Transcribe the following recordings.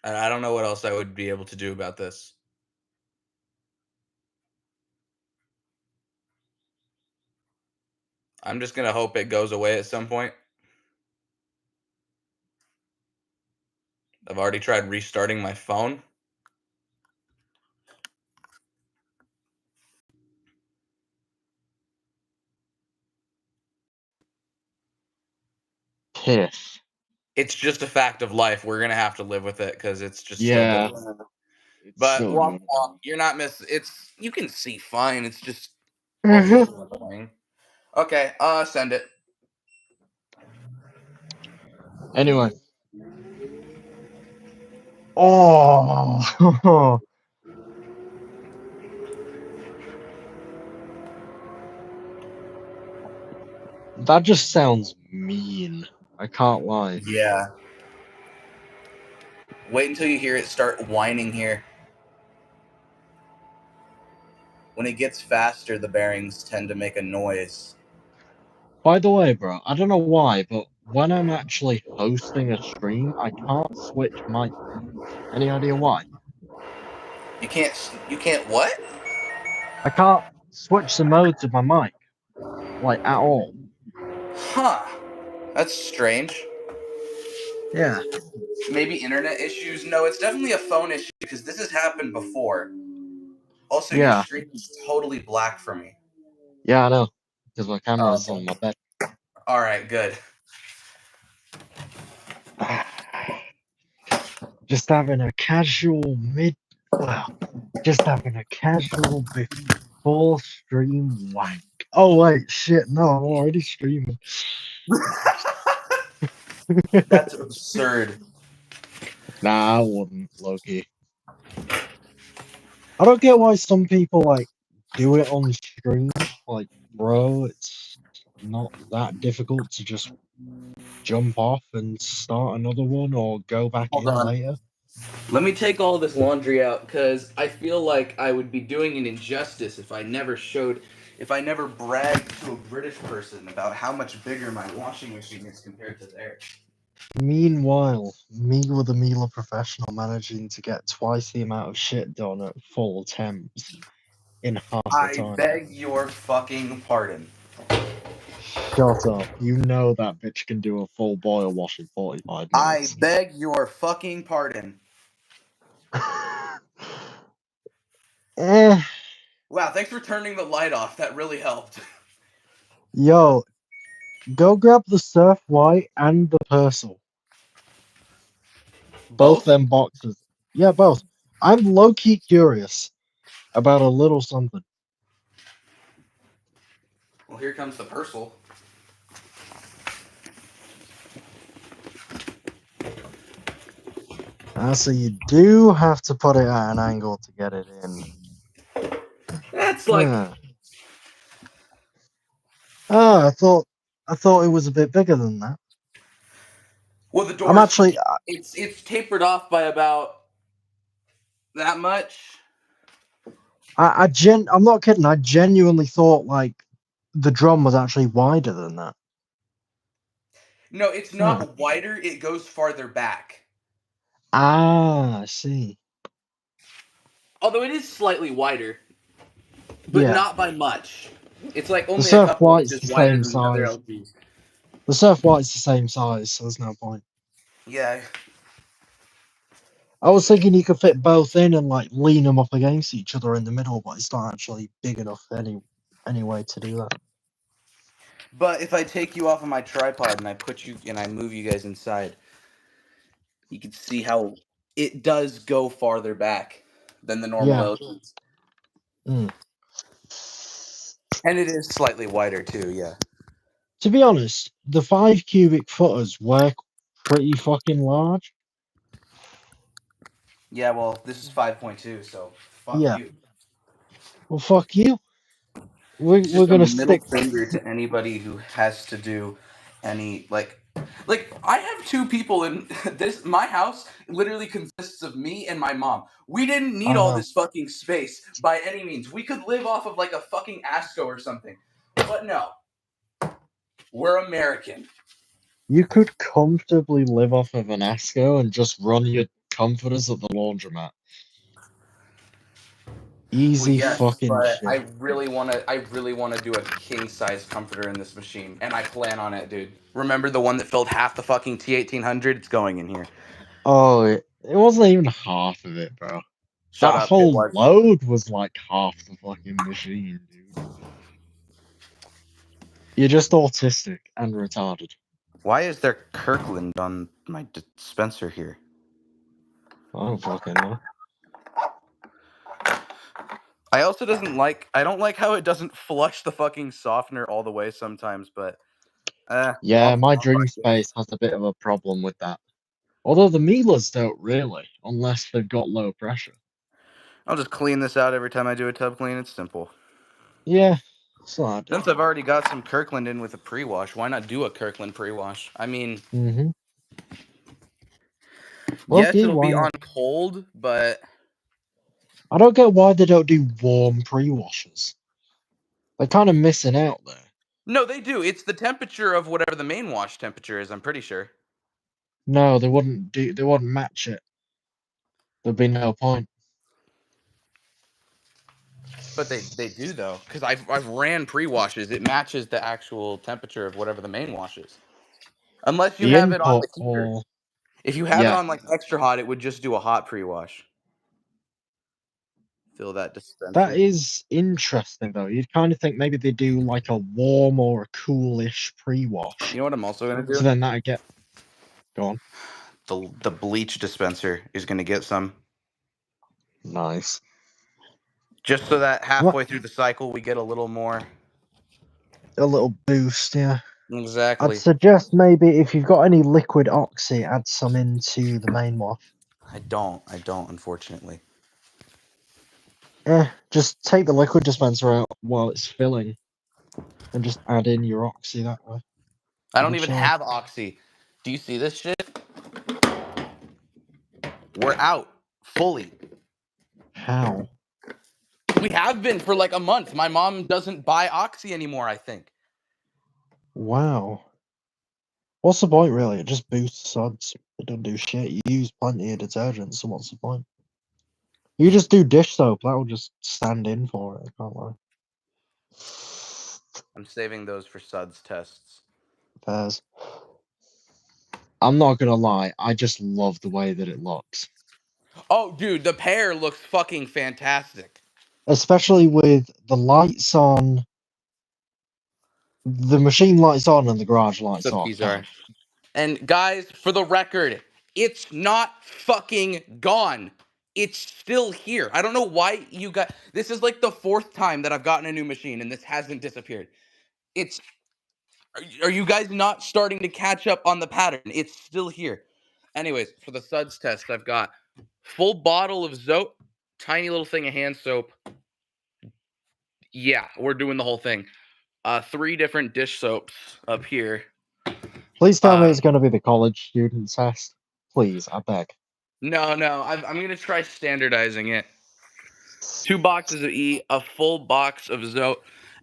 And I don't know what else I would be able to do about this. I'm just going to hope it goes away at some point. I've already tried restarting my phone. Piss. It's just a fact of life. We're going to have to live with it because it's just Yeah. so good. It's But so womp good. womp, you're not missing. You can see fine. It's just annoying. Okay, send it. Anyway. Oh. That just sounds mean. I can't lie. Yeah. Wait until you hear it start whining here. When it gets faster, the bearings tend to make a noise. By the way, bro, I don't know why, but when I'm actually hosting a stream, I can't switch mic modes. Any idea why? You can't. You can't what? I can't switch the modes of my mic, like, at all. Huh. That's strange. Yeah. Maybe internet issues? No, it's definitely a phone issue because this has happened before. Also, your Yeah. screen is totally black for me. Yeah, I know. Because my camera Oh, is on my bed. all right, good. Just having a casual just having a casual before stream wank. Oh wait, shit, no, I'm already streaming. That's absurd. Nah, I wouldn't, Loki. I don't get why some people like do it on stream. Like, bro, it's not that difficult to just jump off and start another one or go back Hold in on. later. Let me take all this laundry out because I feel like I would be doing an injustice if I never bragged to a British person about how much bigger my washing machine is compared to theirs. Meanwhile, me with a Miele professional managing to get twice the amount of shit done at full temps in half the I time. beg your fucking pardon. Shut up. You know that bitch can do a full boil wash in 45 I minutes. beg your fucking pardon. Eh. Wow, thanks for turning the light off. That really helped. Yo, go grab the Surf White and the Persil. Both them boxes. Yeah, both. I'm low-key curious about a little something. Well, here comes the Persil. So you do have to put it at an angle to get it in. That's like... I thought it was a bit bigger than that. Well, the door. I'm actually... It's tapered off by about that much. I'm not kidding. I genuinely thought like the drum was actually wider than that. No, it's not wider. It goes farther back. Ah, I see. Although it is slightly wider, but not by much. It's like only a couple inches wider than the other LGs. The Surf White's the same size, so there's no point. Yeah. I was thinking you could fit both in and like lean them up against each other in the middle, but it's not actually big enough anyway to do that. But if I take you off of my tripod and I move you guys inside, you can see how it does go farther back than the normal LGs. And it is slightly wider too, yeah. To be honest, the 5 cubic footers were pretty fucking large. Yeah, well, this is 5.2, so fuck you. Well, fuck you. We're gonna stick finger to anybody who has to do any like I have 2 people in my house literally consists of me and my mom. We didn't need all this fucking space by any means. We could live off of like a fucking Asco or something. But no. We're American. You could comfortably live off of an Asco and just run your comforters at the laundromat. Well, Easy yes, fucking but shit. I really wanna do a king size comforter in this machine, and I plan on it, dude. Remember the one that filled half the fucking T1800? It's going in here. Oh, it wasn't even half of it, bro. Shut That up, it whole was. load was like half the fucking machine, dude. You're just autistic and retarded. Why is there Kirkland on my dispenser here? I don't fucking know. I don't like how it doesn't flush the fucking softener all the way sometimes, but Yeah, my I'll drink fuck it. space has a bit of a problem with that. Although the Milas don't really, unless they've got low pressure. I'll just clean this out every time I do a tub clean. It's simple. Yeah, it's not that Since I've difficult. already got some Kirkland in with a pre-wash, why not do a Kirkland pre-wash? I mean, Mm-hmm. yes, Okay, it'll why be not? on cold, but I don't get why they don't do warm pre-washes. They're kind of missing out there. no, they do. It's the temperature of whatever the main wash temperature is, I'm pretty sure. No, they wouldn't match it. There'd be no point. But they do though, because I've ran pre-washes. It matches the actual temperature of whatever the main wash is. Unless you The have it on input the heater. or If you have it yeah, on like extra hot, it would just do a hot pre-wash. Fill that that dispenser. is interesting though. You'd kind of think maybe they do like a warm or a coolish pre-wash. You know what I'm also gonna So do? then that'd get go on. The bleach dispenser is gonna get some. Nice. Just so that What halfway through the cycle we get a little more. a little boost, yeah. I'd Exactly. suggest maybe if you've got any liquid oxy, add some into the main wash. I don't, unfortunately. Just take the liquid dispenser out while it's filling and just add in your oxy that way. I You don't can even chill. have Oxy. Do you see this shit? We're out fully. How? We have been for like a month. My mom doesn't buy Oxy anymore, I think. Wow. What's the point really? It just boosts suds. It doesn't do shit. You use plenty of detergent, so what's the point? You just do dish soap, that'll just stand in for it, I can't lie. I'm saving those for Suds tests. Fairs. I'm not gonna lie, I just love the way that it looks. Oh, dude, the pear looks fucking fantastic. Especially with the lights on, the machine lights on and the garage lights The off, keys kind are. of. And guys, for the record, it's not fucking gone. It's still here. I don't know why you got. This is like the fourth time that I've gotten a new machine and this hasn't disappeared. It's. Are you guys not starting to catch up on the pattern? It's still here. Anyways, for the Suds test, I've got full bottle of Zote, tiny little thing of hand soap. Yeah, we're doing the whole thing. 3 different dish soaps up here. Please tell me it's gonna be the college student test. Please, I beg. No, I'm gonna try standardizing it. 2 boxes of E, a full box of Zote,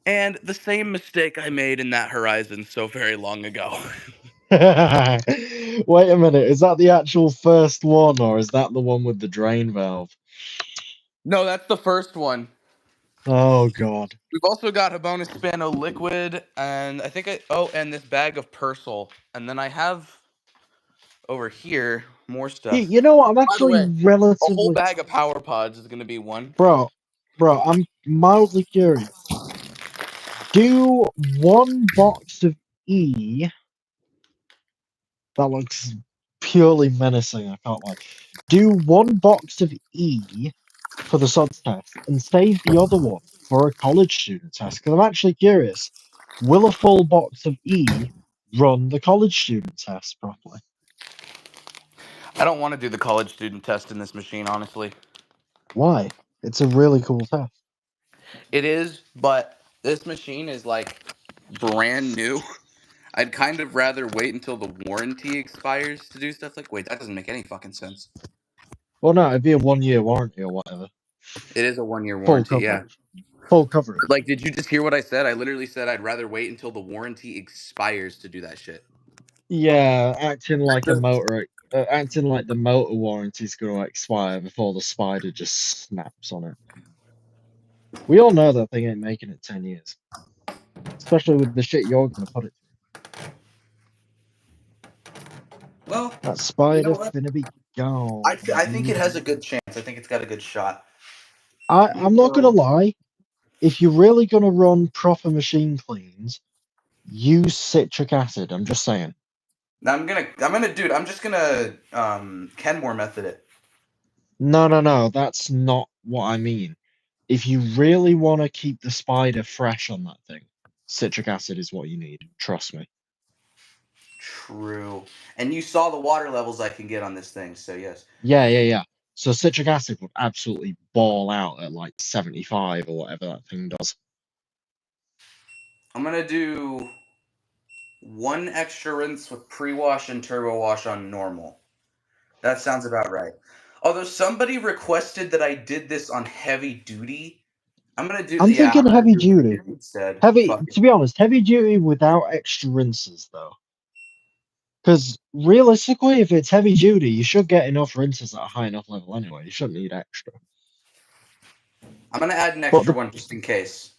and the same mistake I made in that Horizon so very long ago. Wait a minute, is that the actual first one, or is that the one with the drain valve? No, that's the first one. Oh god. We've also got a bonus Spano liquid, and I think and this bag of Persil, and then I have over here more stuff. You know what? I'm By the actually way, a whole relatively, bag of Power Pods is gonna be one. bro, I'm mildly curious. Do one box of E, that looks purely menacing, I can't lie. Do one box of E for the Suds test and save the other one for a college student test. Because I'm actually curious, will a full box of E run the college student test properly? I don't want to do the college student test in this machine, honestly. Why? It's a really cool test. It is, but this machine is like brand new. I'd kind of rather wait until the warranty expires to do stuff like. Wait, that doesn't make any fucking sense. Well, no, it'd be a 1 year warranty or whatever. It is a 1 year Full warranty, yeah. coverage. Full coverage. Like, did you just hear what I said? I literally said I'd rather wait until the warranty expires to do that shit. Yeah, acting like acting like the motor warranty's going to expire before the spider just snaps on it. We all know that thing ain't making it 10 years, especially with the shit you're going to put it through. Well, That you know spider what? finna be gone, I think it dude. has a good chance. I think it's got a good shot. I'm not gonna lie. If you're really gonna run proper machine cleans, use citric acid. I'm just saying. Dude, I'm just gonna Kenmore method it. No. That's not what I mean. If you really want to keep the spider fresh on that thing, citric acid is what you need. Trust me. True. And you saw the water levels I can get on this thing, so yes. Yeah. So citric acid would absolutely ball out at like 75 or whatever that thing does. I'm gonna do one extra rinse with pre-wash and turbo wash on normal. That sounds about right. Although somebody requested that I did this on heavy duty, I'm gonna do I'm thinking heavy duty. instead. Heavy, Fuck it. to be honest, heavy duty without extra rinses though. Because realistically, if it's heavy duty, you should get enough rinses at a high enough level anyway. You shouldn't need extra. I'm gonna add an But extra one just in case.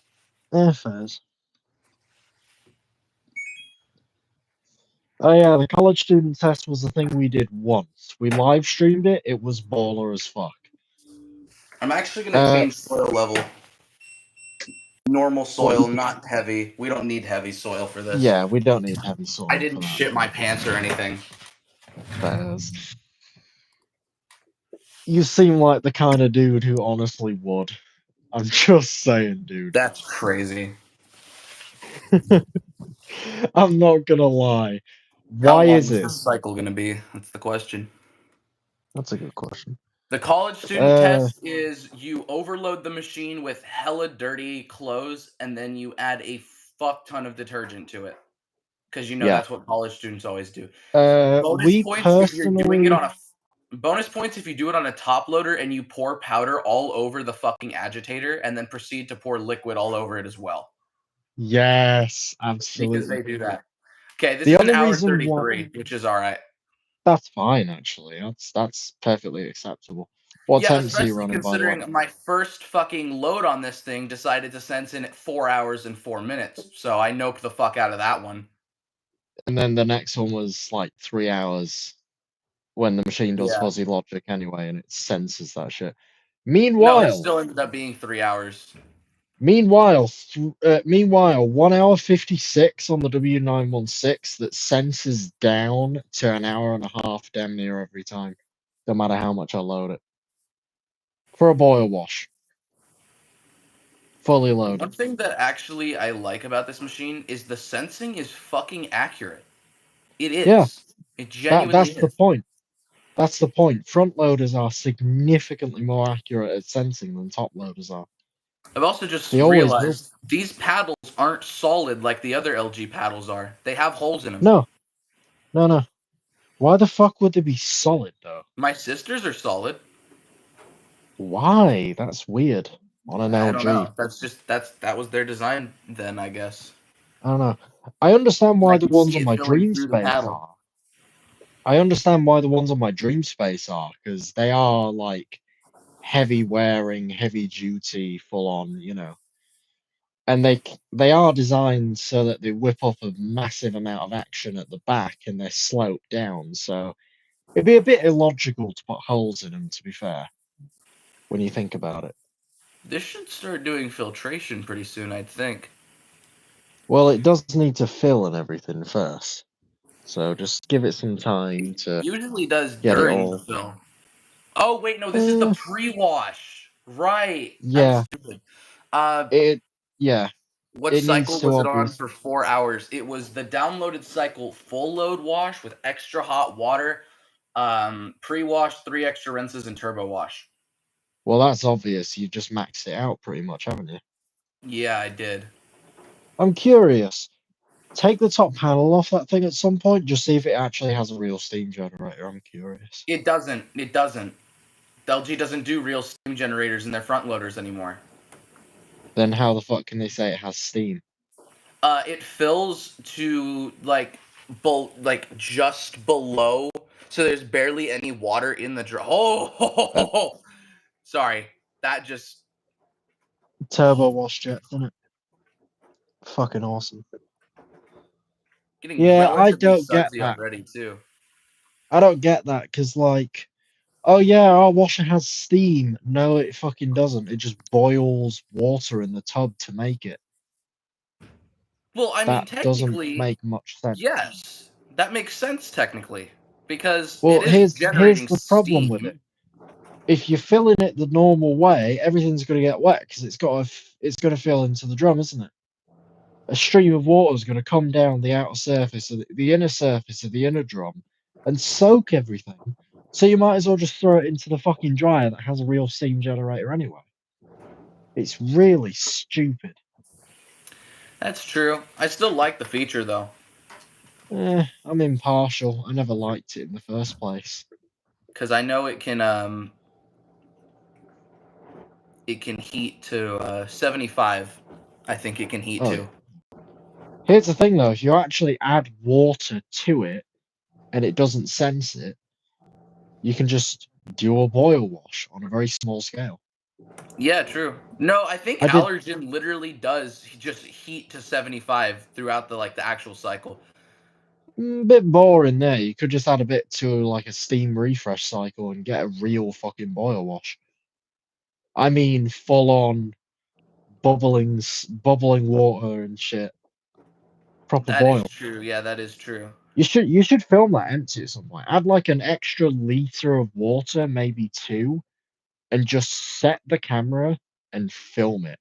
fairs. Oh yeah, the college student test was the thing we did once. We live streamed it. It was baller as fuck. I'm actually gonna Uh, change soil level. Normal what? soil, not heavy. We don't need heavy soil for this. Yeah, we don't need heavy I soil didn't for that. shit my pants or anything. Fairs. You seem like the kind of dude who honestly would. I'm just saying, dude. That's crazy. I'm not gonna lie. How Why long is is it? this cycle gonna be? That's the question. That's a good question. The college student test is you overload the machine with hella dirty clothes and then you add a fuck ton of detergent to it. Because you know Yeah. that's what college students always do. We personally, Bonus points if you do it on a top loader and you pour powder all over the fucking agitator and then proceed to pour liquid all over it as well. yes, Because they absolutely. do that. Okay, this The is an only hour reason why 33, which is all right. that's fine actually. That's perfectly acceptable. What Yeah, temps are you especially running, by the way? considering my first fucking load on this thing decided to sense in at 4 hours and 4 minutes. So I noped the fuck out of that one. And then the next one was like 3 hours when the machine does Yeah. fuzzy logic anyway, and it senses that shit. No, it Meanwhile, still ended up being 3 hours. Meanwhile, 1 hour 56 on the W916 that senses down to an hour and a half damn near every time, no matter how much I load it. For a boil wash. Fully One loaded. thing that actually I like about this machine is the sensing is fucking accurate. It Yeah, is. It genuinely that's the is. point. That's the point. Front loaders are significantly more accurate at sensing than top loaders are. I've also just They always will. realized these paddles aren't solid like the other LG paddles are. They have holes in them. No. Why the fuck would they be solid though? My sisters are solid. Why? That's weird. On an I don't LG. know. That was their design then, I guess. I don't know. I understand I why the can ones see on it my filling Dream through the Space paddle. are. I understand why the ones on my Dream Space are, because they are like heavy wearing, heavy duty, full on, and they are designed so that they whip up a massive amount of action at the back and they're sloped down. So it'd be a bit illogical to put holes in them, to be fair, when you think about it. This should start doing filtration pretty soon, I'd think. Well, it does need to fill and everything first, so just give it some time to Usually does get it during the all. film. Oh wait, no, this is the pre-wash. Right. I'm Yeah, stupid. Uh, it yeah, what it needs cycle to was it on obvious. for 4 hours? It was the downloaded cycle full load wash with extra hot water, pre-wash, 3 extra rinses, and turbo wash. Well, that's obvious. You just maxed it out pretty much, haven't you? Yeah, I did. I'm curious. Take the top panel off that thing at some point. Just see if it actually has a real steam generator. I'm curious. It doesn't. It doesn't. LG doesn't do real steam generators in their front loaders anymore. Then how the fuck can they say it has steam? It fills to like like just below, so there's barely any water in the drum. Oh, sorry, that just Turbo wash jet, isn't it? Fucking awesome. getting Yeah, I relatively don't get sudsy that. already too. I don't get that because, like, oh yeah, our washer has steam. No, it fucking doesn't. It just boils water in the tub to make it. Well, I mean, That doesn't technically, make much sense. yes, that makes sense technically because it Well, is here's generating the problem with it. steam. If you're filling it the normal way, everything's going to get wet because it's going to fill into the drum, isn't it? A stream of water is going to come down the outer surface of the inner surface of the inner drum and soak everything. So you might as well just throw it into the fucking dryer that has a real steam generator anyway. It's really stupid. That's true. I still like the feature though, I'm impartial. I never liked it in the first place. because I know it can heat to 75. I think it can heat Oh yeah. to. Here's the thing though, if you actually add water to it and it doesn't sense it, you can just do a boil wash on a very small scale. Yeah, true. No, I think I did allergen literally does just heat to 75 throughout the actual cycle. a bit boring there. You could just add a bit to like a steam refresh cycle and get a real fucking boil wash. I mean, full on bubbling water and shit. Proper That is boil. true. Yeah, that is true. You should film that empty at some point. Add like an extra liter of water, maybe two, and just set the camera and film it.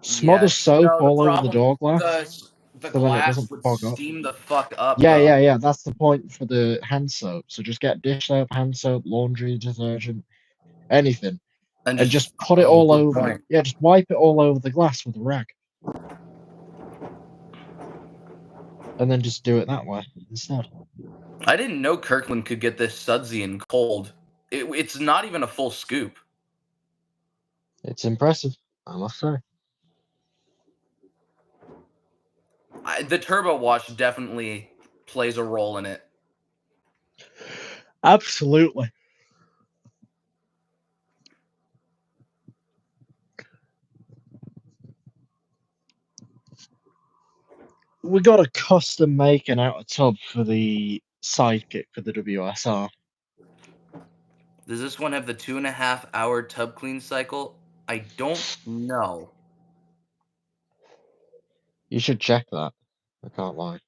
Smother Yes. soap No, the all over the problem door glass the so then it glass doesn't would fog up. steam the fuck up Yeah, though. yeah, yeah. That's the point for the hand soap. So just get dish soap, hand soap, laundry detergent, anything, And and just just put it oh, all good over. point. Yeah, just wipe it all over the glass with a rag, and then just do it that way instead. I didn't know Kirkland could get this sudsy and cold. It's not even a full scoop. It's impressive, I must say. The turbo wash definitely plays a role in it. Absolutely. We got a custom make an outer tub for the sidekick for the WSR. Does this one have the 2.5 hour tub clean cycle? I don't know. You should check that. I can't lie.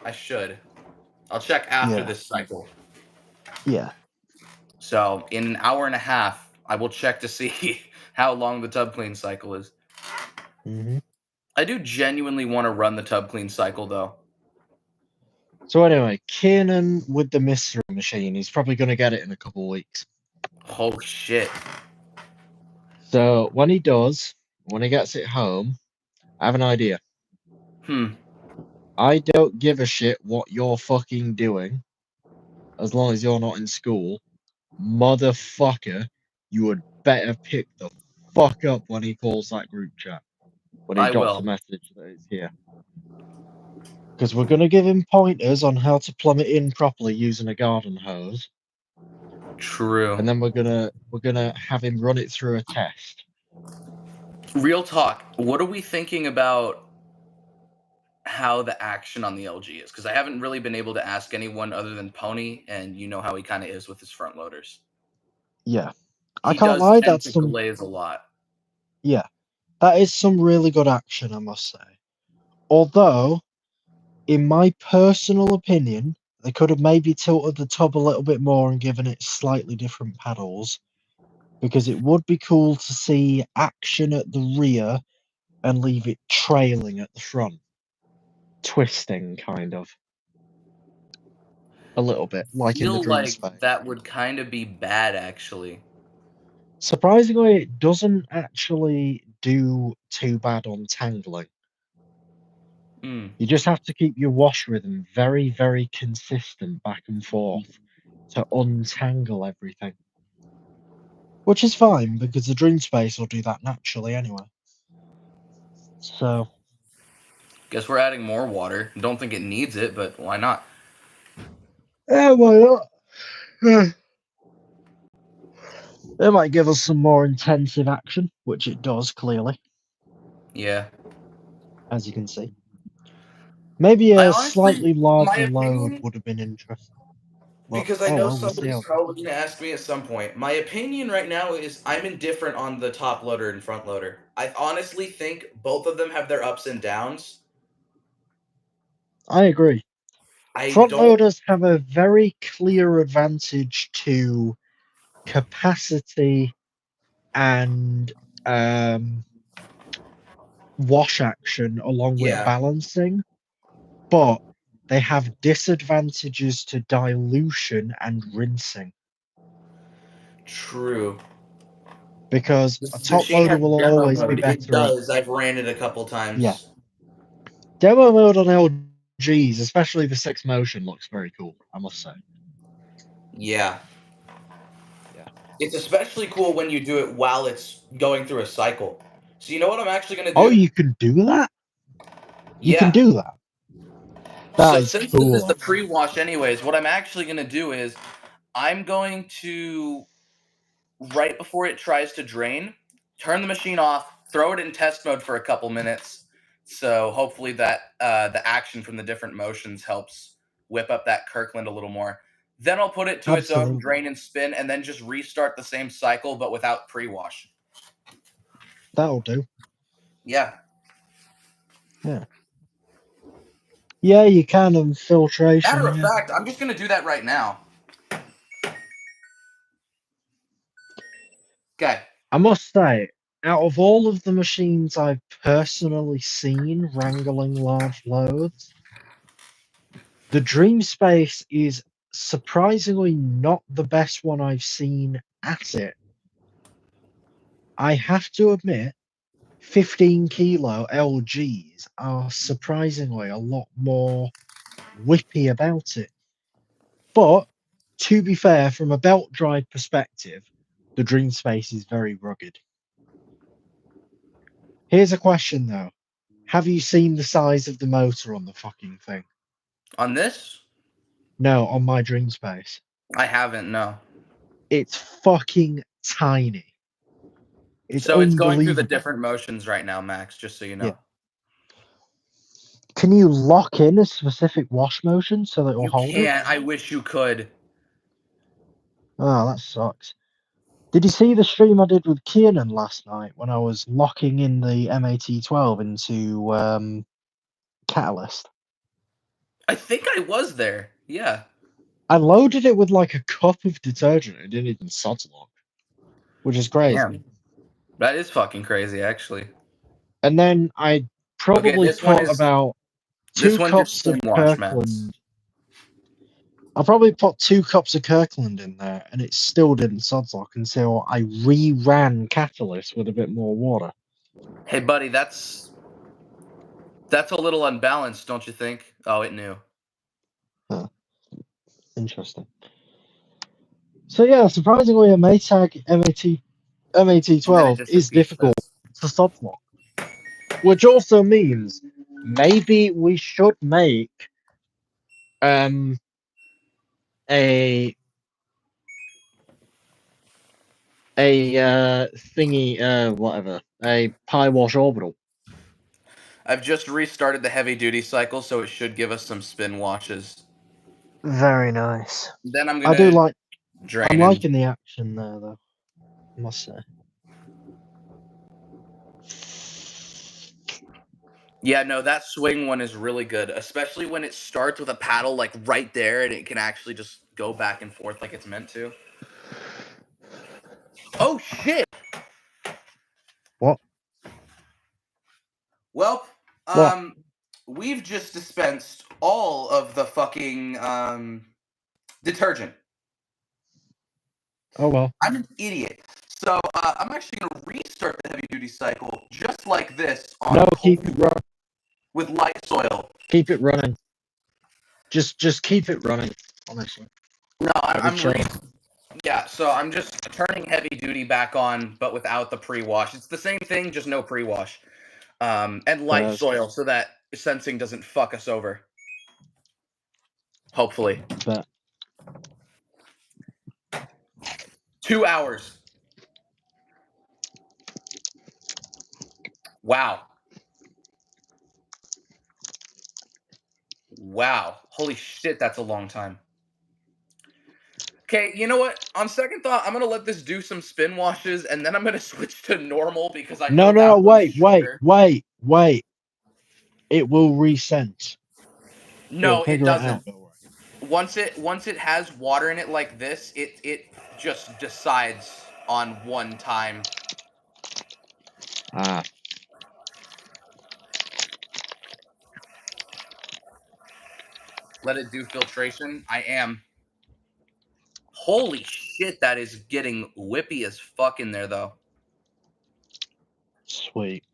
I should. I'll check after Yeah. this cycle. Yeah. So in an hour and a half, I will check to see how long the tub clean cycle is. hmm I do genuinely want to run the tub clean cycle though. So anyway, Kiernan with the mystery machine, he's probably going to get it in a couple of weeks. Oh shit. So when he does, when he gets it home, I have an idea. Hmm. I don't give a shit what you're fucking doing, as long as you're not in school. Motherfucker, you would better pick the fuck up when he calls that group chat, when he I drops a will. message that it's here. Because we're going to give him pointers on how to plumb it in properly using a garden hose, True. and then we're gonna have him run it through a test. Real talk. What are we thinking about how the action on the LG is? Because I haven't really been able to ask anyone other than Pony, and you know how he kind of is with his front loaders. Yeah, I He can't does lie. tend to glaze a lot. Yeah, that is some really good action, I must say. Although, in my personal opinion, they could have maybe tilted the tub a little bit more and given it slightly different paddles, because it would be cool to see action at the rear and leave it trailing at the front, twisting kind of a little bit, like in the Feel Dream like Space. that would kind of be bad, actually. Surprisingly, it doesn't actually do too bad on tangling. Hmm. You just have to keep your wash rhythm very, very consistent back and forth to untangle everything. Which is fine, because the Dream Space will do that naturally anyway. So, Guess we're adding more water. Don't think it needs it, but why not? Yeah, why not? It might give us some more intensive action, which it does, clearly. Yeah. As you can see. Maybe I a honestly, slightly my larger load opinion, would have been interesting. But, because I oh know well, we'll see somebody's how. probably going to ask me at some point. My opinion right now is I'm indifferent on the top loader and front loader. I honestly think both of them have their ups and downs. I agree. I Front don't. loaders have a very clear advantage to capacity and wash action along with Yeah, balancing, but they have disadvantages to dilution and rinsing true. because a This top machine loader has will demo always be mode. It better at, does. I've ran it a couple yeah. times. Demo mode on LGs, especially the 6 motion, looks very cool, I must say. Yeah. Yeah. It's especially cool when you do it while it's going through a cycle. So you know what I'm actually going to Oh, do? you can do that? You can Yeah. do that? That So is since this is cool, the actually. pre-wash anyways, what I'm actually going to do is I'm going to, right before it tries to drain, turn the machine off, throw it in test mode for a couple minutes. So hopefully that the action from the different motions helps whip up that Kirkland a little more. Then I'll put it to its own Absolutely. drain and spin, and then just restart the same cycle, but without pre-wash. That'll do. Yeah. Yeah. Yeah, you can on Matter filtration, of yeah. fact, I'm just going to do that right now. Okay. I must say, out of all of the machines I've personally seen wrangling large loads, the Dream Space is surprisingly not the best one I've seen at it. I have to admit, 15 kilo LGs are surprisingly a lot more whippy about it. But to be fair, from a belt drive perspective, the Dream Space is very rugged. Here's a question though. Have you seen the size of the motor on the fucking thing? On this, No, on my Dream Space. I haven't, no. It's fucking tiny. It's So it's going through the unbelievable. different motions right now, Max, just so you Yeah. know. Can you lock in a specific wash motion so that it will You hold it? can't. I wish you could. Oh, that sucks. Did you see the stream I did with Kiernan last night when I was locking in the MAT12 into Catalyst? I think I was there. Yeah. I loaded it with like a cup of detergent. It didn't even Suds lock, which is crazy. Damn. That is fucking crazy, actually. And then I Okay, probably put about this 2 one just cups of spin wash, Max. Kirkland. I probably put 2 cups of Kirkland in there, and it still didn't Suds lock until I re-ran Catalyst with a bit more water. Hey, buddy, that's a little unbalanced, don't you think? Oh, it knew. Huh. Interesting. So yeah, surprisingly, a Maytag And then it MAT12 just is repeats difficult this. to Suds lock, which also means maybe we should make a thingy whatever, a pi wash orbital. I've just restarted the heavy duty cycle, so it should give us some spin washes. Very nice. Then I'm I do gonna like. drain I'm and liking the action there, though. I must say. yeah, no, that swing one is really good, especially when it starts with a paddle like right there and it can actually just go back and forth like it's meant to. Oh shit! What? Well, What? we've just dispensed all of the fucking detergent. Oh well. I'm an idiot. So I'm actually going to restart the heavy duty cycle just like this on No, keep it running. with light soil. Keep it running. Just keep it running. Honestly. No, That'd be chilling. yeah. So I'm just turning heavy duty back on, but without the pre-wash. It's the same thing, just no pre-wash, and light soil, so that sensing doesn't fuck us over. Hopefully. But 2 hours. Wow. Wow. Holy shit, that's a long time. Okay, you know what? On second thought, I'm gonna let this do some spin washes, and then I'm gonna switch to normal because I know no, that one's wait. shorter. It will resense. It'll No, it figure it doesn't. out, don't worry. Once it has water in it like this, it just decides on one time. Ah. Let it do filtration. I am. Holy shit, that is getting whippy as fuck in there, though. Sweet.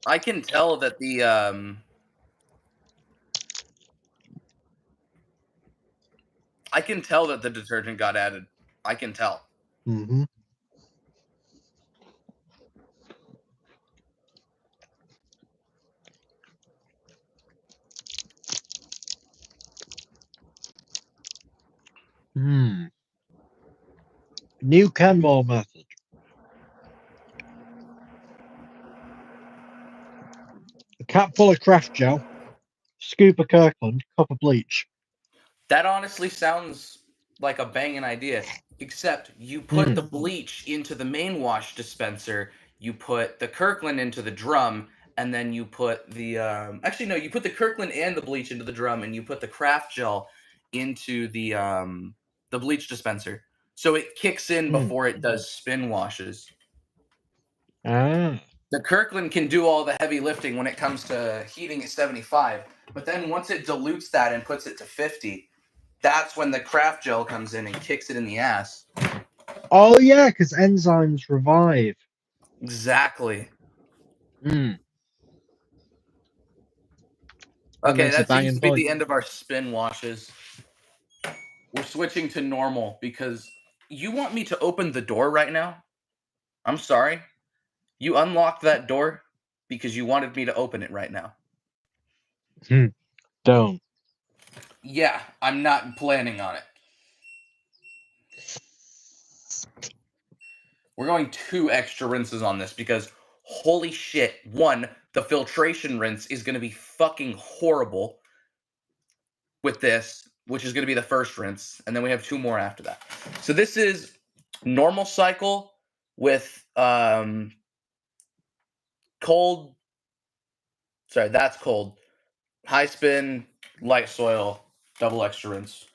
I can tell that the I can tell that the detergent got added. I can tell. Mm-hmm. New Canmore method. A cap full of craft gel, scoop of Kirkland, cup of bleach. That honestly sounds like a banging idea. Except you put the bleach into the main wash dispenser, you put the Kirkland into the drum, and then you put the actually no, you put the Kirkland and the bleach into the drum, and you put the craft gel into the bleach dispenser. So it kicks in before it does spin washes. Ah. The Kirkland can do all the heavy lifting when it comes to heating at 75, but then once it dilutes that and puts it to 50, that's when the craft gel comes in and kicks it in the ass. Oh yeah, because enzymes revive. Exactly. That Okay, makes a that seems banging to be point. the end of our spin washes. We're switching to normal because you want me to open the door right now? I'm sorry. You unlocked that door because you wanted me to open it right now. Don't. Yeah, I'm not planning on it. We're going 2 extra rinses on this because holy shit, 1, the filtration rinse is going to be fucking horrible with this, which is going to be the first rinse, and then we have 2 more after that. So this is normal cycle with cold. Sorry, that's cold. High spin, light soil, double extra rinse.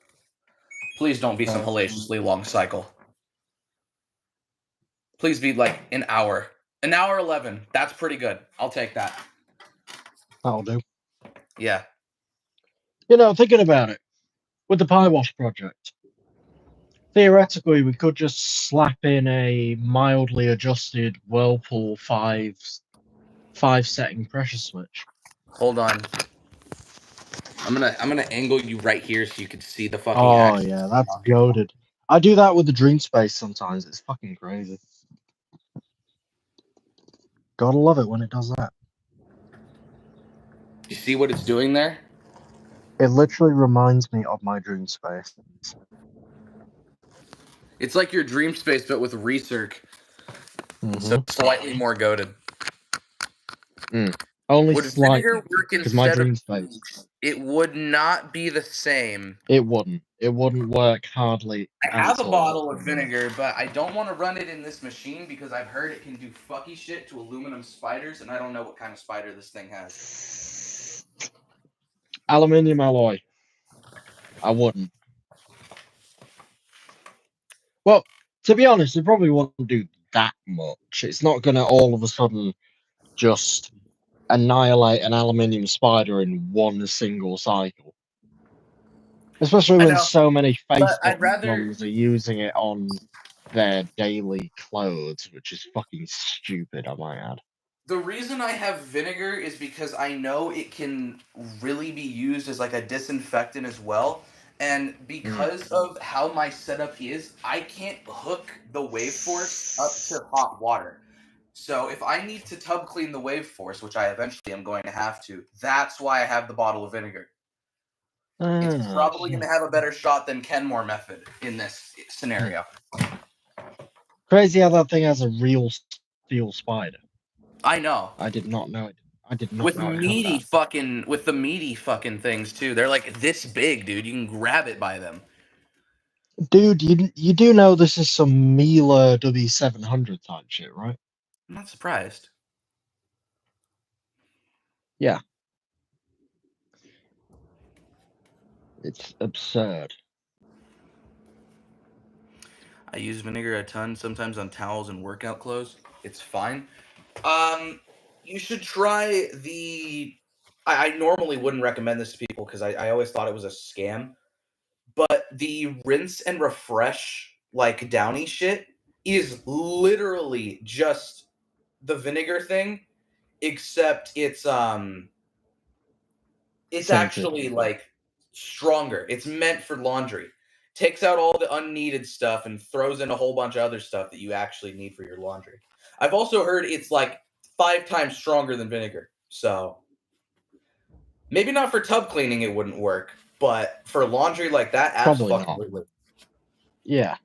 Please don't be some hellaciously long cycle. Please be like an hour. An hour 11. That's pretty good. I'll take that. That'll do. Yeah. You know, thinking about it, with the pie wash project, theoretically we could just slap in a mildly adjusted Whirlpool 5 setting pressure switch. Hold on. I'm gonna angle you right here so you can see the fucking Oh action. yeah, that's goated. I do that with the Dream Space sometimes. It's fucking crazy. Gotta love it when it does that. You see what it's doing there? It literally reminds me of my Dream Space. It's like your dream space, but with recirc. So slightly more goated. Only Would slightly, vinegar work because my instead Dream of Space. bleach? It would not be the same. It wouldn't. It wouldn't work hardly. I have a at bottle all. of vinegar, but I don't want to run it in this machine because I've heard it can do fucky shit to aluminum spiders, and I don't know what kind of spider this thing has. Aluminium alloy. I wouldn't. Well, to be honest, it probably wouldn't do that much. It's not going to all of a sudden just annihilate an aluminium spider in one single cycle. Especially when so many Facebook mums are using it on their daily clothes, which is fucking stupid, I might add. The reason I have vinegar is because I know it can really be used as like a disinfectant as well. And because of how my setup is, I can't hook the wave force up to hot water. So if I need to tub clean the wave force, which I eventually am going to have to, that's why I have the bottle of vinegar. It's probably going to have a better shot than Kenmore method in this scenario. Crazy how that thing has a real steel spider. I know. I did not know it. I did not With know it had meaty that. fucking, with the meaty fucking things too. They're like this big, dude. You can grab it by them. Dude, you do know this is some Miele W700 type shit, right? I'm not surprised. Yeah. It's absurd. I use vinegar a ton, sometimes on towels and workout clothes. It's fine. You should try the. I normally wouldn't recommend this to people because I always thought it was a scam. But the rinse and refresh like Downy shit is literally just the vinegar thing, except it's Same shit. actually like stronger. It's meant for laundry. Takes out all the unneeded stuff and throws in a whole bunch of other stuff that you actually need for your laundry. I've also heard it's like 5 times stronger than vinegar. So maybe not for tub cleaning it wouldn't work, but for laundry like that, Probably not. absolutely. Yeah.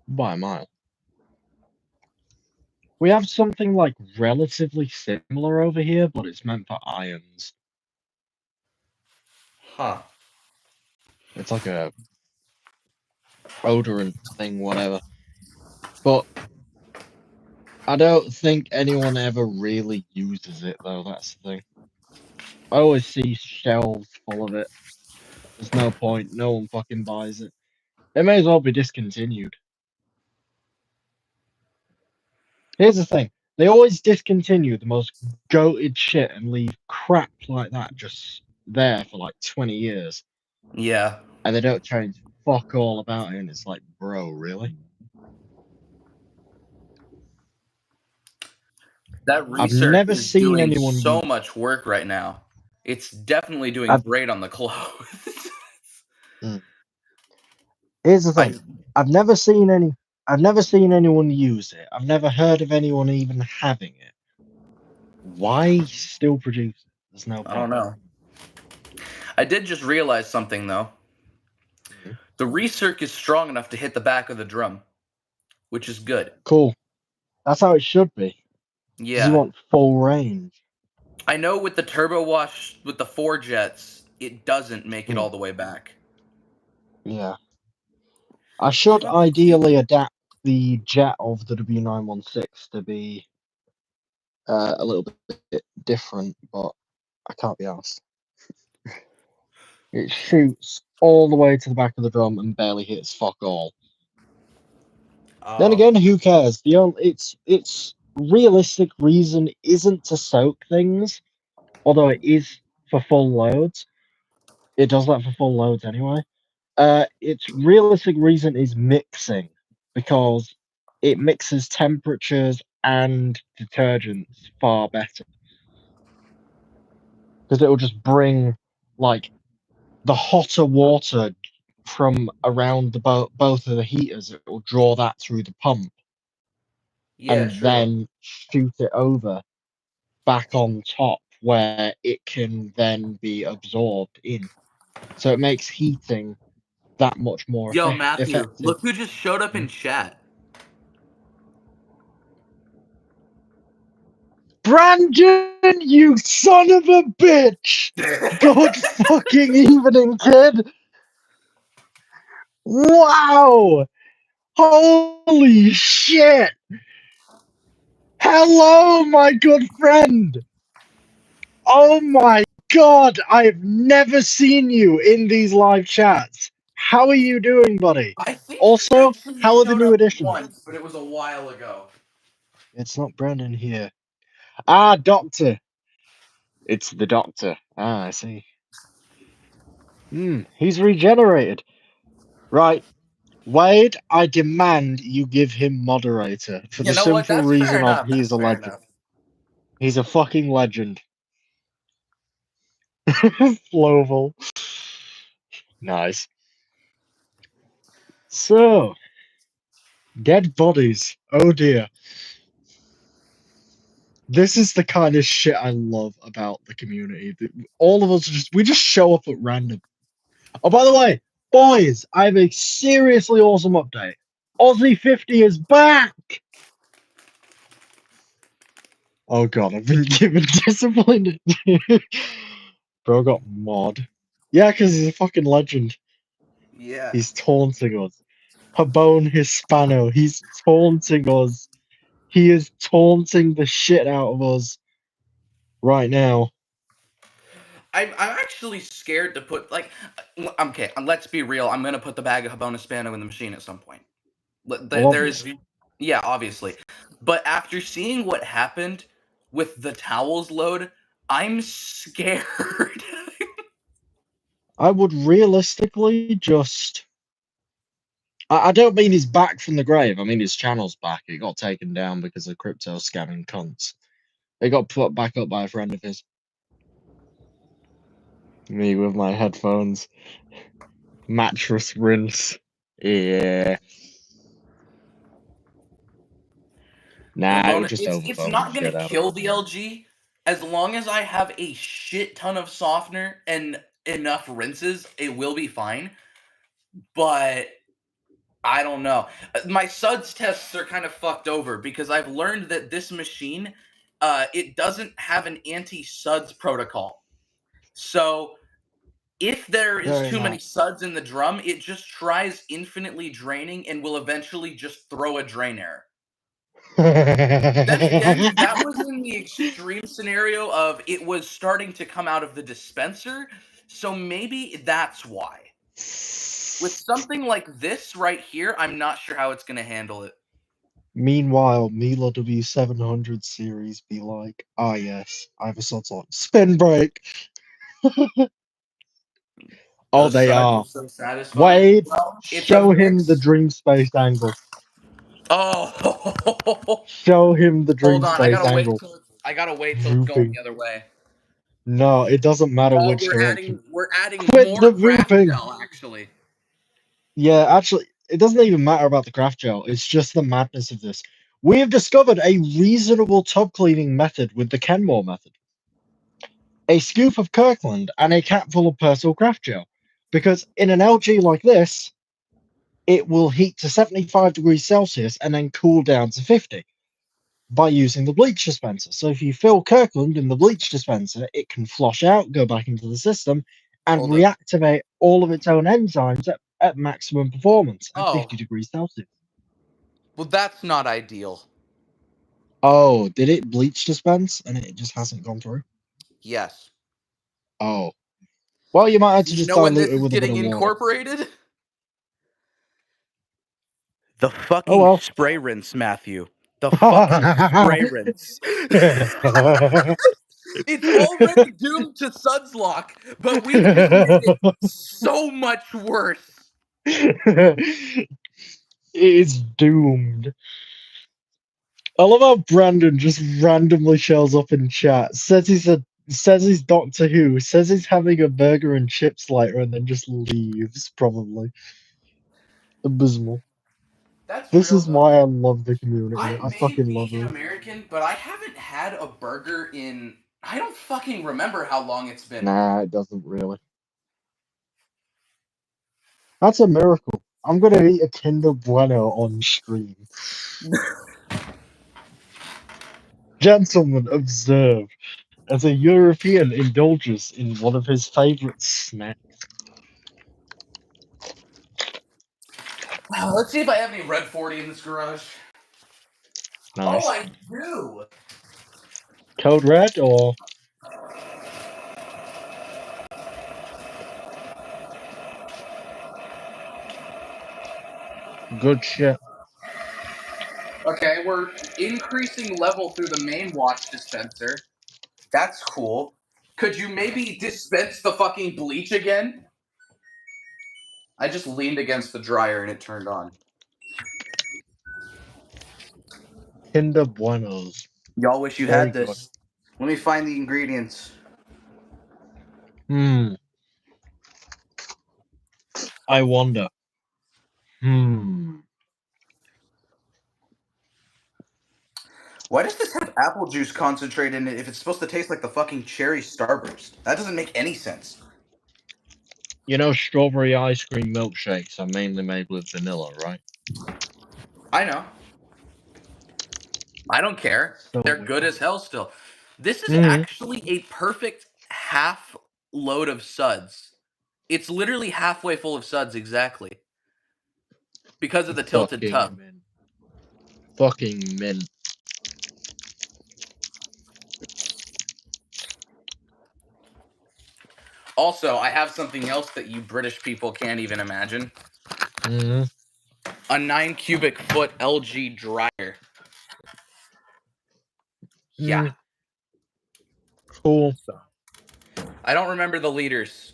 By a mile. We have something like relatively similar over here, but it's meant for irons. Huh. It's like a odorant thing, whatever. But I don't think anyone ever really uses it, though. That's the thing. I always see shelves full of it. There's no point. No one fucking buys it. It may as well be discontinued. Here's the thing. They always discontinue the most goated shit and leave crap like that just there for like 20 years. Yeah. And they don't change fuck all about it. And it's like, bro, really? That I've research never is seen doing anyone so use. much work right now. It's definitely doing I've, great on the clothes. here's the I thing. I've never seen anyone use it. I've never heard of anyone even having it. Why still produce it? There's no I don't point. know. I did just realize something though. Mhm. The recirc is strong enough to hit the back of the drum, which is good. Cool. That's how it should be. Because you Yeah. want full range. I know with the turbo wash with the 4 jets, it doesn't make it all the way back. Yeah. I should ideally adapt the jet of the W916 to be a little bit different, but I can't be asked. It shoots all the way to the back of the drum and barely hits fuck all. Then again, who cares? Its realistic reason isn't to soak things, although it is for full loads. It does that for full loads anyway. Its realistic reason is mixing, because it mixes temperatures and detergents far better. Because it will just bring like the hotter water from around the both of the heaters. It will draw that through the pump Yeah, and true. then shoot it over back on top where it can then be absorbed in. So it makes heating that much more Yo, Matthew, effective. look who just showed up in chat. Brandon, you son of a bitch! Good fucking evening, kid! Wow! Holy shit! Hello, my good friend! Oh my god, I've never seen you in these live chats. How are you doing, buddy? I think he Also, actually how are the showed new up additions? once, but it was a while ago. It's not Brandon here. Ah, Doctor. It's the Doctor. Ah, I see. He's regenerated. Right. Wade, I demand you give him moderator for You the know what? simple That's fair reason of enough. he's That's a fair legend. enough. He's a fucking legend. Sloval. Nice. So, dead bodies. Oh dear. This is the kind of shit I love about the community. All of us we just show up at random. Oh, by the way, boys, I have a seriously awesome update. Aussie 50 is back! Oh god, I've been given disappointed. Bro got mod. Yeah, because he's a fucking legend. Yeah. He's taunting us. Habone Hispano, he's taunting us. He is taunting the shit out of us right now. I'm actually scared to put okay. Let's be real. I'm gonna put the bag of Habona Spano in the machine at some point. Well, There is, obviously. yeah, obviously. But after seeing what happened with the towels load, I'm scared. I would realistically just. I don't mean he's back from the grave. I mean his channel's back. It got taken down because of crypto scamming cunts. It got put back up by a friend of his. Me with my headphones. Mattress rinse. Yeah. Nah, it would Habona, just it's overbone the not gonna shit out of kill it. the LG as long as I have a shit ton of softener and enough rinses. It will be fine. But I don't know. My Suds tests are kind of fucked over because I've learned that this machine, it doesn't have an anti-Suds protocol. So if there is Very too many nice. Suds in the drum, it just tries infinitely draining and will eventually just throw a drain error. Then again, that was in the extreme scenario of it was starting to come out of the dispenser, so maybe that's why. With something like this right here, I'm not sure how it's going to handle it. Meanwhile, Mila W700 series be like, ah yes, I have a Suds on. Spin break! Oh, Those they Suds are. are so satisfying. Wade, Well, it's a show him the mix. dream space angle. Oh, Show him the hold dream on. I space gotta wait angle. till it's going Drooping. the other way. No, it doesn't matter Oh, which direction. we're adding Quit more the craft drooping! gel actually. Yeah, actually, it doesn't even matter about the craft gel. It's just the madness of this. We have discovered a reasonable tub cleaning method with the Kenmore method. A scoop of Kirkland and a capful of Persil craft gel. Because in an LG like this, it will heat to 75 degrees Celsius and then cool down to 50 by using the bleach dispenser. So if you fill Kirkland in the bleach dispenser, it can flush out, go back into the system, and Hold up. reactivate all of its own enzymes at maximum performance at Oh, 50 degrees Celsius. well, that's not ideal. Oh, did it bleach dispense and it just hasn't gone through? Yes. Oh. Well, you might have to You just know when dilute this it is with a bit getting of water. incorporated? The Oh fucking well. spray rinse, Matthew. The fucking spray rinse. It's already doomed to Suds lock, but we've just made it so much worse. It's doomed. I love how Brandon just randomly shows up in chat, says he's Doctor Who, says he's having a burger and chips later, and then just leaves, probably. Abysmal. That's This real is though. why I love the community. I I may fucking be love an it. American, but I haven't had a burger in I don't fucking remember how long it's been. Nah, it doesn't really. That's a miracle. I'm gonna eat a Kinder Bueno on stream. Gentlemen, observe as a European indulges in one of his favorite snacks. Let's see if I have any Red 40 in this garage. Oh, Nice. I do. Code Red or good shit. Okay, we're increasing level through the main watch dispenser. That's cool. Could you maybe dispense the fucking bleach again? I just leaned against the dryer and it turned on. Kinder Buenos. Y'all wish you Very had good. this. Let me find the ingredients. Hmm. I wonder. Why does this have apple juice concentrate in it if it's supposed to taste like the fucking cherry Starburst? That doesn't make any sense. You know, strawberry ice cream milkshakes are mainly made with vanilla, right? I know. I don't care. So They're weird. good as hell still. This is Mm, actually a perfect half load of Suds. It's literally halfway full of Suds exactly. Because of the tilted fucking tub. mint. Fucking mint. Also, I have something else that you British people can't even imagine. Mm, A 9 cubic foot LG dryer. Yeah. cool. I don't remember the liters.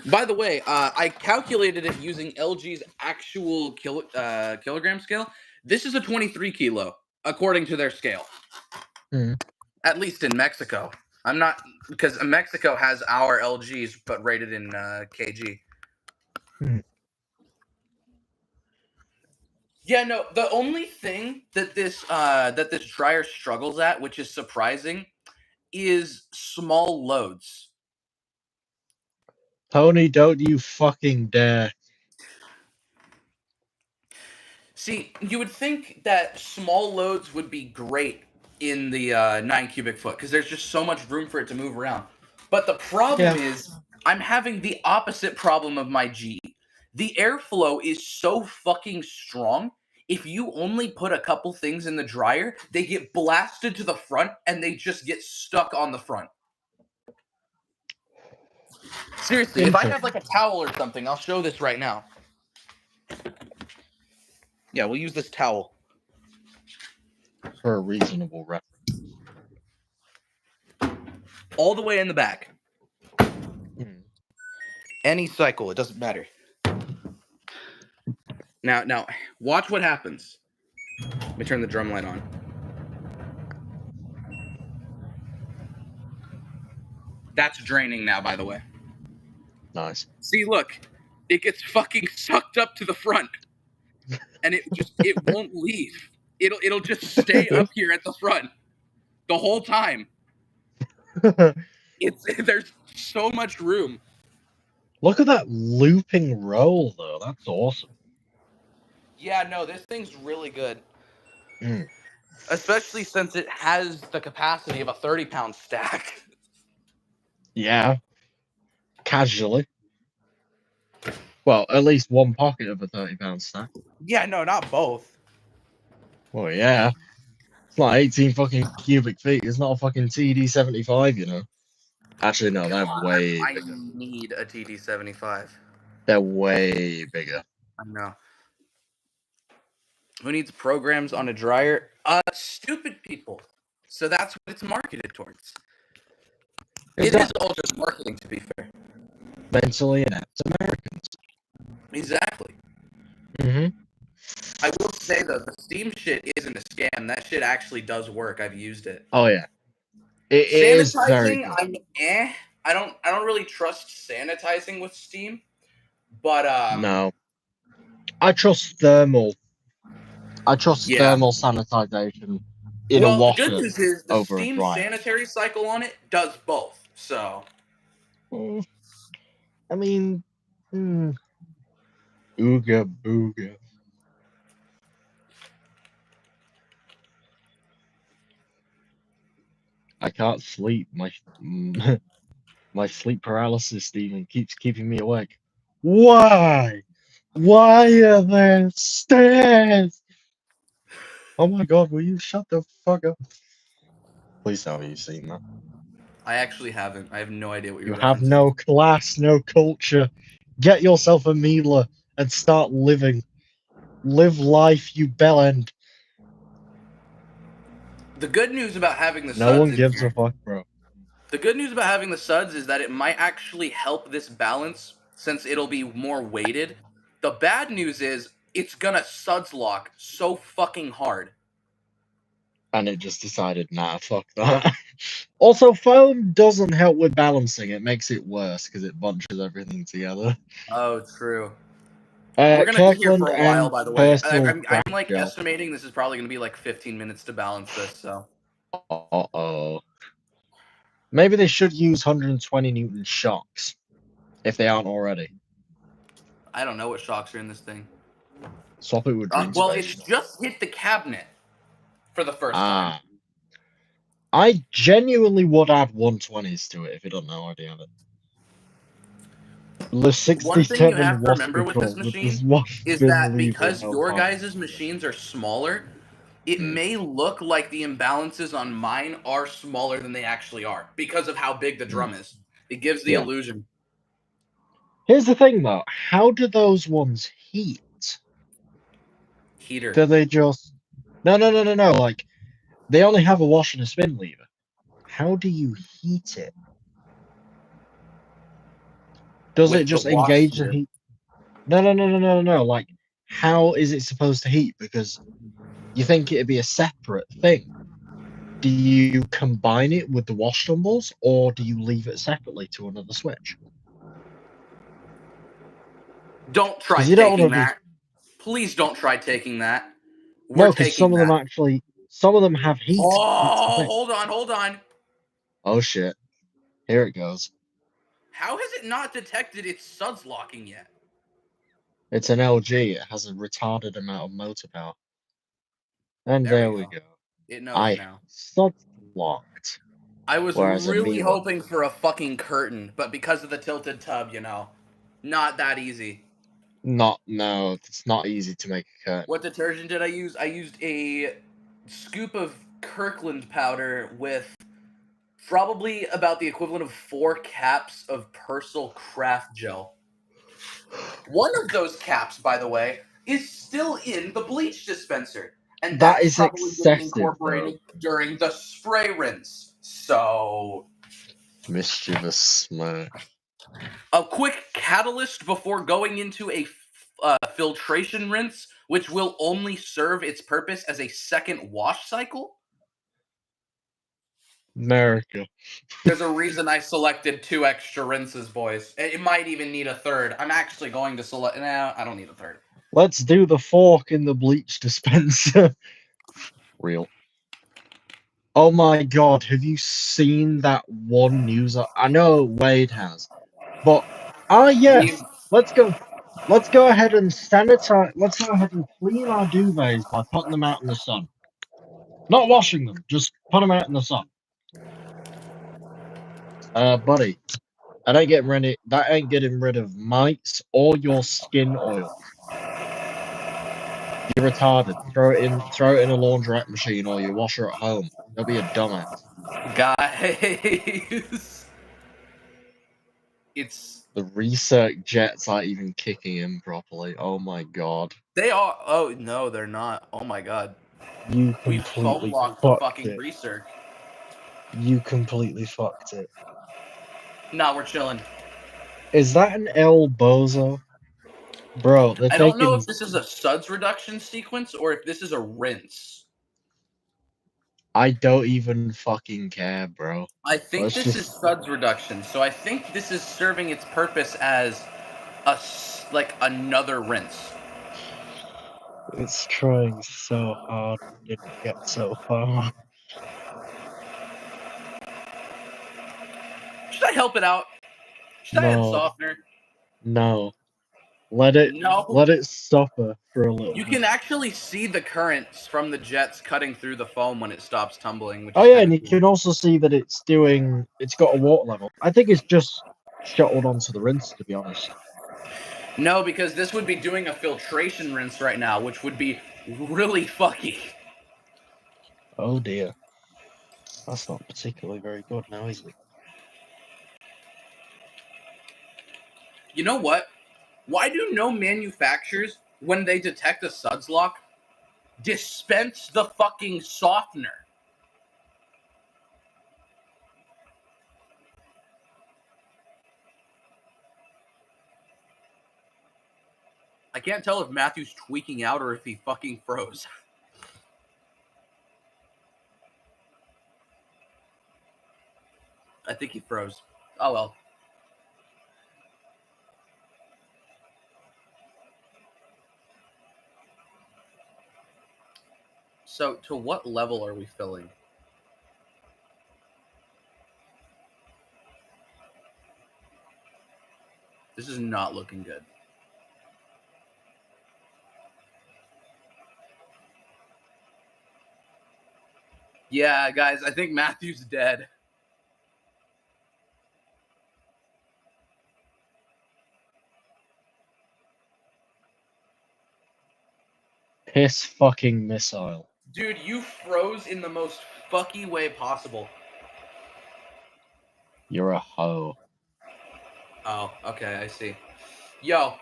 By the way, I calculated it using LG's actual kilogram scale. This is a 23 kilo, according to their scale. Mm. At least in Mexico. I'm not, because Mexico has our LGs, but rated in kg. Mm. Yeah, no. The only thing that this dryer struggles at, which is surprising, is small loads. Tony, don't you fucking dare. See, you would think that small loads would be great in the 9 cubic foot because there's just so much room for it to move around. But the problem is, I'm having the opposite problem of my G. The airflow is so fucking strong. If you only put a couple things in the dryer, they get blasted to the front and they just get stuck on the front. Seriously, if I have like a towel or something, I'll show this right now. Yeah, we'll use this towel. For a reasonable reference. All the way in the back. Mm. Any cycle, it doesn't matter. Now, watch what happens. Let me turn the drum light on. That's draining now, by the way. Nice. See, look. It gets fucking sucked up to the front. And it won't leave. It'll just stay up here at the front the whole time. There's so much room. Look at that looping roll, though. That's awesome. Yeah, no, this thing's really good. Mm. Especially since it has the capacity of a 30-pound stack. Yeah. Casually. Well, at least one pocket of a 30-pound stack. Yeah, no, not both. Well, yeah. It's like 18 fucking cubic feet. It's not a fucking TD-75, you know. Actually, no, they're way I bigger. need a TD-75. They're way bigger. I know. Who needs programs on a dryer? Stupid people. So that's what it's marketed towards. It is all just marketing, to be fair. Mentally inept Americans. Exactly. Mm-hmm. I will say, though, the Steam shit isn't a scam. That shit actually does work. I've used it. Oh, yeah. It is very Sanitizing, good. I don't really trust sanitizing with Steam. But, No. I trust thermal. I trust yeah. thermal sanitization in a Well, the washer good news is the over a Steam dryer. Sanitary cycle on it does both. So, I mean, ooga booga. I can't sleep. My sleep paralysis even keeps keeping me awake. Why? Why are there stairs? Oh my god, will you shut the fuck up? Please tell me you've seen that. I actually haven't. I have no idea what you're You have referencing. no class, no culture. Get yourself a Mila and start living. Live life, you bellend. The good news about having the No Suds one in gives a here, fuck, bro. the good news about having the Suds is that it might actually help this balance since it'll be more weighted. The bad news is it's gonna Suds lock so fucking hard. And it just decided, nah, fuck that. Also, foam doesn't help with balancing. It makes it worse because it bunches everything together. Oh, true. We're gonna be here Kirkland for a while, and by the way. Personal I'm Craft like Gel. estimating this is probably gonna be like 15 minutes to balance this. So Uh-oh. Maybe they should use 120 Newton shocks, if they aren't already. I don't know what shocks are in this thing. Swap it with Green Well, Space it's shocks. just hit the cabinet for the first time. Ah. I genuinely would add 120s to it if you don't know already have it. The One thing you 67 have to was remember with this because it machine does not is been that leaving because no your time. guys' machines are smaller, it Hmm. may look like the imbalances on mine are smaller than they actually are because of how big the drum is. It gives the Yeah. illusion. Here's the thing though, how do those ones heat? Heater. Do they just no, like they only have a wash and a spin lever. How do you heat it? Does it With the just wash engage the heater. heat? No. Like, how is it supposed to heat? Because you think it'd be a separate thing. Do you combine it with the wash tumbles, or do you leave it separately to another switch? Don't try Because you don't taking want to just that. Please don't try taking that. We're no. Because taking that. some of them have heat. That's the Oh, thing. hold on. Oh shit! Here it goes. How has it not detected its suds locking yet? It's an LG. It has a retarded amount of motor power. And There there we we go. go. It knows I now. suds locked, I was whereas a really Miwa. hoping for a fucking curtain, but because of the tilted tub, not that easy. No, it's not easy to make a curtain. What detergent did I use? I used a scoop of Kirkland powder with probably about the equivalent of 4 caps of Persil craft gel. One of those caps, by the way, is still in the bleach dispenser, and That that's is probably getting excessive, though. incorporated during the spray rinse. So, Mischievous smirk. a quick catalyst before going into a filtration rinse, which will only serve its purpose as a second wash cycle. America. There's a reason I selected 2 extra rinses, boys. It might even need a third. I'm actually going to select. No, I don't need a third. Let's do the fork in the bleach dispenser. Real. Oh my god, have you seen that one news? I know Wade has, but We've yes, let's go ahead and sanitize. Let's go ahead and clean our duvets by putting them out in the sun. Not washing them, just put them out in the sun. Buddy, that ain't getting rid of mites or your skin oil. You're retarded. Throw it in a laundrette machine or your washer at home. Don't be a dumbass. guys. It's The research jets aren't even kicking in properly. Oh my god. they are. Oh no, they're not. Oh my god, You we've foam completely locked the fucked fucking it. research. You completely fucked it. Nah, we're chilling. Is that an El Bozo? Bro, they're I don't know taking. if this is a suds reduction sequence or if this is a rinse. I don't even fucking care, bro. I think Let's this is just. suds reduction, so I think this is serving its purpose as like another rinse. It's trying so hard and didn't get so far. Should I help it out? Should I add No, softener? no. Let it No. let it suffer for a little You bit. can actually see the currents from the jets cutting through the foam when it stops tumbling, which Oh is yeah, kind and of you cool. can also see that it's got a water level. I think it's just shuttled onto the rinse, to be honest. No, because this would be doing a filtration rinse right now, which would be really fucky. Oh dear. That's not particularly very good now, is it? You know what? Why do no manufacturers, when they detect a suds lock, dispense the fucking softener? I can't tell if Matthew's tweaking out or if he fucking froze. I think he froze. Oh well. So, to what level are we filling? This is not looking good. Yeah, guys, I think Matthew's dead. Piss fucking missile. Dude, you froze in the most fucky way possible. You're a hoe. Oh, okay, I see. Yo,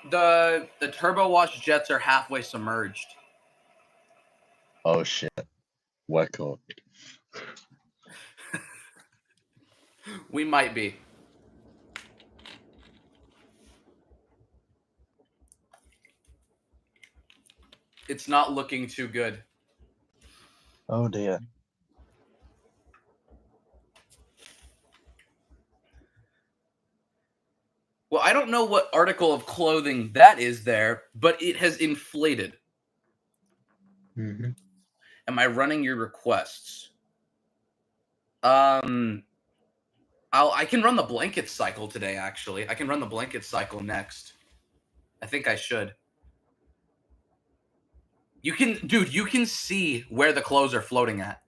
the turbo wash jets are halfway submerged. Oh shit. We're cooked. We might be. It's not looking too good. Oh dear. Well, I don't know what article of clothing that is there, but it has inflated. Mm-hmm. Am I running your requests? I can run the blanket cycle today, actually. I can run the blanket cycle next. I think I should. You can see where the clothes are floating at.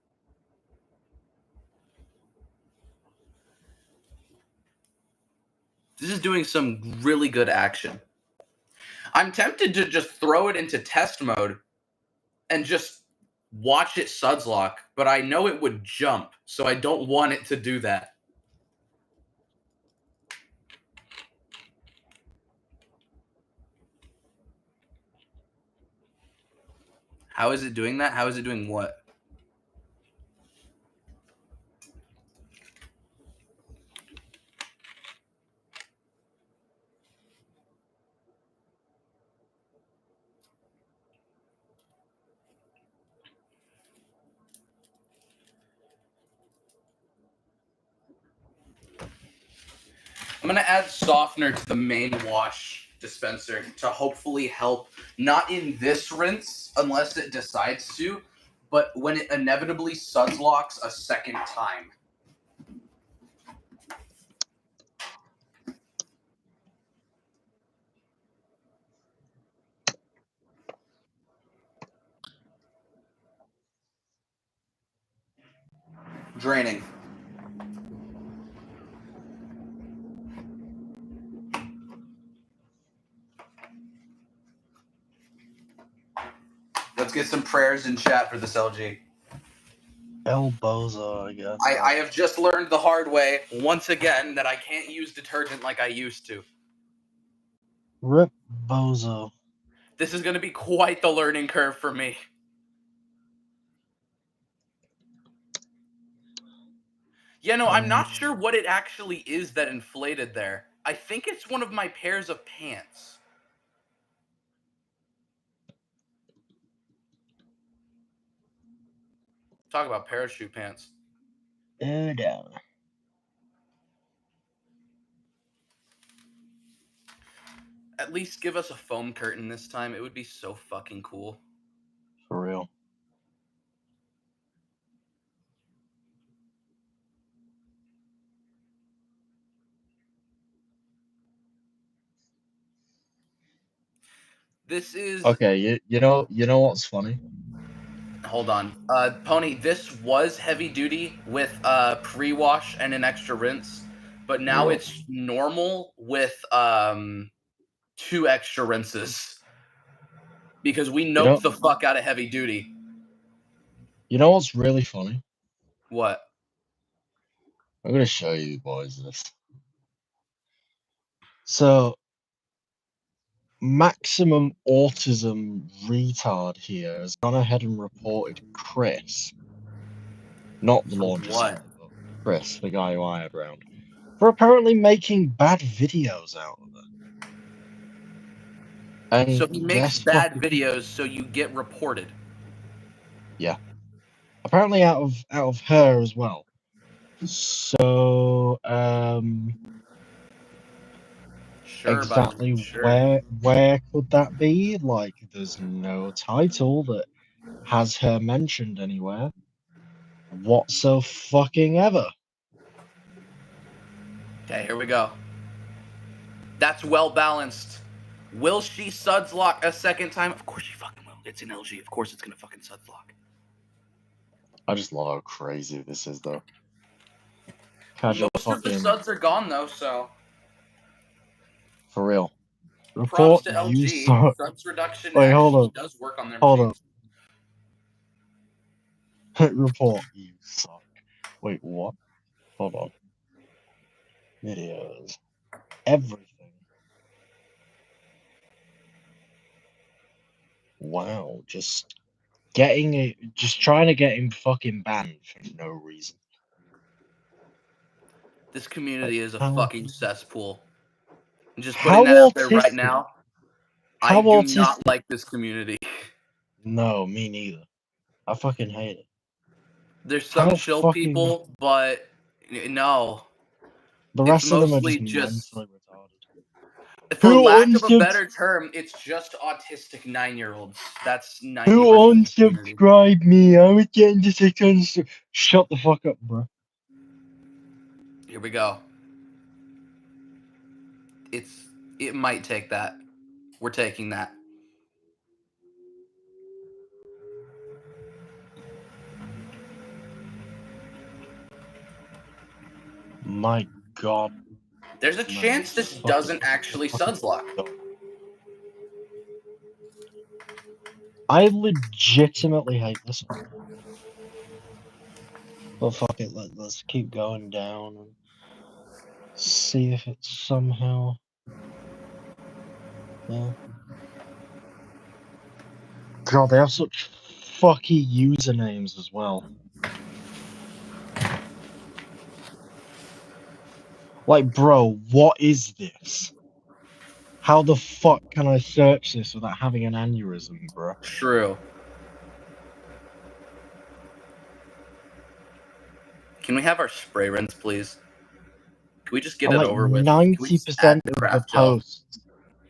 This is doing some really good action. I'm tempted to just throw it into test mode and just watch it suds lock, but I know it would jump, so I don't want it to do that. How is it doing that? How is it doing what? I'm going to add softener to the main wash dispenser to hopefully help, not in this rinse, unless it decides to, but when it inevitably suds locks a second time. Draining. Let's get some prayers in chat for this LG. El Bozo, I guess. I have just learned the hard way, once again, that I can't use detergent like I used to. Rip Bozo. This is going to be quite the learning curve for me. Yeah, no, I'm not sure what it actually is that inflated there. I think it's one of my pairs of pants. Talk about parachute pants. Oh no. At least give us a foam curtain this time. It would be so fucking cool. For real. This is... Okay, you know what's funny? Hold on. Pony, this was heavy duty with pre-wash and an extra rinse, but now it's normal with 2 extra rinses. Because we noped the fuck out of heavy duty. You know what's really funny? What? I'm gonna show you boys this. So maximum autism retard here has gone ahead and reported Chris, not the launcher, What? but Chris, the guy who I had round, for apparently making bad videos out of it. And so he makes bad videos so you get reported. Yeah. Apparently out of her as well. So, Sure, exactly buddy. Sure. where could that be? Like, there's no title that has her mentioned anywhere whatso-fucking-ever. Okay, here we go. That's well balanced. Will she suds lock a second time? Of course she fucking will. It's an LG. Of course it's gonna fucking suds lock. I just love how crazy this is, though. Casual Most of the fucking suds are gone though, so for real. props Report to you LG. suck. Suds reduction Wait, actually does work on their hold machines. up. Report you suck. Wait, what? Hold on. Videos. Everything. Wow, just trying to get him fucking banned for no reason. This Like, community is a how fucking cesspool. I'm just putting how that out there right autistic? now. I How do not autistic? like this community. No, me neither. I fucking hate it. There's some How chill fucking people, but no. the It's rest of them are just mostly just, mentally retarded. for Who lack of a unsubs better term, it's just autistic 9-year-olds. That's who 90% of the community. unsubscribed me? I was getting to 600. Shut the fuck up, bro. Here we go. It might take that. We're taking that. My god, There's a this man chance is this such doesn't a actually fucking suds lock. dog. I legitimately hate this one. But fuck it, let's keep going down and see if it's somehow. Yeah. God, they have such fucky usernames as well. Like, bro, what is this? How the fuck can I search this without having an aneurysm, bro? True. Can we have our spray rinse, please? Can we just get And it like over with? Can we just add 90% the of the craft gel? posts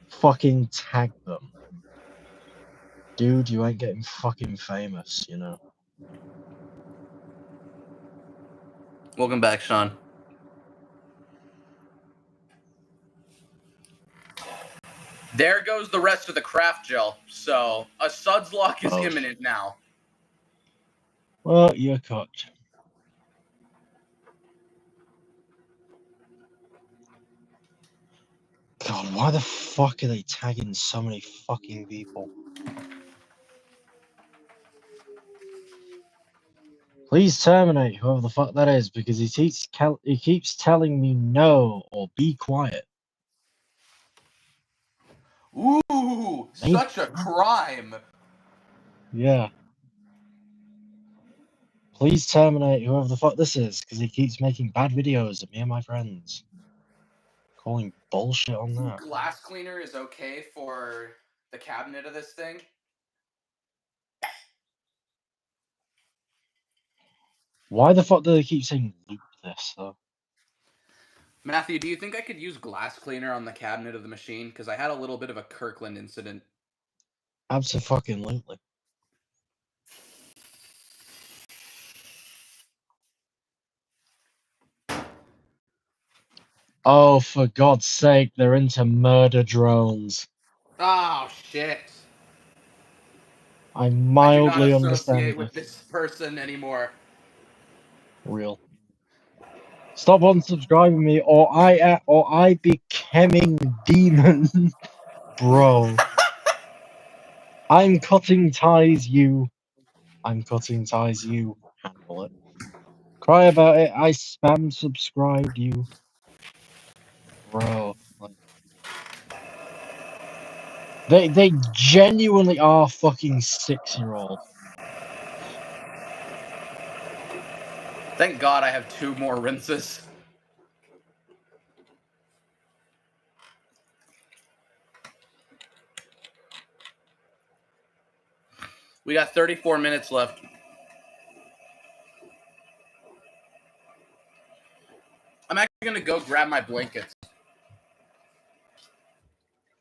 fucking tag them. Dude, you ain't getting fucking famous, you know? Welcome back, Sean. There goes the rest of the craft gel. So a suds lock is Oh, imminent now. well, you're cooked. God, why the fuck are they tagging so many fucking people? Please terminate whoever the fuck that is because he keeps telling me no or be quiet. Ooh, Me? such a crime. Yeah. Please terminate whoever the fuck this is because he keeps making bad videos of me and my friends. Calling bullshit on that. Glass cleaner is okay for the cabinet of this thing. Why the fuck do they keep saying loop this though? Matthew, do you think I could use glass cleaner on the cabinet of the machine? Because I had a little bit of a Kirkland incident. Abso-fucking-lutely. Oh, for God's sake, they're into murder drones. Oh, shit. I I do not mildly understand associate with this. this person anymore. Real. Stop unsubscribing me, or I becoming demon, bro. I'm cutting ties, you. I'm cutting ties, you. Handle it. Cry about it. I spam subscribed you, bro. Like, they genuinely are fucking 6-year-olds. Thank God I have 2 more rinses. We got 34 minutes left. I'm actually gonna go grab my blankets.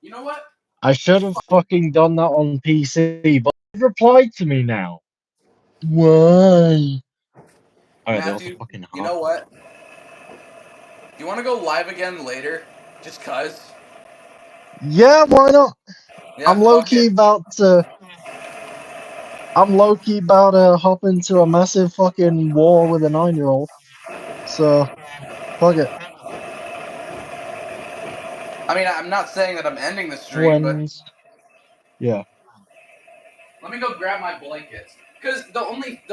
You know what? I should have fucking done that on PC, but you've replied to me now. Why? Alright, there was a Matthew, fucking you heart. know what? Do you want to go live again later? Just cuz? Yeah, why not? Yeah, I'm fuck low-key it. about to... I'm low-key about to hop into a massive fucking war with a 9-year-old. So, fuck it. I mean, I'm not saying that I'm ending the stream, but When's... Yeah. let me go grab my blankets. Because the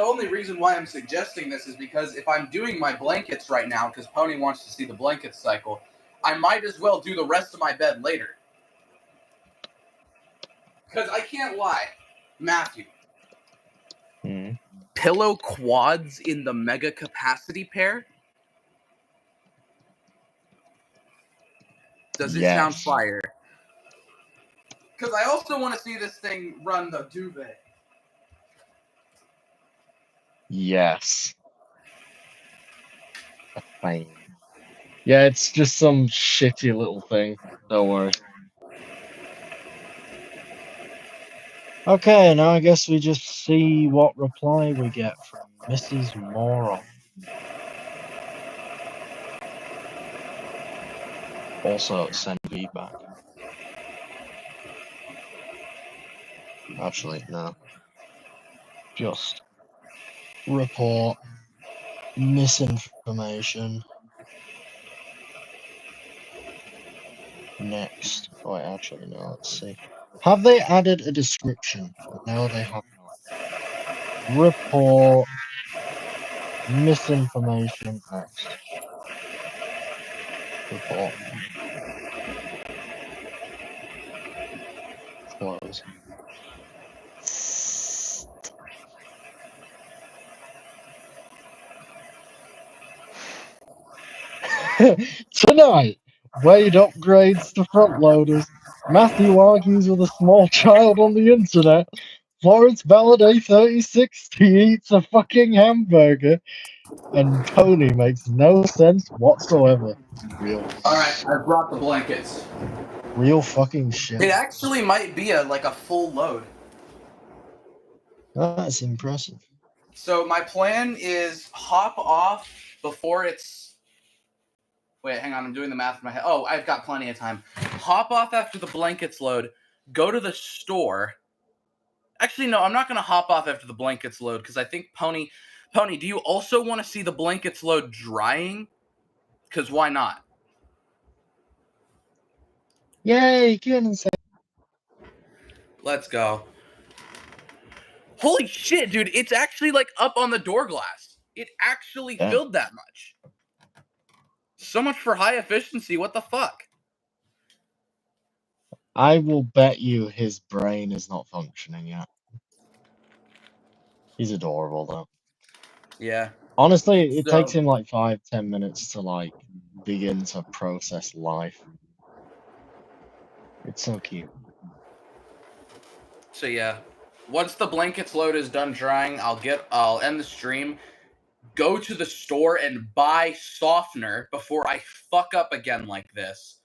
only reason why I'm suggesting this is because if I'm doing my blankets right now, because Pony wants to see the blanket cycle, I might as well do the rest of my bed later. Because I can't lie, Matthew. Pillow quads in the mega capacity pair? Does it sound Yes. fire? Because I also want to see this thing run the duvet. Yes. Fine. Yeah, it's just some shitty little thing. Don't worry. Okay, now I guess we just see what reply we get from Mrs. Moron. Also, send feedback. Actually, no. Just report misinformation. Next. Oh, actually, no, let's see. Have they added a description? No, they have not. Report misinformation. Next. Report. Close. Tonight, Wade upgrades to front loaders. Matthew argues with a small child on the internet. Florence Valade 3060 eats a fucking hamburger. And Pony makes no sense whatsoever. Real Alright, I shit. brought the blankets. Real fucking shit. It actually might be a full load. That's impressive. So my plan is hop off before it's... Wait, hang on, I'm doing the math in my head. Oh, I've got plenty of time. Hop off after the blankets load, go to the store. Actually, no, I'm not going to hop off after the blankets load, because I think Pony, do you also want to see the blankets load drying? Because why not? Yay, can say. Let's go. Holy shit, dude, it's actually like up on the door glass. It actually filled that much. So much for high efficiency, what the fuck? I will bet you his brain is not functioning yet. He's adorable though. Yeah. Honestly, it takes him like 5-10 minutes to like begin to process life. It's so cute. So yeah, once the blankets load is done drying, I'll end the stream, go to the store and buy softener before I fuck up again like this.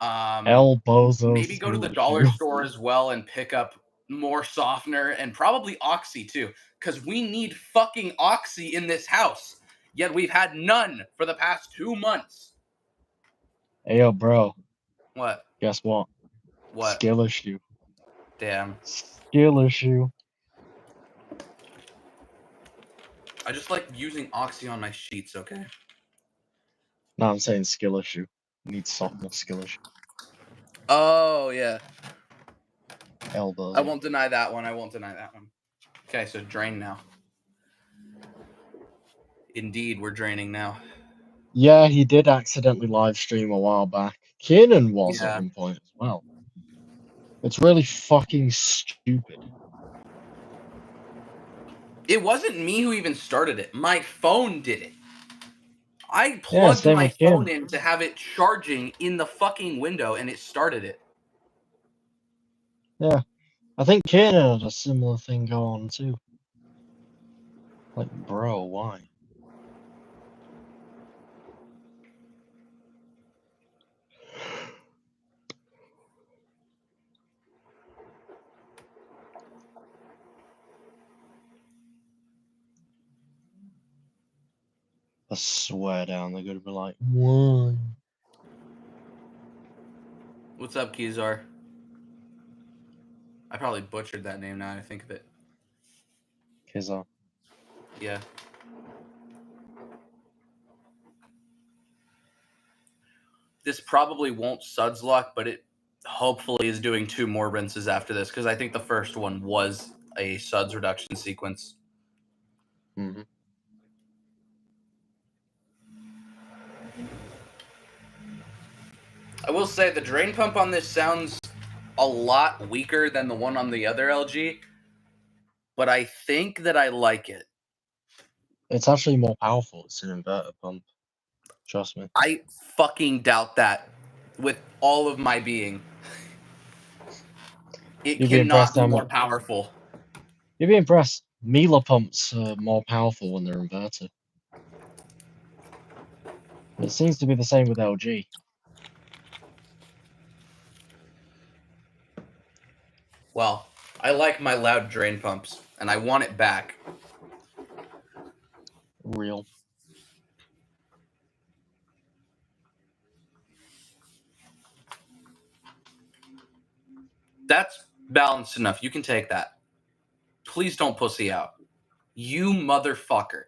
Maybe go to the dollar store as well and pick up more softener and probably Oxy too, because we need fucking Oxy in this house. Yet we've had none for the past 2 months. Hey, yo, bro. What? Guess what? What? Skill issue. Damn. Skill issue. I just like using Oxy on my sheets, okay? No, I'm saying skill issue. Need softness skill issue. Oh, yeah. Elbows. I won't deny that one. Okay, so drain now. Indeed, we're draining now. Yeah, he did accidentally live stream a while back. Kiernan was at one point as well. It's really fucking stupid. It wasn't me who even started it. My phone did it. I plugged my phone in to have it charging in the fucking window, and it started it. Yeah. I think Kiernan had a similar thing go on too. Like, bro, why? I swear down, they're gonna be like, why? What's up, Kizar? I probably butchered that name now I think of it. Kizar. Yeah. This probably won't Suds lock, but it hopefully is doing 2 more rinses after this, because I think the first one was a Suds reduction sequence. Mm-hmm. I will say the drain pump on this sounds a lot weaker than the one on the other LG, but I think that I like it. It's actually more powerful. It's an inverter pump. Trust me. I fucking doubt that with all of my being. It You'd be cannot impressed be how more much. powerful. You'd be impressed. Miele pumps are more powerful when they're inverted. It seems to be the same with LG. Well, I like my loud drain pumps, and I want it back. Real. That's balanced enough. You can take that. Please don't pussy out. You motherfucker.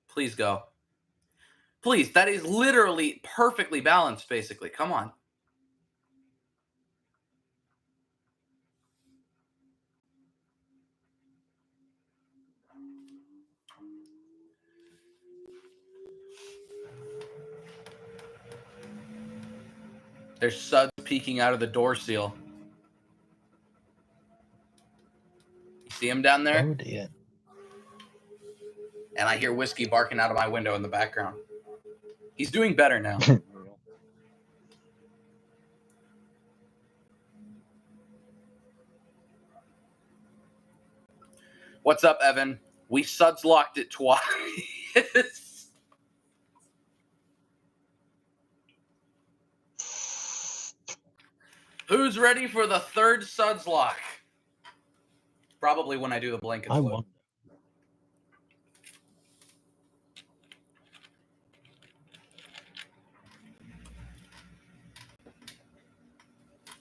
Please go. Please, that is literally perfectly balanced, basically. Come on. There's Suds peeking out of the door seal. You see him down there? Oh dear. And I hear Whiskey barking out of my window in the background. He's doing better now. Real. What's up, Evan? We Suds locked it twice. Who's ready for the third Suds lock? Probably when I do the blankets I load. wonder.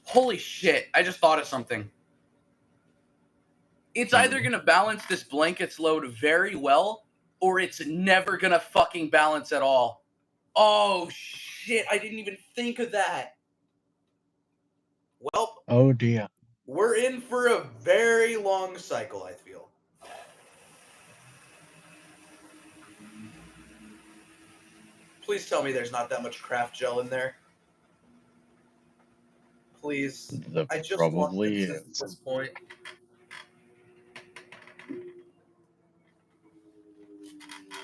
Holy shit, I just thought of something. It's either going to balance this blankets load very well, or it's never going to fucking balance at all. Oh shit, I didn't even think of that. Well, Oh dear. we're in for a very long cycle, I feel. Please tell me there's not that much craft gel in there. Please. There I just want probably this at is. this point.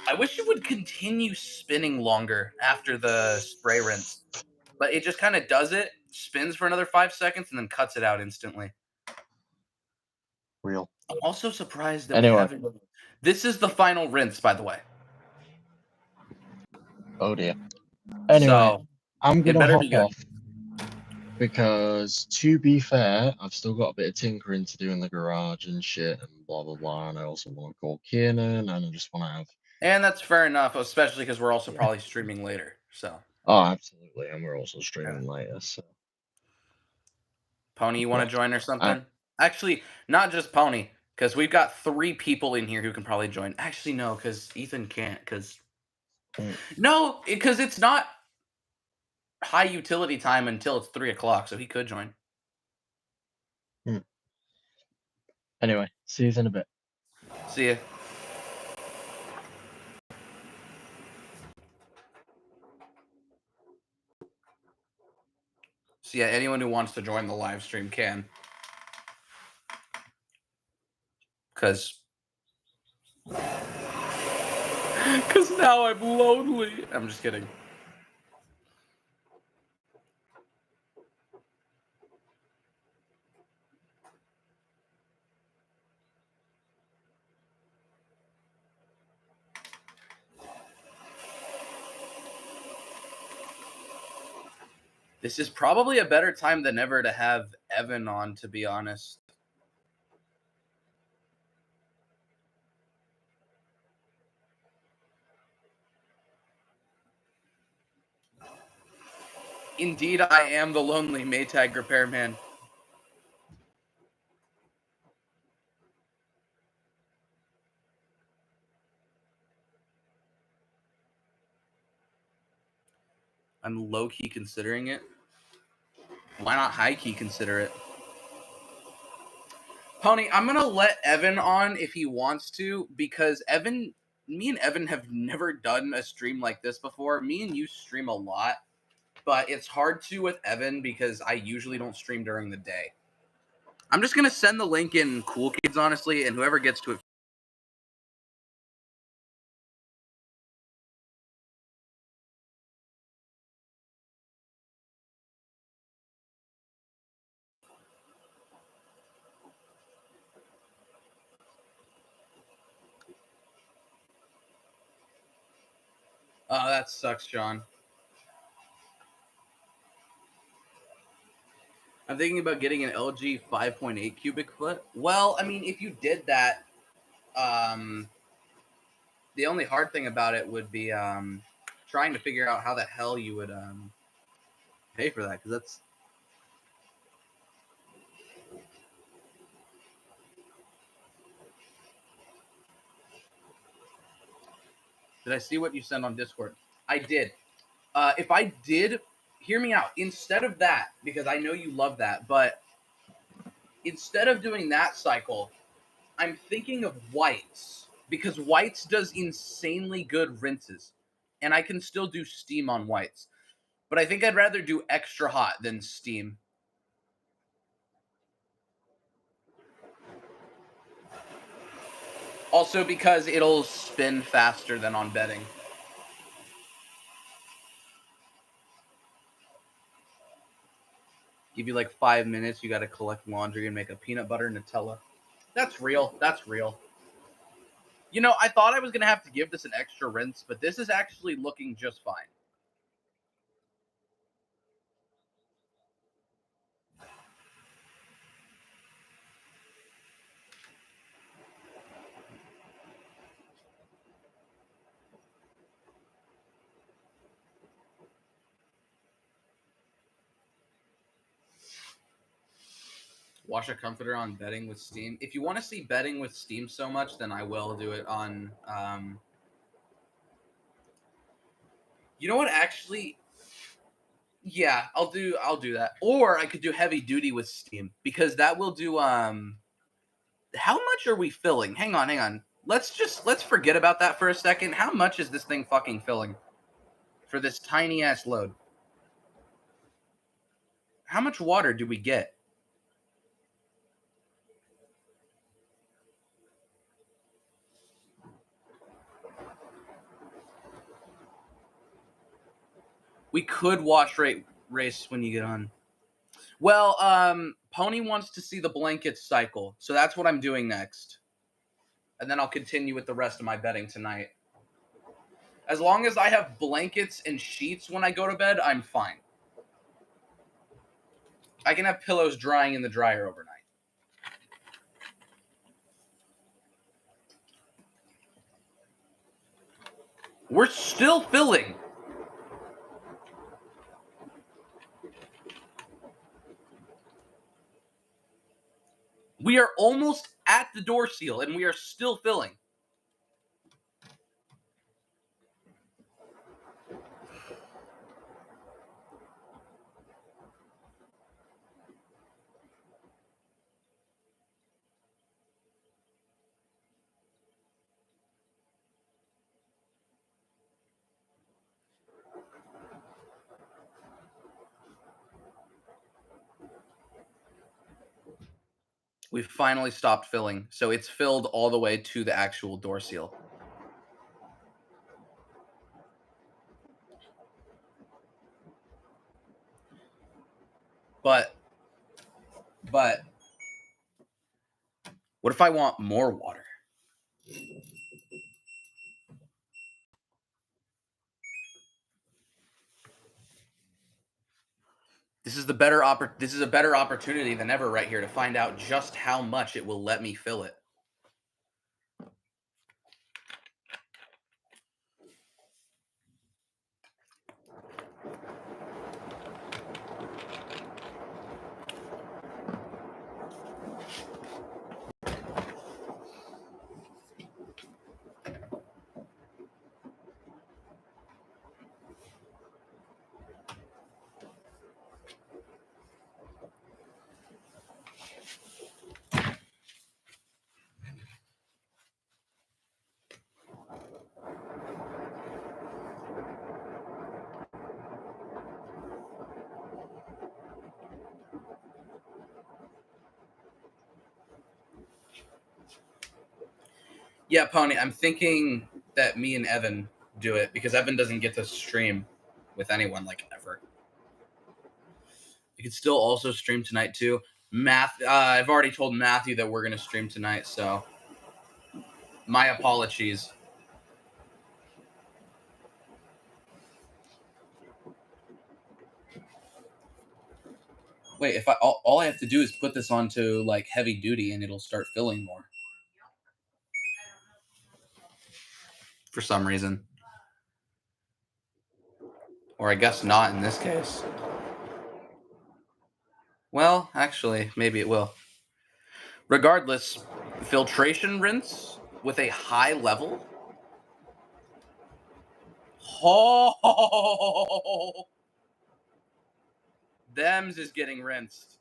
I wish it would continue spinning longer after the spray rinse. But it just kind of does it, spins for another 5 seconds, and then cuts it out instantly. Real. I'm also surprised that we Anyway. haven't. This is the final rinse, by the way. Oh dear. Anyway, So, I'm it gonna better hop be good. off because, to be fair, I've still got a bit of tinkering to do in the garage and shit and blah blah blah. And I also want to call Kiernan, and I just want to have. And that's fair enough, especially because we're also probably streaming later. So, Oh, absolutely, and we're also streaming later. So, Pony, you want yeah. to join or something? Actually, not just Pony, because we've got 3 people in here who can probably join. Actually, no, because Ethan can't. No, because it's not high utility time until it's 3 o'clock, so he could join. Anyway, see you in a bit. See ya. So yeah, anyone who wants to join the live stream can. Because now I'm lonely. I'm just kidding. This is probably a better time than ever to have Evan on, to be honest. Indeed, I am the lonely Maytag repairman. I'm low-key considering it. Why not high-key consider it? Pony, I'm gonna let Evan on if he wants to, because me and Evan have never done a stream like this before. Me and you stream a lot, but it's hard to with Evan because I usually don't stream during the day. I'm just gonna send the link in Cool Kids, honestly, and whoever gets to it. Oh, that sucks, John. I'm thinking about getting an LG 5.8 cubic foot. Well, I mean, if you did that, the only hard thing about it would be trying to figure out how the hell you would pay for that, because that's. Did I see what you sent on Discord? I did. If I did, hear me out. Instead of that, because I know you love that, but instead of doing that cycle, I'm thinking of whites, because whites does insanely good rinses, and I can still do steam on whites. But I think I'd rather do extra hot than steam. Also because it'll spin faster than on bedding. Give you like 5 minutes, you gotta collect laundry and make a peanut butter Nutella. That's real. That's real. You know, I thought I was gonna have to give this an extra rinse, but this is actually looking just fine. Wash a comforter on bedding with steam. If you want to see bedding with steam so much, then I will do it on. You know what? Actually, yeah, I'll do that. Or I could do heavy duty with steam, because that will do. How much are we filling? Hang on. Let's forget about that for a second. How much is this thing fucking filling for this tiny ass load? How much water do we get? We could wash race when you get on. Well, Pony wants to see the blankets cycle, so that's what I'm doing next. And then I'll continue with the rest of my bedding tonight. As long as I have blankets and sheets when I go to bed, I'm fine. I can have pillows drying in the dryer overnight. We're still filling. We are almost at the door seal, and we are still filling. We've finally stopped filling, so it's filled all the way to the actual door seal. But what if I want more water? This is a better opportunity than ever right here to find out just how much it will let me fill it. Yeah, Pony, I'm thinking that me and Evan do it because Evan doesn't get to stream with anyone like ever. You could still also stream tonight too. I've already told Matthew that we're going to stream tonight, so my apologies. Wait, if all I have to do is put this onto like heavy duty and it'll start filling more. For some reason. Or I guess not in this case. Well, actually, maybe it will. Regardless, filtration rinse with a high level. Oh, Them's is getting rinsed.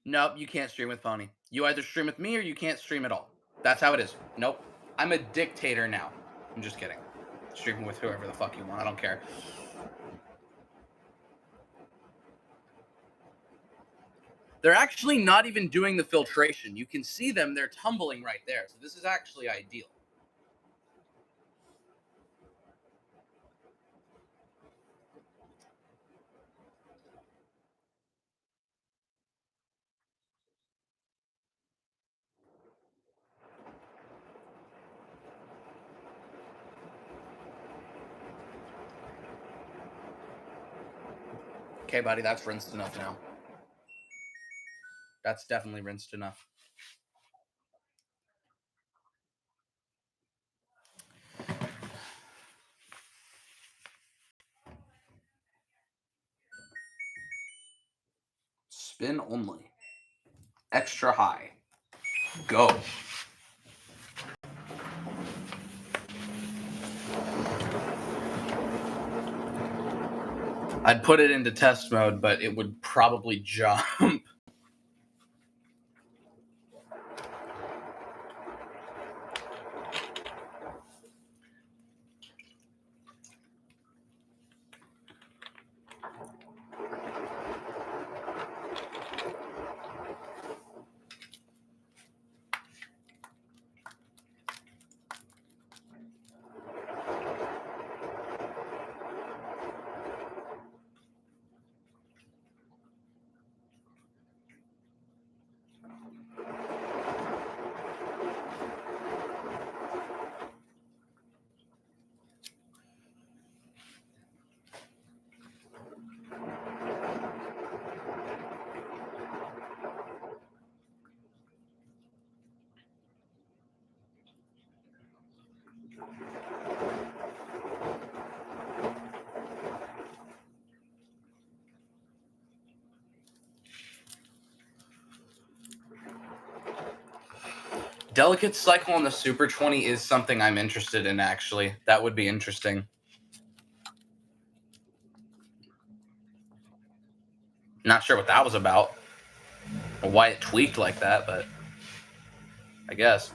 Nope, you can't stream with Pony. You either stream with me or you can't stream at all. That's how it is. Nope. I'm a dictator now. I'm just kidding. Streaming with whoever the fuck you want. I don't care. They're actually not even doing the filtration. You can see them. They're tumbling right there. So this is actually ideal. Okay, buddy, that's rinsed enough now. That's definitely rinsed enough. Spin only. Extra high. Go. I'd put it into test mode, but it would probably jump. Delicate cycle on the Super 20 is something I'm interested in, actually. That would be interesting. Not sure what that was about. Or why it tweaked like that, but I guess.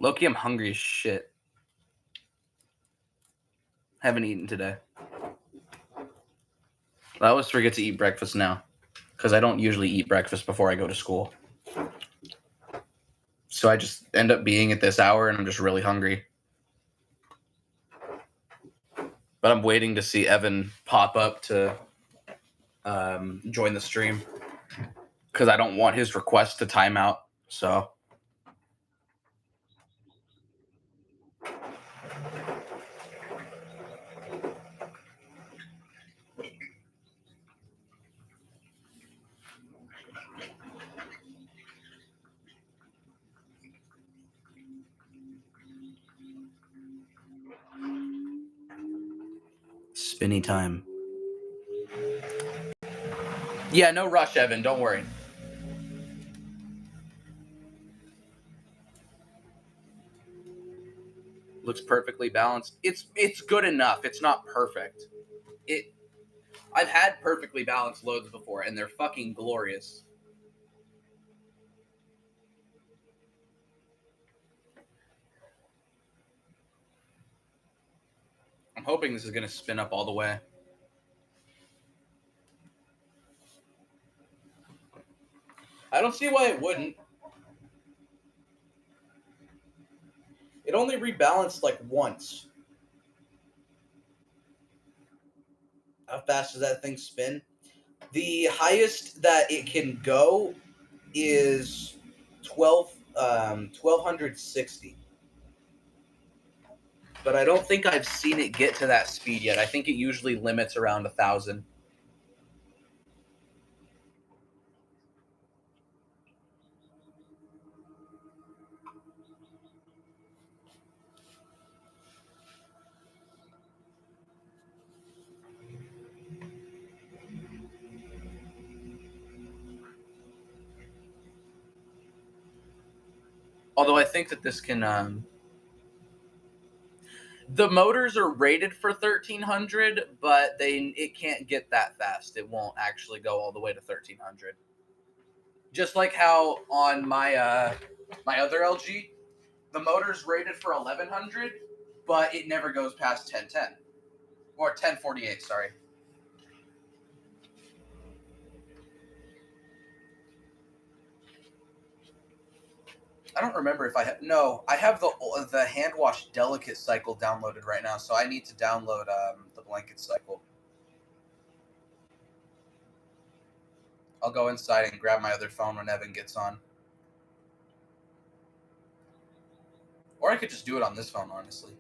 Loki, I'm hungry as shit. Haven't eaten today. I always forget to eat breakfast now because I don't usually eat breakfast before I go to school. So I just end up being at this hour and I'm just really hungry. But I'm waiting to see Evan pop up to join the stream because I don't want his request to time out. So spinny time. Yeah, no rush, Evan. Don't worry. Looks perfectly balanced. It's good enough. It's not perfect. I've had perfectly balanced loads before, and they're fucking glorious. I'm hoping this is going to spin up all the way. I don't see why it wouldn't. It only rebalanced like once. How fast does that thing spin? The highest that it can go is 1260. But I don't think I've seen it get to that speed yet. I think it usually limits around 1,000. Although I think that this can... the motors are rated for 1,300, but it can't get that fast. It won't actually go all the way to 1,300. Just like how on my my other LG, the motor's rated for 1,100, but it never goes past 1010. Or 1048, sorry. I don't remember if I have... No, I have the hand wash delicate cycle downloaded right now, so I need to download the blanket cycle. I'll go inside and grab my other phone when Evan gets on. Or I could just do it on this phone, honestly.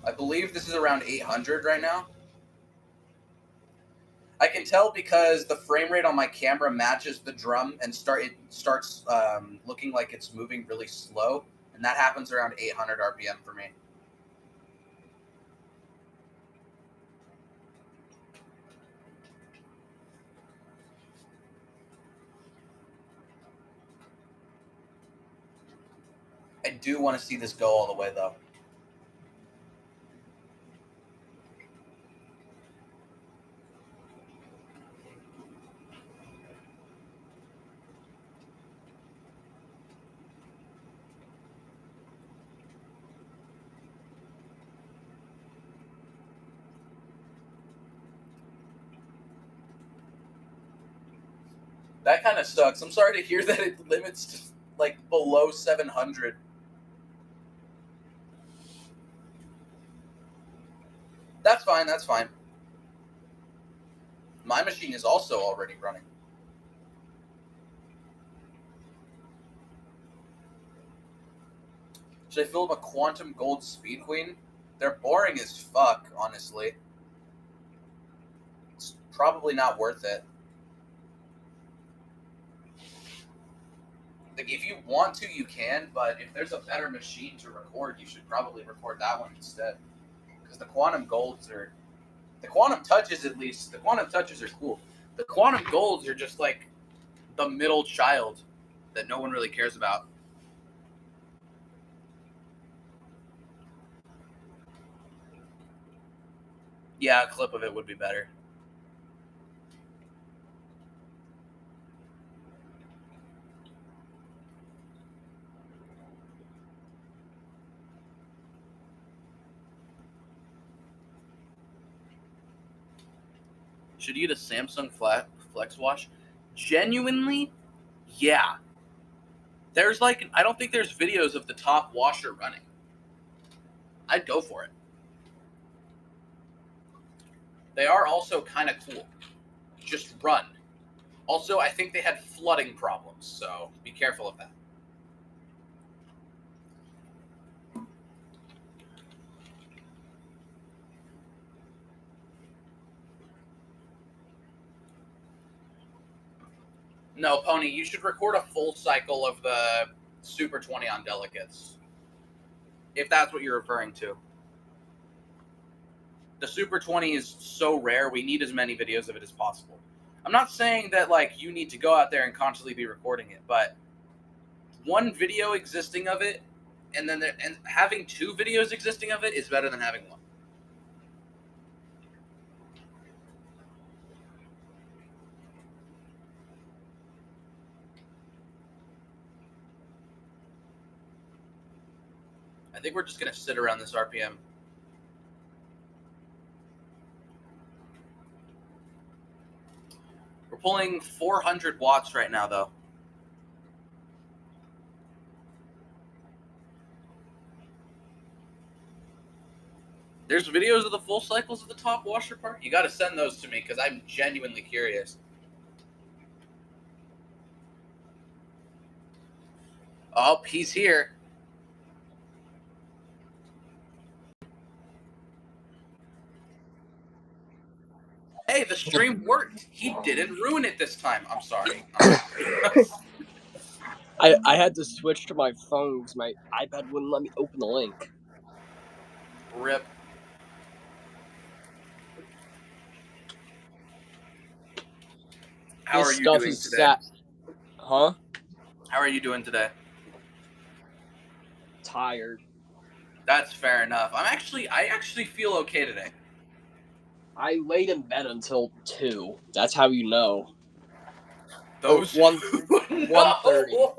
I believe this is around 800 right now. I can tell because the frame rate on my camera matches the drum and it starts looking like it's moving really slow, and that happens around 800 RPM for me. I do want to see this go all the way, though. That kind of sucks. I'm sorry to hear that it limits to, like, below 700. That's fine, that's fine. My machine is also already running. Should I fill up a Quantum Gold Speed Queen? They're boring as fuck, honestly. It's probably not worth it. Like, if you want to, you can, but if there's a better machine to record, you should probably record that one instead. Because the Quantum Golds are... The Quantum Touches, at least. The Quantum Touches are cool. The Quantum Golds are just, like, the middle child that no one really cares about. Yeah, a clip of it would be better. Should you get a Samsung Flex Wash? Genuinely, yeah. There's like, I don't think there's videos of the top washer running. I'd go for it. They are also kind of cool. Just run. Also, I think they had flooding problems, so be careful of that. No, Pony, you should record a full cycle of the Super 20 on delicates. If that's what you're referring to. The Super 20 is so rare, we need as many videos of it as possible. I'm not saying that like you need to go out there and constantly be recording it, but one video existing of it and then and having 2 videos existing of it is better than having 1. I think we're just going to sit around this RPM. We're pulling 400 watts right now, though. There's videos of the full cycles of the top washer part. You got to send those to me because I'm genuinely curious. Oh, he's here. Hey, the stream worked. He didn't ruin it this time. I'm sorry. I had to switch to my phone because my iPad wouldn't let me open the link. Rip. How are you doing today? Huh? How are you doing today? Tired. That's fair enough. I actually feel okay today. I laid in bed until 2. That's how you know. Those 1:30.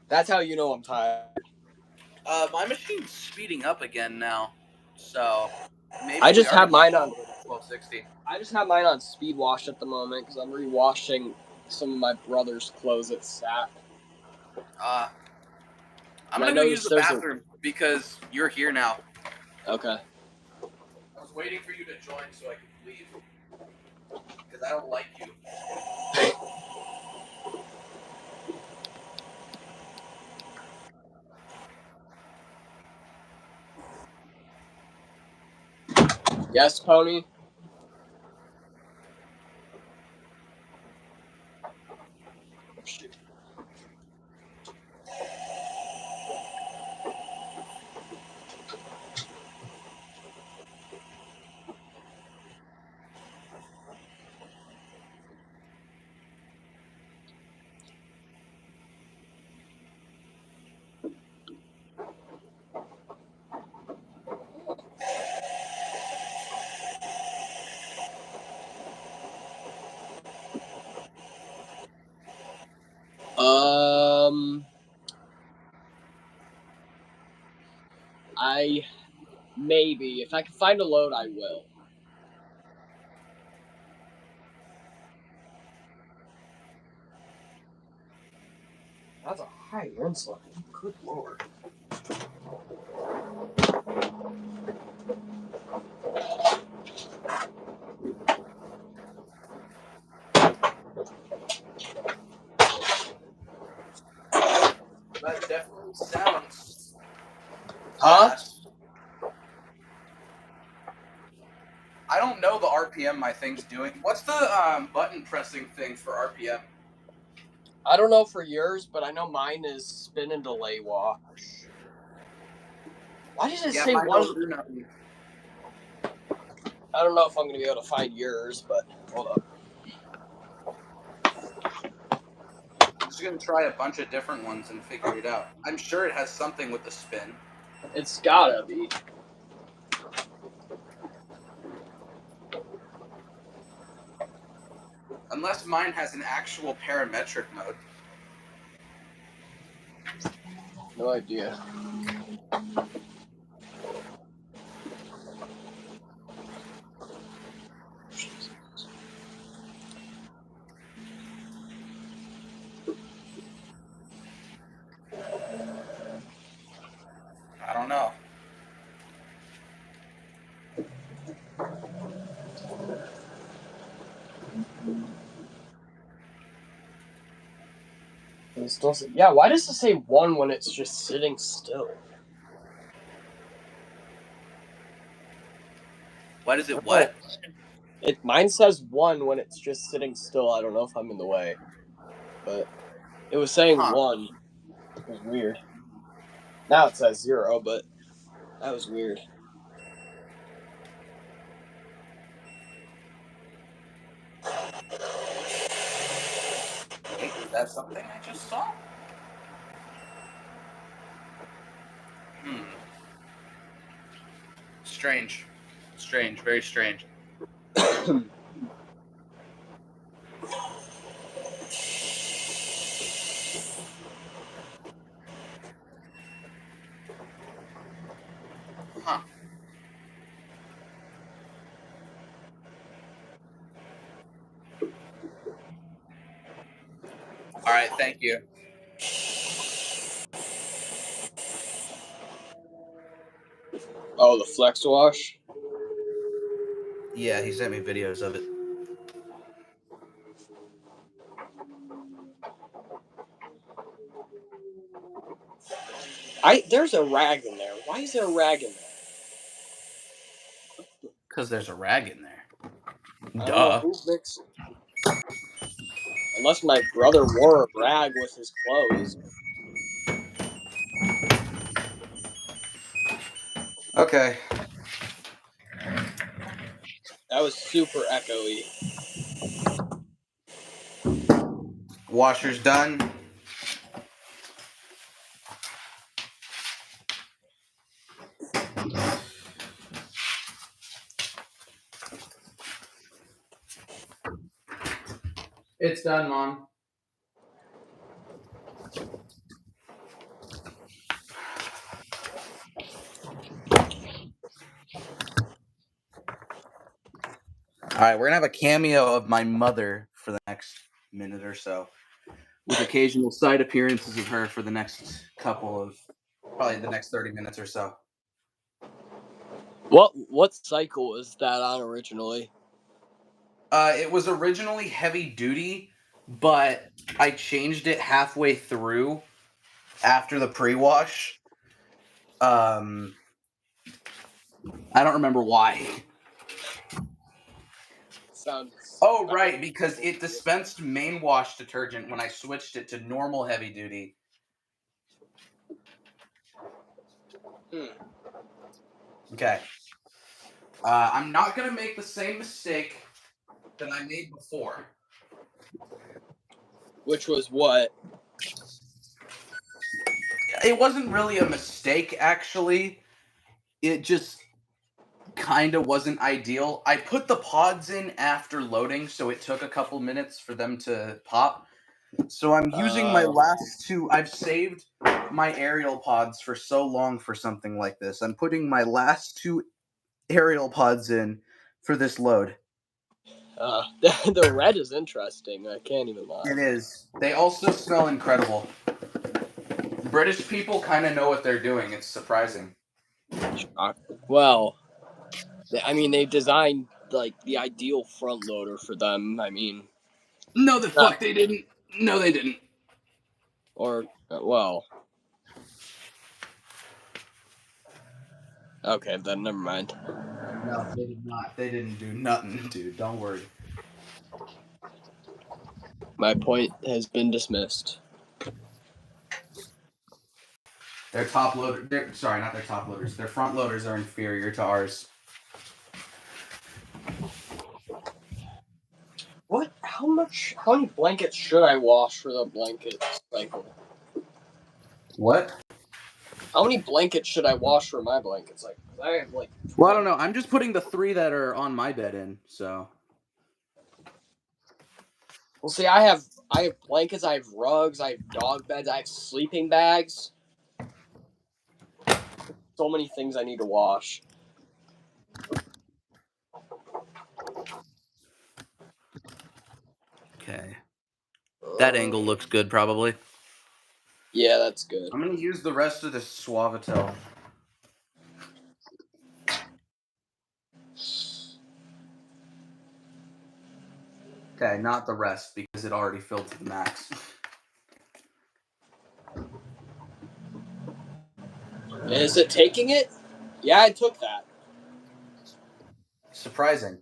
That's how you know I'm tired. My machine's speeding up again now, so maybe I just have mine on 1260. I just have mine on speed wash at the moment because I'm rewashing some of my brother's clothes at SAP. I'm gonna go use the bathroom because you're here now. Okay. I was waiting for you to join so I could leave because I don't like you. Yes, Pony? Oh, shoot. Maybe. If I can find a load, I will. That's a high insulin. Good lord. That definitely sounds. Huh? I don't know the RPM my thing's doing. What's the button pressing thing for RPM? I don't know for yours, but I know mine is spin and delay wash. Why did it say one? I don't know if I'm going to be able to find yours, but hold up. I'm just going to try a bunch of different ones and figure it out. I'm sure it has something with the spin. It's gotta be. Unless mine has an actual parametric mode. No idea. Yeah, why does it say 1 when it's just sitting still? Why does it what? Mine says 1 when it's just sitting still. I don't know if I'm in the way, but it was saying 1. It was weird. Now it says 0, but that was weird. Wait, is that something I just saw? Strange. Strange. Very strange. Huh. All right, thank you. Oh, the Flex Wash? Yeah, he sent me videos of it. There's a rag in there. Why is there a rag in there? Because there's a rag in there. I don't know who mixed. Unless my brother wore a rag with his clothes. Okay. That was super echoey. Washer's done. It's done, Mom. All right, we're going to have a cameo of my mother for the next minute or so, with occasional side appearances of her for the next probably the next 30 minutes or so. What cycle was that on originally? It was originally heavy duty, but I changed it halfway through after the pre-wash. I don't remember why. Oh, right, because it dispensed main wash detergent when I switched it to normal heavy duty. Okay. I'm not going to make the same mistake that I made before. Which was what? It wasn't really a mistake, actually. It just kind of wasn't ideal. I put the pods in after loading, so it took a couple minutes for them to pop. So I'm using my last two. I've saved my aerial pods for so long for something like this. I'm putting my last two aerial pods in for this load. The red is interesting. I can't even lie. It is. They also smell incredible. British people kind of know what they're doing. It's surprising. Well, I mean, they designed like the ideal front loader for them. I mean, no, the fuck they didn't. No, they didn't. Or well, okay, then never mind. No, they did not. They didn't do nothing, dude. Don't worry. My point has been dismissed. Their top loader. Sorry, not their top loaders. Their front loaders are inferior to ours. What? How many blankets should I wash for the blanket cycle? What? How many blankets should I wash for my blankets? Like, I have like. 20. Well, I don't know. I'm just putting the 3 that are on my bed in. So. Well, see, I have blankets, I have rugs, I have dog beds, I have sleeping bags. So many things I need to wash. Okay. That angle looks good, probably. Yeah, that's good. I'm gonna use the rest of this Suavitel. Okay, not the rest because it already filled to the max. Is it taking it? Yeah, I took that. Surprising.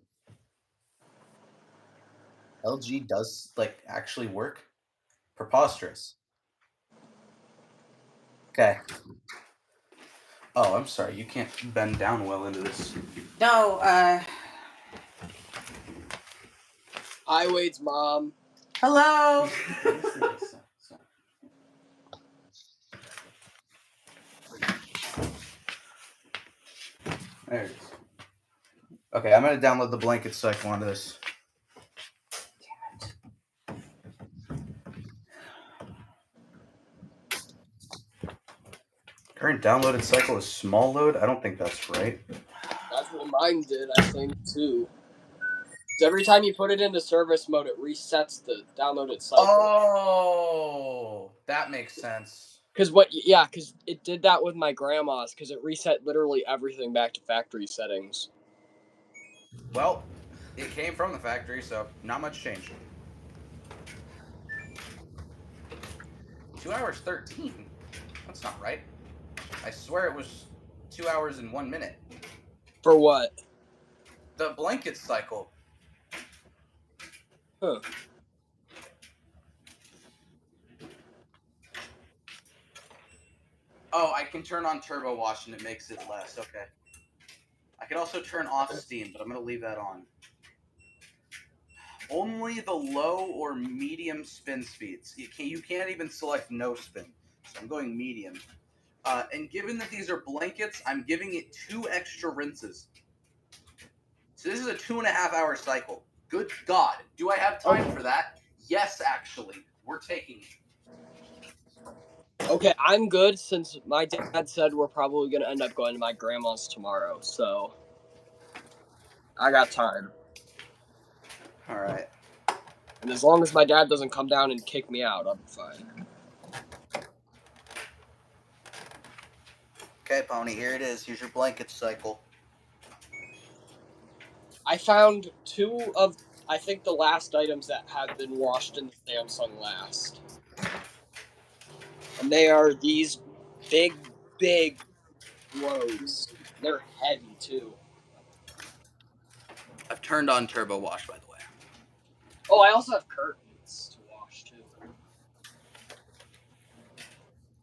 LG does like actually work? Preposterous. Okay. Oh, I'm sorry. You can't bend down well into this. No, Hi, Wade's mom. hello. There it is. Okay, I'm gonna download the blanket cycle onto this. Current downloaded cycle is small load? I don't think that's right. That's what mine did, I think, too. So every time you put it into service mode, it resets the downloaded cycle. Oh, that makes sense. Because it did that with my grandma's, because it reset literally everything back to factory settings. Well, it came from the factory, so not much change. 2 hours 13? That's not right. I swear it was 2 hours and 1 minute. For what? The blanket cycle. Huh. Oh, I can turn on turbo wash and it makes it less. Okay. I can also turn off steam, but I'm going to leave that on. Only the low or medium spin speeds. You can't even select no spin. So I'm going medium. And given that these are blankets, I'm giving it 2 extra rinses. So this is a 2.5 hour cycle. Good God. Do I have time for that? Yes, actually. We're taking it. Okay, I'm good since my dad said we're probably going to end up going to my grandma's tomorrow, so I got time. All right. And as long as my dad doesn't come down and kick me out, I'll be fine. Okay, Pony, here it is. Here's your blanket cycle. I found 2 of, I think, the last items that have been washed in the Samsung last. And they are these big loads. They're heavy, too. I've turned on turbo wash, by the way. Oh, I also have curtains to wash, too.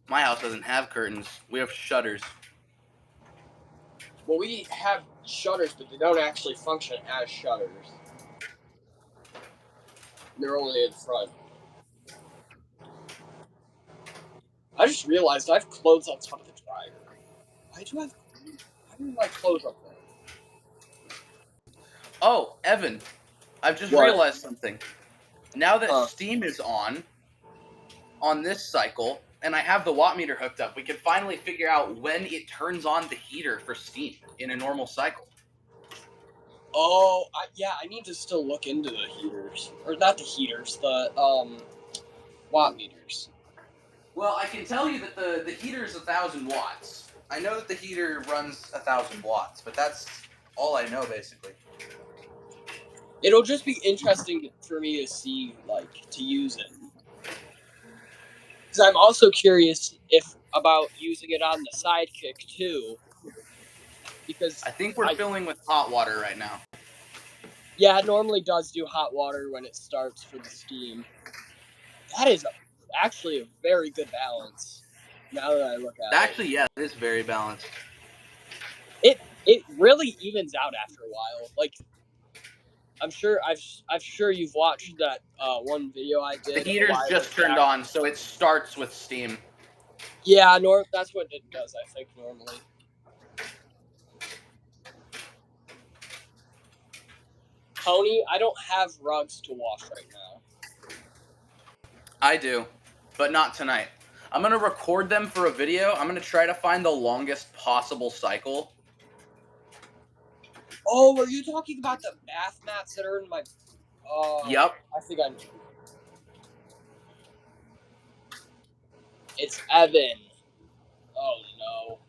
My house doesn't have curtains. We have shutters. Well, we have shutters, but they don't actually function as shutters. They're only in front. I just realized I have clothes on top of the dryer. Why do my clothes up there? Oh, Evan, I've just What? realized something. Now that Huh. steam is on this cycle, and I have the watt meter hooked up, we can finally figure out when it turns on the heater for steam in a normal cycle. Oh, I need to still look into the heaters. Or not the heaters, the watt meters. Well, I can tell you that the heater is 1,000 watts. I know that the heater runs 1,000 watts, but that's all I know, basically. It'll just be interesting for me to see, to use it. Because I'm also curious about using it on the Sidekick, too. Because I think we're filling with hot water right now. yeah, it normally does do hot water when it starts for the steam. That is actually a very good balance. Now that I look at it. Actually, yeah, it is very balanced. It really evens out after a while. I'm sure you've watched that one video I did. The heater's just turned on, so it starts with steam. Yeah, that's what it does, I think, normally. Tony, I don't have rugs to wash right now. I do, but not tonight. I'm going to record them for a video. I'm going to try to find the longest possible cycle. Oh, are you talking about the bath mats that are in my... Yep. I think I know. It's Evan. Oh, no.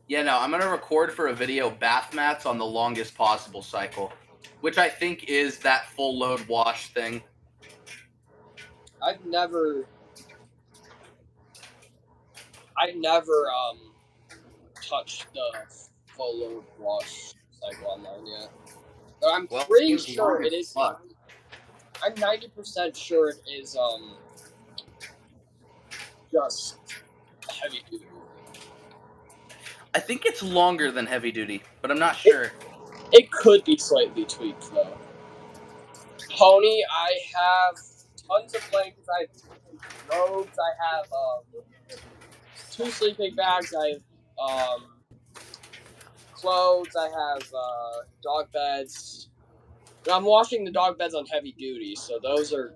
Yeah, no, I'm gonna record for a video bath mats on the longest possible cycle, which I think is that full load wash thing. I've never touched the full load wash cycle on mine yet. But I'm Well, pretty seems sure long it as is. fuck. I'm 90% sure it is just heavy duty. I think it's longer than heavy duty, but I'm not sure. It could be slightly tweaked though. Pony, I have tons of blankets. I have robes. I have 2 sleeping bags. I have clothes. I have dog beds. I'm washing the dog beds on heavy duty, so those are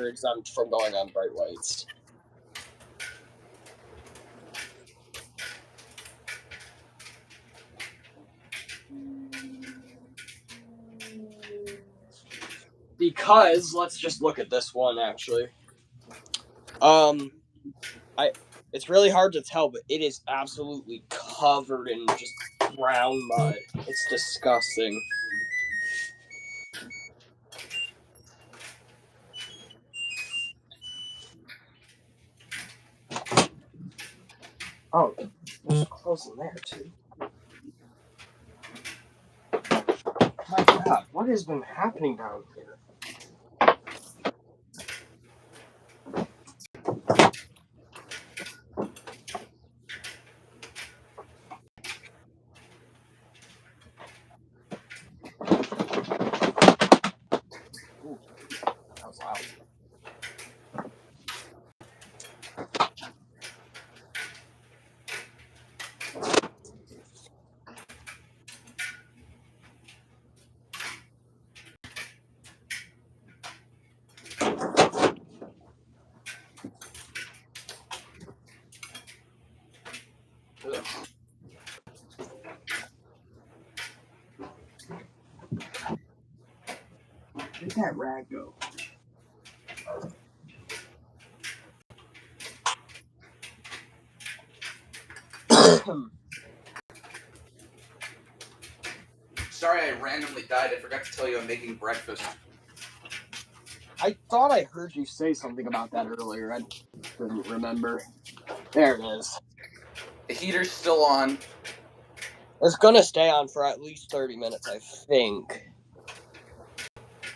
exempt from going on bright whites. Because let's just look at this one actually. It's really hard to tell, but it is absolutely covered in just brown mud. It's disgusting. Oh, there's clothes in there too. My God, what has been happening down here? Ooh, that was loud. Ugh. Where'd that rag go? Sorry I randomly died. I forgot to tell you I'm making breakfast. I thought I heard you say something about that earlier. I couldn't remember. There it is. The heater's still on. It's gonna stay on for at least 30 minutes, I think.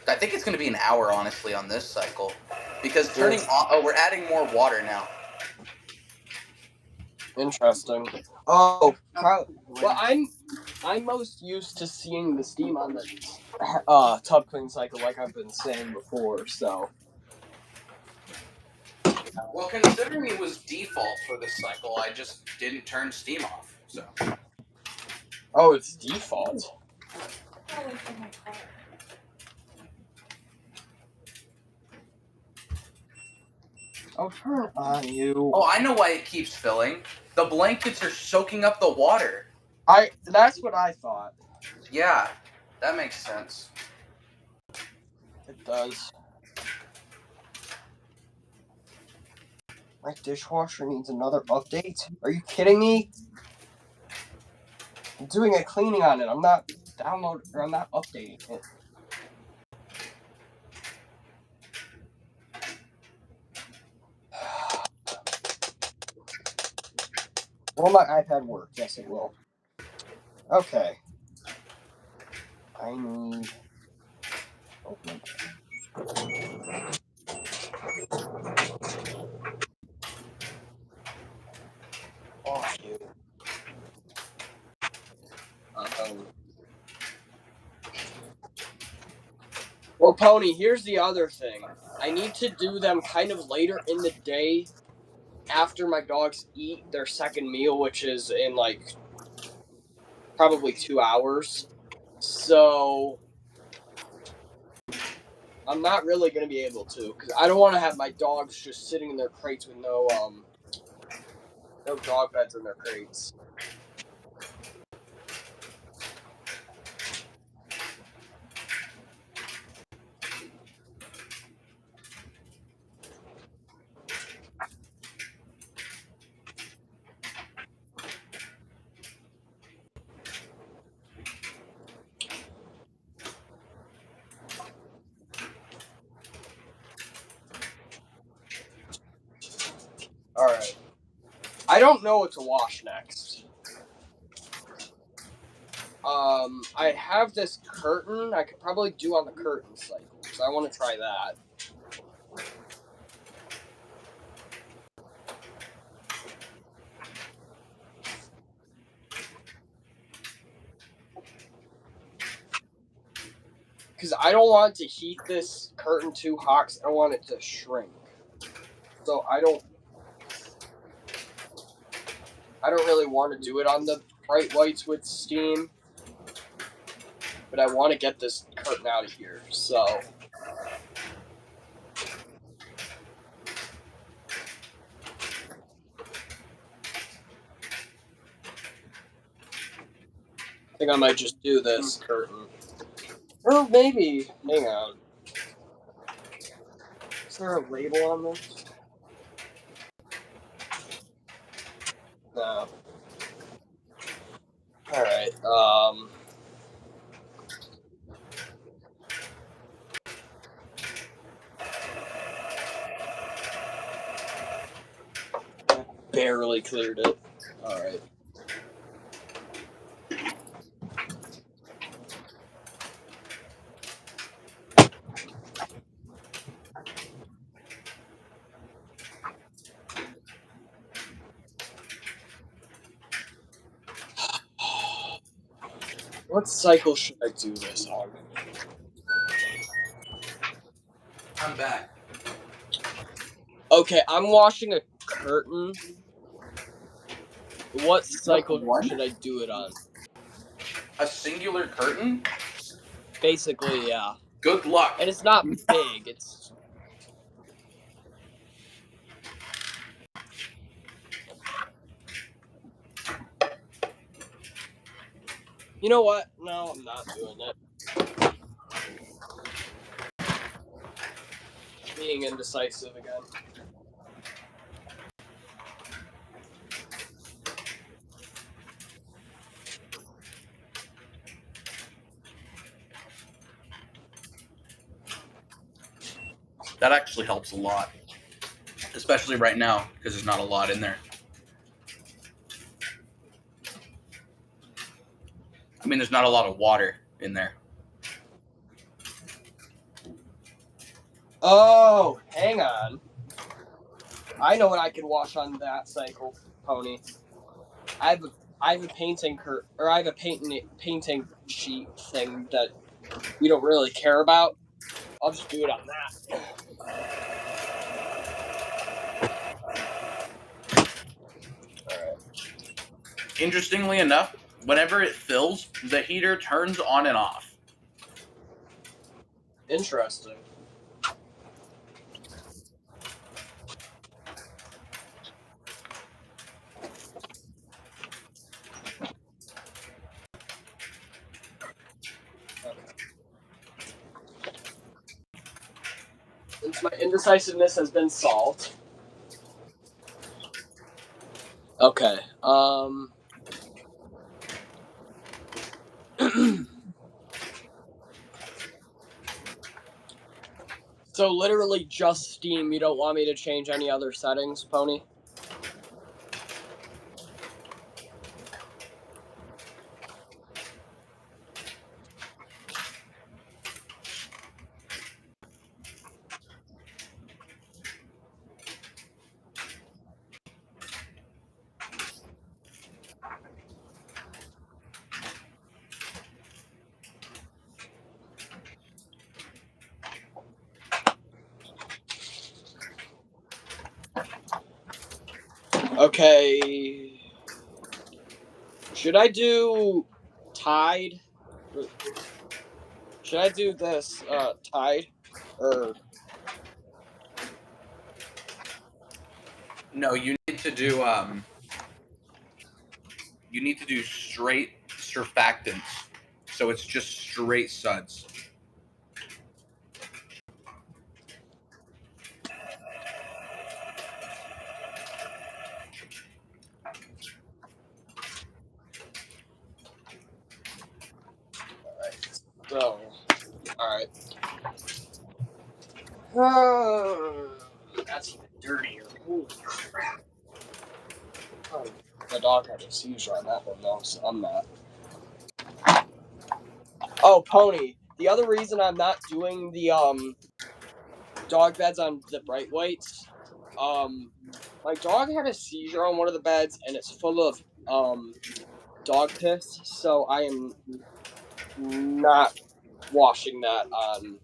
I think it's going to be an hour, honestly, on this cycle. Because turning on... Oh, we're adding more water now. Interesting. Oh, well, I'm most used to seeing the steam on the tub clean cycle, like I've been saying before. So, Well, considering it was default for this cycle, I just didn't turn steam off. So. oh, it's default. Oh, turn on you. Oh, I know why it keeps filling. The blankets are soaking up the water. That's what I thought. Yeah, that makes sense. It does. My dishwasher needs another update. Are you kidding me? I'm doing a cleaning on it. I'm not updating it. Will my iPad work? Yes, it will. Okay. I need... Open it. Oh, you. Well, Pony, here's the other thing. I need to do them kind of later in the day after my dogs eat their second meal, which is in, like, probably 2 hours. So, I'm not really going to be able to, because I don't want to have my dogs just sitting in their crates with no dog beds in their crates. I don't know what to wash next. I have this curtain. I could probably do on the curtain cycle, because I want to try that. Because I don't want to heat this curtain too hot, because I don't want it to shrink. So I don't really want to do it on the bright whites with steam. But I want to get this curtain out of here, so... I think I might just do this curtain. Or maybe... Hang on. Is there a label on this? No. Alright, barely cleared it. Alright. What cycle should I do this on? I'm back. Okay, I'm washing a curtain. What cycle What? should I do it on? A singular curtain? Basically, yeah. Good luck. And it's not big, it's... You know what? No, I'm not doing it. Being indecisive again. That actually helps a lot. Especially right now, because there's not a lot in there. I mean, there's not a lot of water in there. Oh, hang on. I know what I can wash on that cycle, Pony. I have a painting painting sheet thing that we don't really care about. I'll just do it on that. Alright. Interestingly enough, whenever it fills, the heater turns on and off. Interesting. Since my indecisiveness has been solved. Okay, so literally just steam, you don't want me to change any other settings, Pony? Okay. Should I do Tide? Should I do this, Tide? Or... No, you need to do straight surfactants. So it's just straight suds. So, alright. That's even dirtier. Holy crap. The dog had a seizure on that one, though, so I'm not. Oh, Pony. The other reason I'm not doing the dog beds on the bright whites, my dog had a seizure on one of the beds, and it's full of dog piss, so I am not washing that on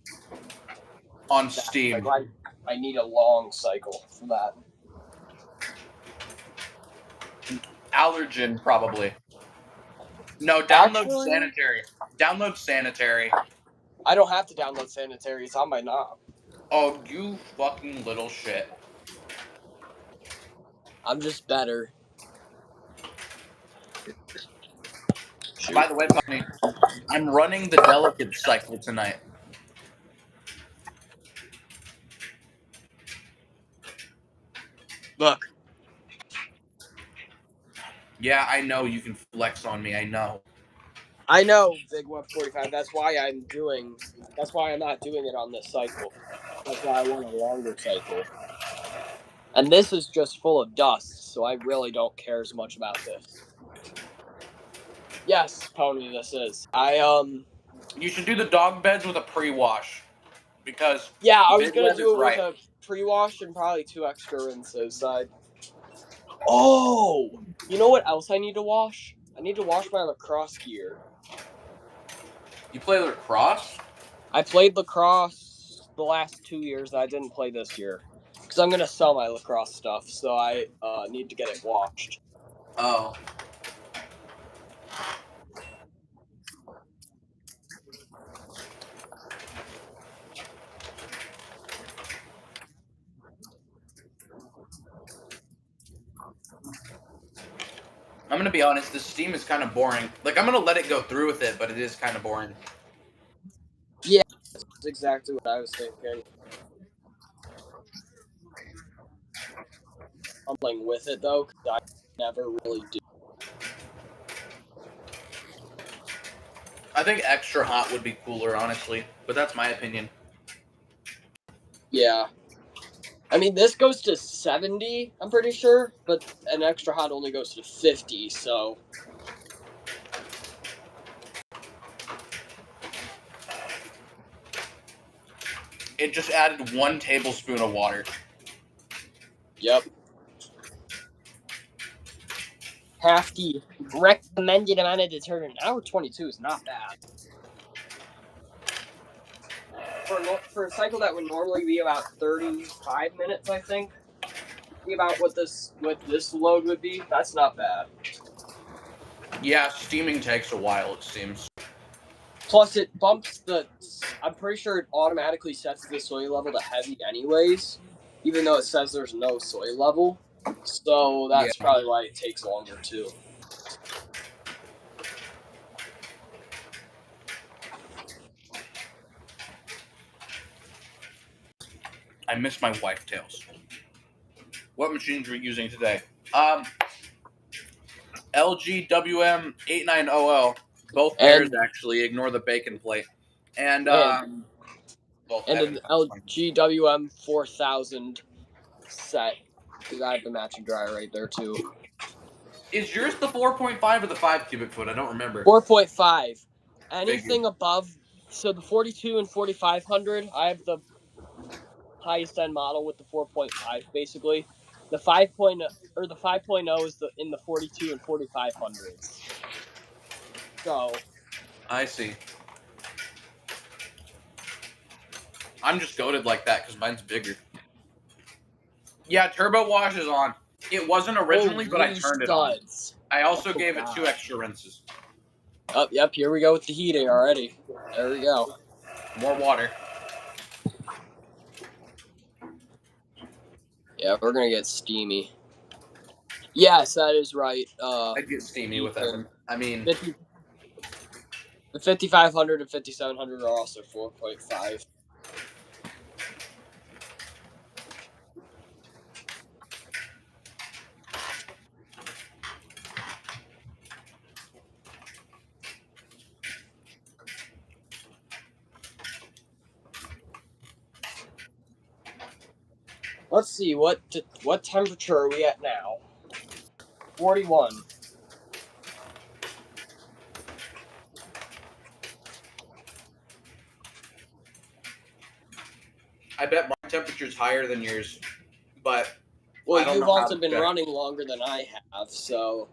that. Steam. Like, I need a long cycle for that. Allergen, probably. No, download Actually, Sanitary. Download Sanitary. I don't have to download Sanitary. It's on my knob. Oh, you fucking little shit. I'm just better. Shoot. By the way, Pony, I'm running the delicate cycle tonight. Look. Yeah, I know you can flex on me. I know. I know, Big Web 45. That's why I'm not doing it on this cycle. That's why I want a longer cycle. And this is just full of dust, so I really don't care as much about this. Yes, Pony, this is. You should do the dog beds with a pre-wash. Because Yeah, I was Big gonna Web is do it right. with a pre-wash and probably 2 extra rinses. Oh! You know what else I need to wash? I need to wash my lacrosse gear. You play lacrosse? I played lacrosse the last 2 years. I didn't play this year. Because I'm going to sell my lacrosse stuff, so I need to get it washed. Oh. I'm gonna be honest, this Steam is kind of boring. Like, I'm gonna let it go through with it, but it is kind of boring. Yeah, that's exactly what I was thinking. I'm playing with it, though, because I never really do. I think extra hot would be cooler, honestly. But that's my opinion. Yeah. I mean, this goes to 70, I'm pretty sure, but an extra hot only goes to 50, so... It just added 1 tablespoon of water. Yep. Half the recommended amount of detergent. Hour 22 is not bad. For a cycle that would normally be about 35 minutes, I think. Be about what this load would be. That's not bad. Yeah, steaming takes a while, it seems. Plus, it bumps the. I'm pretty sure it automatically sets the soy level to heavy, anyways, even though it says there's no soy level. So that's probably why it takes longer too. I miss my wife tails. What machines are we using today? LG WM8900. Both pairs, actually. Ignore the bacon plate. And an heavens, LG WM 4000 set, because I have the matching dryer right there too. Is yours the 4.5 or the 5 cubic foot? I don't remember. 4.5. Anything above, so the 42 and 4500, I have the highest end model with the 4.5 basically. The 5.0 or the 5.0 is in the 42 and 4500s. So I see. I'm just goated like that because mine's bigger. Yeah, turbo wash is on. It wasn't originally, but I turned it on. I also gave it 2 extra rinses. Oh, yep, here we go with the heating already. There we go. More water. Yeah, we're gonna get steamy. Yes, that is right. I get steamy with them. I mean, the 5500 and 5700 are also 4.5. Let's see, what temperature are we at now? 41. I bet my temperature's higher than yours, but Well, I don't you've know how also to been check. running longer than I have, so.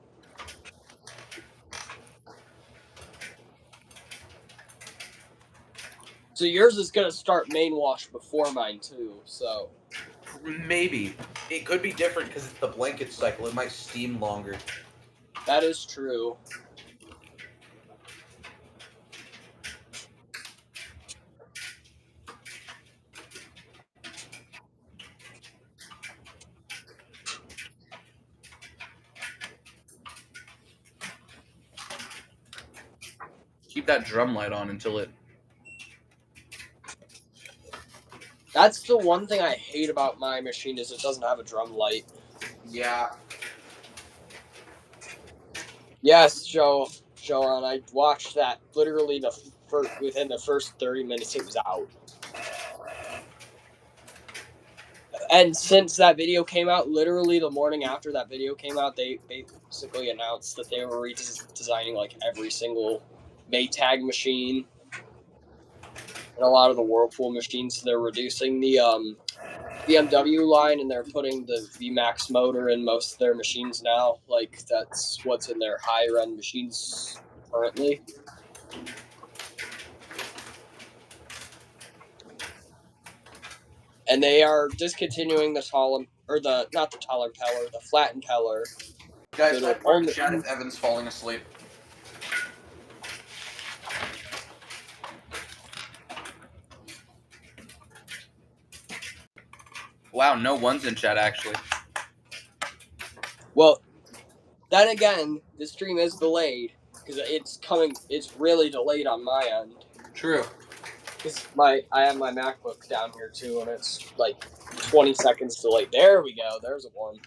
So yours is going to start main wash before mine, too, so. Maybe. It could be different because it's the blanket cycle. It might steam longer. That is true. Keep that drum light on until it... That's the one thing I hate about my machine is it doesn't have a drum light. Yeah. Yes, Joe, and I watched that literally within the first 30 minutes it was out. And since that video came out, literally the morning after that video came out, they basically announced that they were redesigning like every single Maytag machine and a lot of the Whirlpool machines. They're reducing the BMW line and they're putting the VMAX motor in most of their machines now. Like that's what's in their higher end machines currently. And they are discontinuing the the flat impeller. Guys, So type in the chat if Evan's falling asleep. Wow, no one's in chat, actually. Well, then again, the stream is delayed because it's really delayed on my end. True. Because I have my MacBook down here too, and it's like 20 seconds delayed. There we go. There's a one.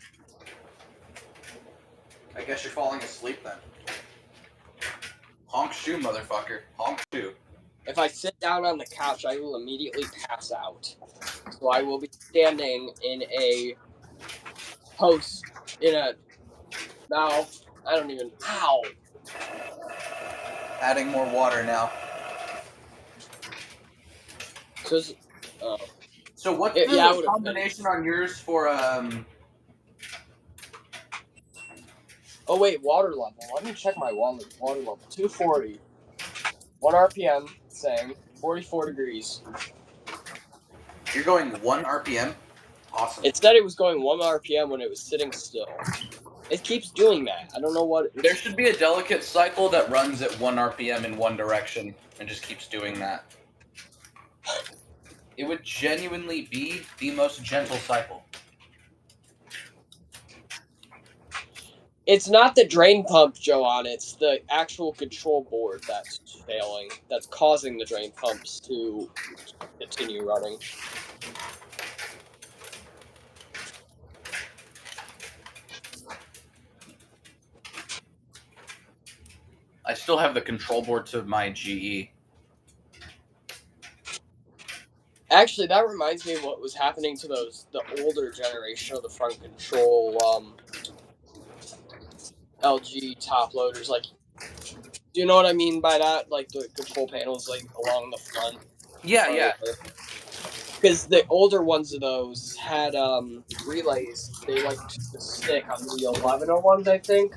I guess you're falling asleep then. Honk shoe, motherfucker. Honk shoe. If I sit down on the couch, I will immediately pass out. So I will be standing in a post now. I don't even. Ow! Adding more water now. So what's the combination on yours for Oh wait, water level. Let me check my water level. 240. 1 RPM, saying 44 degrees. You're going 1 RPM? Awesome. It said it was going 1 RPM when it was sitting still. It keeps doing that. I don't know what... There should be a delicate cycle that runs at 1 RPM in one direction and just keeps doing that. It would genuinely be the most gentle cycle. It's not the drain pump, Joanne. It's the actual control board that's failing. That's causing the drain pumps to continue running. I still have the control board to my GE. Actually, that reminds me of what was happening to the older generation of the front control LG top loaders. Like, do you know what I mean by that? Like the control panels, like along the front. Yeah. Because the older ones of those had relays. They like to stick on the 1101s, I think.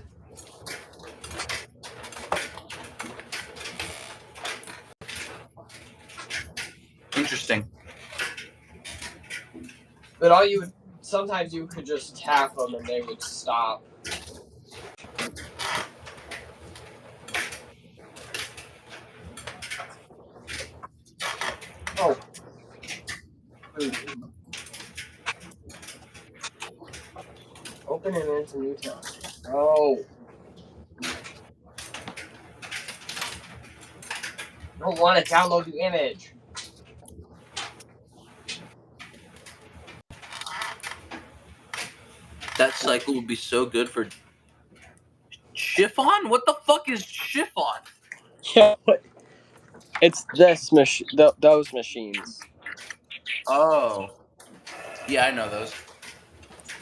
Interesting. But sometimes you could just tap them and they would stop. Oh. Open it into new tab. Oh. I don't want to download the image. That cycle would be so good for chiffon? What the fuck is chiffon? Yeah, it's this those machines. Oh. Yeah, I know those.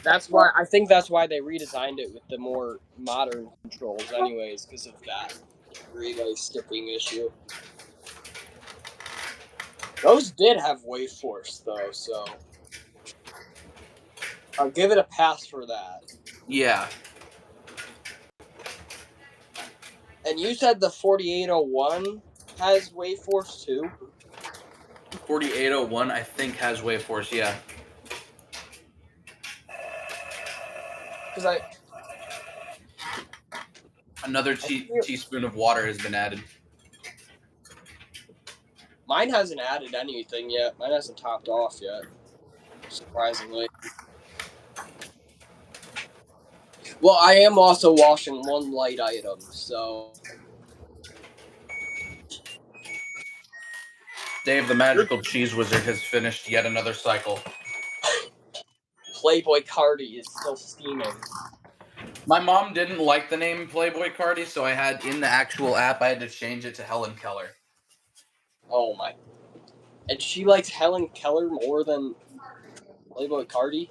That's why I think that's why they redesigned it with the more modern controls, anyways, because of that relay skipping issue. Those did have wave force though, so I'll give it a pass for that. Yeah. And you said the 4801 has wave force too? 4801, I think, has wave force. Yeah. Because Another teaspoon of water has been added. Mine hasn't added anything yet. Mine hasn't topped off yet. Surprisingly. Well, I am also washing one light item, so. Dave, the magical cheese wizard, has finished yet another cycle. Playboy Cardi is still steaming. My mom didn't like the name Playboy Cardi, so I had, in the actual app, I had to change it to Helen Keller. Oh my. And she likes Helen Keller more than Playboy Cardi?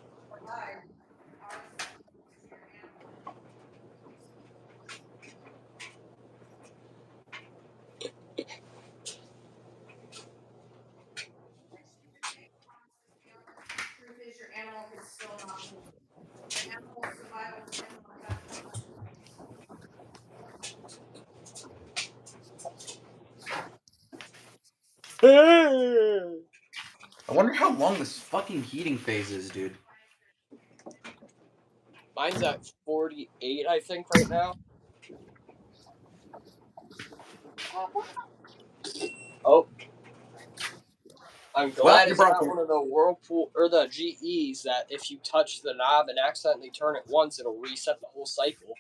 I wonder how long this fucking heating phase is, dude. Mine's at 48, I think, right now. Oh. I'm glad it's not one of the Whirlpool or the GEs that if you touch the knob and accidentally turn it once, it'll reset the whole cycle.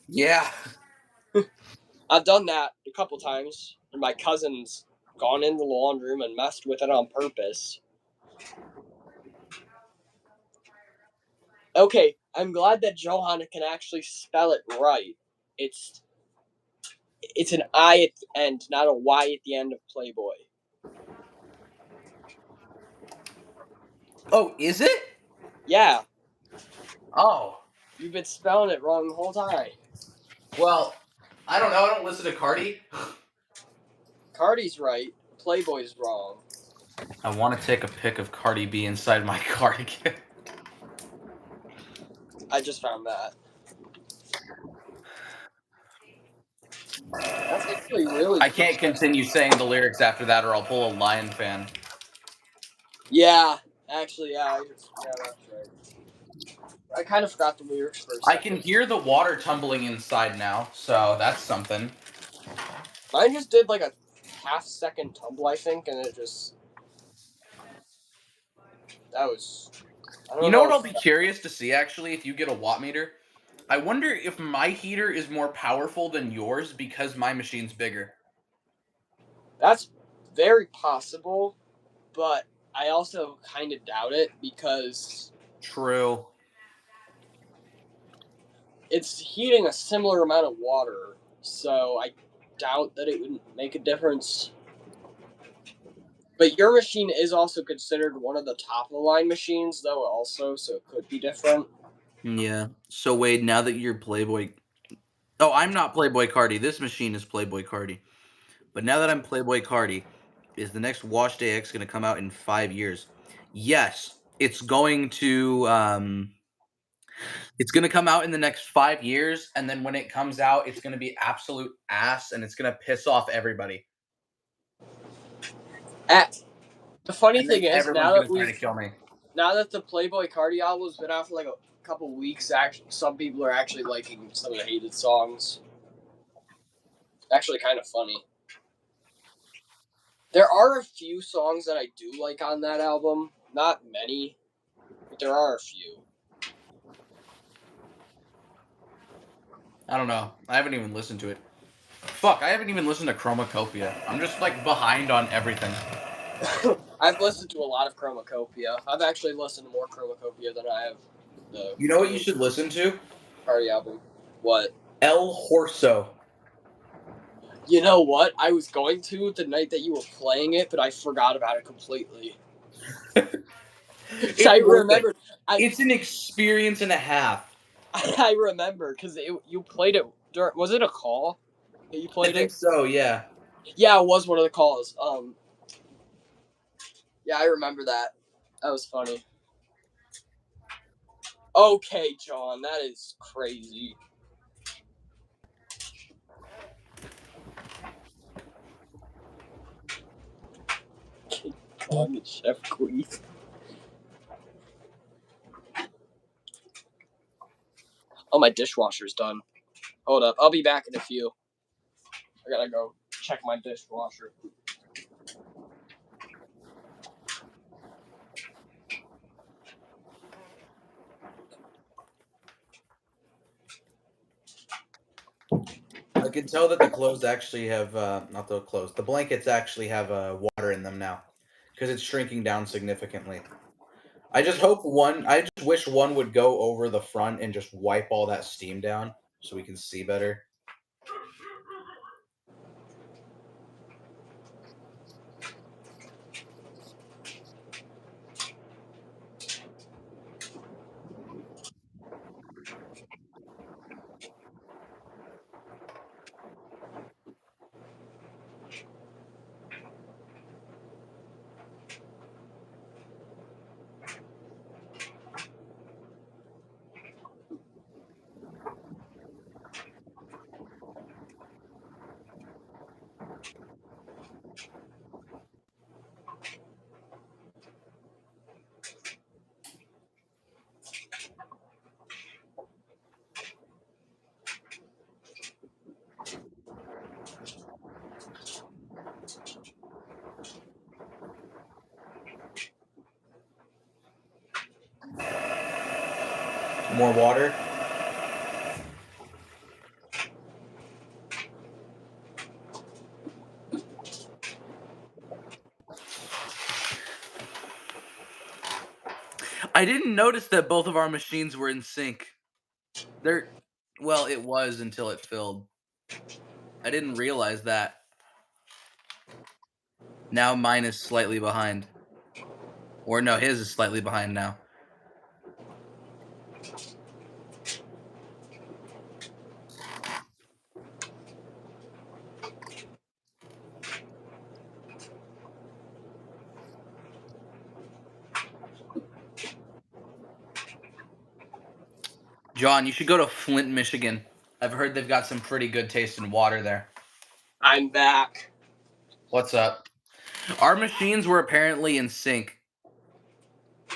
Yeah. I've done that a couple times, and my cousin's gone in the laundry room and messed with it on purpose. Okay, I'm glad that Johanna can actually spell it right. It's an I at the end, not a Y at the end of Playboy. Oh, is it? Yeah. Oh. You've been spelling it wrong the whole time. Well, I don't know. I don't listen to Cardi. Cardi's right. Playboy's wrong. I want to take a pic of Cardi B inside my cardigan. I just found that. That's actually really I can't continue saying the lyrics after that, or I'll pull a Lion fan. Yeah, actually, yeah, that's right. I kind of forgot the lyrics for a second. I can hear the water tumbling inside now, so that's something. Mine just did like a half-second tumble, I think, and it just... That was... I don't You know what I'll be curious to see, actually, if you get a watt meter? I wonder if my heater is more powerful than yours because my machine's bigger. That's very possible, but I also kind of doubt it because... True. It's heating a similar amount of water, so I doubt that it would make a difference. But your machine is also considered one of the top-of-the-line machines, though, also, so it could be different. Yeah. So, Wade, now that you're Playboy... Oh, I'm not Playboy Cardi. This machine is Playboy Cardi. But now that I'm Playboy Cardi, is the next Wash Day X going to come out in 5 years? Yes. It's going to... It's going to come out in the next 5 years, and then when it comes out, it's going to be absolute ass, and it's going to piss off everybody. The funny thing is, now that the Playboy Cardi album's been out for like a couple weeks, actually, some people are actually liking some of the hated songs. Actually, kind of funny. There are a few songs that I do like on that album. Not many, but there are a few. I don't know. I haven't even listened to it. Fuck, I haven't even listened to Chromacopia. I'm just, like, behind on everything. I've listened to a lot of Chromacopia. I've actually listened to more Chromacopia than I have the... You know what you should listen to? Cardi album. What? El Horso. You know what? I was going to the night that you were playing it, but I forgot about it completely. I remember. It's an experience and a half. I remember because you played it during. Was it a call? You played I think so. Yeah. Yeah, it was one of the calls. Yeah, I remember that. That was funny. Okay, John, that is crazy. Calling it Chef Queef. Oh, my dishwasher's done. Hold up, I'll be back in a few. I gotta go check my dishwasher. I can tell that the clothes actually have not the clothes. The blankets actually have water in them now, because it's shrinking down significantly. I just wish one would go over the front and just wipe all that steam down so we can see better. More water. I didn't notice that both of our machines were in sync. Well, it was until it filled. I didn't realize that. Now mine is slightly behind. Or no, his is slightly behind now. John, you should go to Flint, Michigan. I've heard they've got some pretty good taste in water there. I'm back. What's up? Our machines were apparently in sync.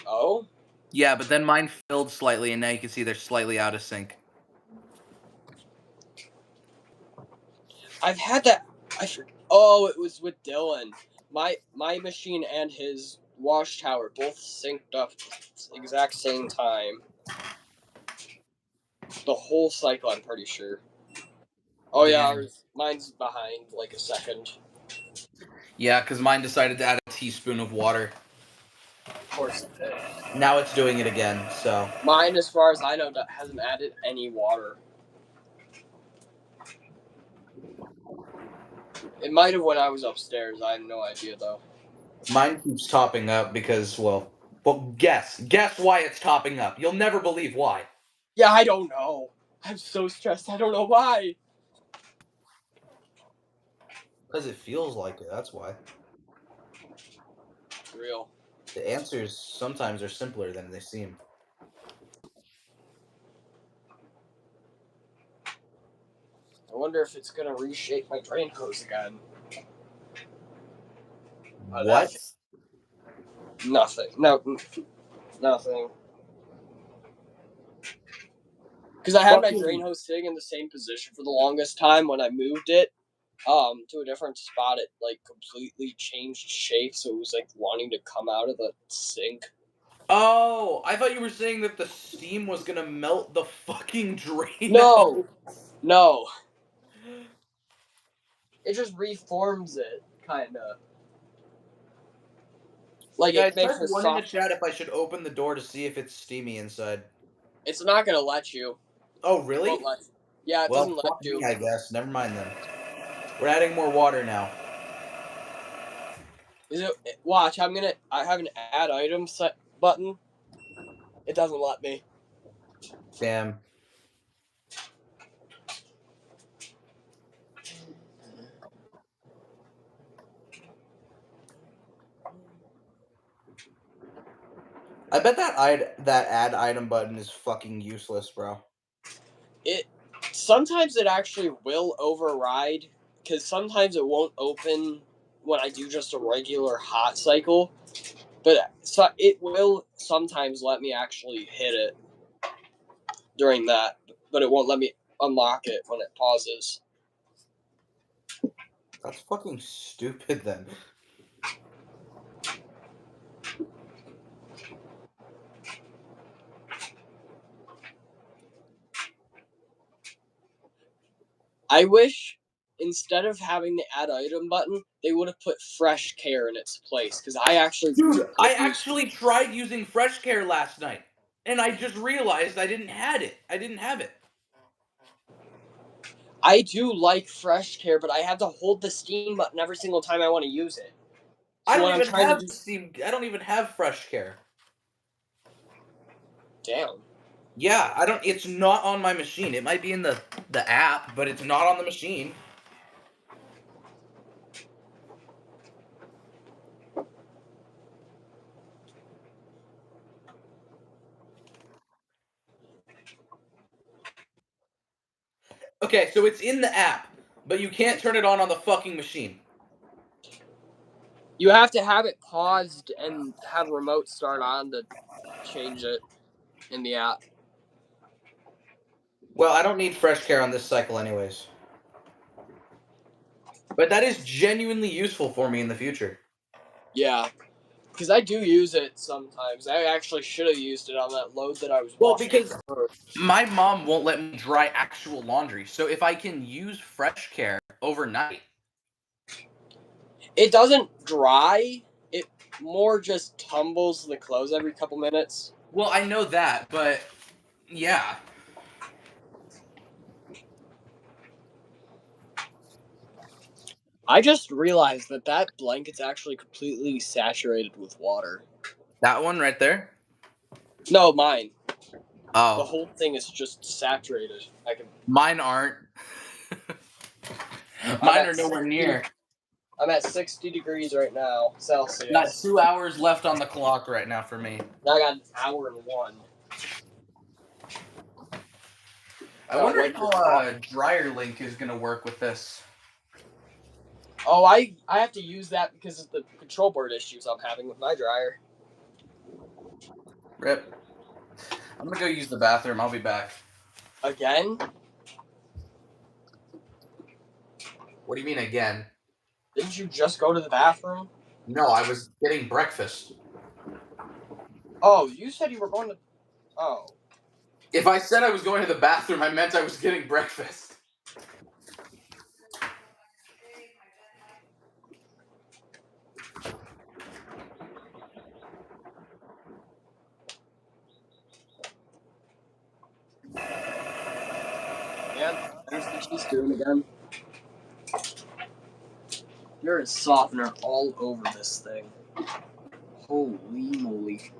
Oh? Yeah, but then mine filled slightly, and now you can see they're slightly out of sync. I've had that. Oh, it was with Dylan. My machine and his wash tower both synced up at the exact same time. The whole cycle, I'm pretty sure. Oh yeah, mine's behind like a second. Yeah, because mine decided to add a teaspoon of water. Of course it did. Now it's doing it again, so. Mine, as far as I know, hasn't added any water. It might have when I was upstairs. I have no idea though. Mine keeps topping up because, well, guess why it's topping up. You'll never believe why. Yeah, I don't know. I'm so stressed. I don't know why. Because it feels like it, that's why. Real. The answers sometimes are simpler than they seem. I wonder if it's gonna reshape my drain hose again. What? Nothing. No, nothing. Because I had my drain hose sitting in the same position for the longest time. When I moved it to a different spot, it like completely changed shape, so it was like wanting to come out of the sink. Oh, I thought you were saying that the steam was gonna melt the fucking drain. No, no. It just reforms it, kind of. Like Yeah, it makes there's the one in the soft. chat if I should open the door to see if it's steamy inside. It's not gonna let you. Oh, It really? won't let you. Yeah, it doesn't Well, let fuck you. me, I guess. Never mind then. We're adding more water now. Is it? Watch, I have an add item set button, it doesn't let me. Damn. I bet that add item button is fucking useless, bro. Sometimes it actually will override, because sometimes it won't open when I do just a regular hot cycle, but so it will sometimes let me actually hit it during that, but it won't let me unlock it when it pauses. That's fucking stupid then. I wish instead of having the add item button, they would have put fresh care in its place, because I actually Dude, I actually tried using fresh care last night, and I just realized I didn't have it. I do like fresh care, but I have to hold the Steam button every single time I want to use it. So I don't when I'm even trying have to do Steam. I don't even have fresh care. damn. Yeah, I don't. It's not on my machine. It might be in the app, but it's not on the machine. Okay, so it's in the app, but you can't turn it on the fucking machine. You have to have it paused and have remote start on to change it in the app. Well, I don't need fresh care on this cycle anyways. But that is genuinely useful for me in the future. Yeah, because I do use it sometimes. I actually should have used it on that load that I was Well, washing. because my mom won't let me dry actual laundry, so if I can use fresh care overnight. It doesn't dry. It more just tumbles the clothes every couple minutes. Well, I know that, but yeah. I just realized that blanket's actually completely saturated with water. That one right there? No, mine. Oh. The whole thing is just saturated. Mine aren't. Mine are nowhere near. I'm at 60 degrees right now, Celsius. Got 2 hours left on the clock right now for me. Now I got an hour and 1. I wonder how Dryer Link is going to work with this. Oh, I have to use that because of the control board issues I'm having with my dryer. Rip. I'm going to go use the bathroom. I'll be back. Again? What do you mean again? Didn't you just go to the bathroom? No, I was getting breakfast. Oh, you said you were going to... Oh. If I said I was going to the bathroom, I meant I was getting breakfast. Yeah, there's the cheese doing again. There is softener all over this thing. Holy moly.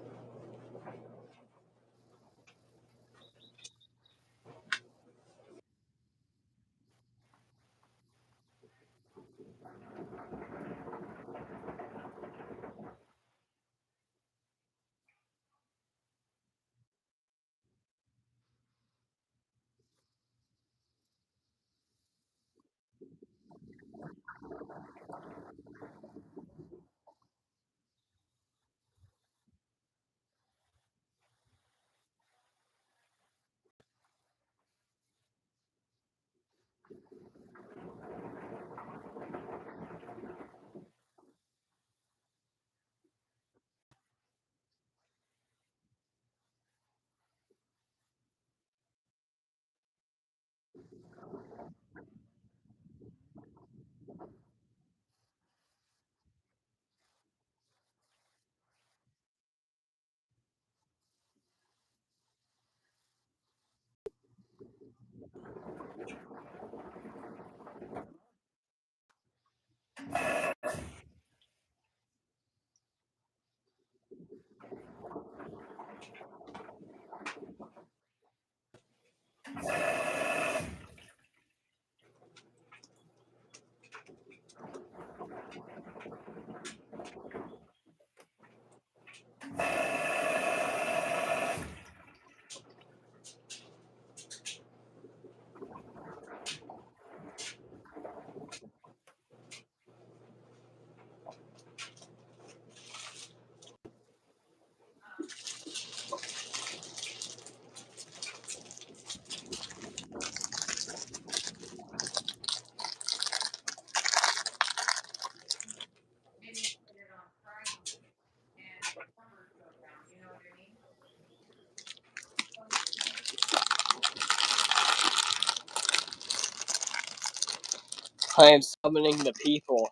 I am summoning the people.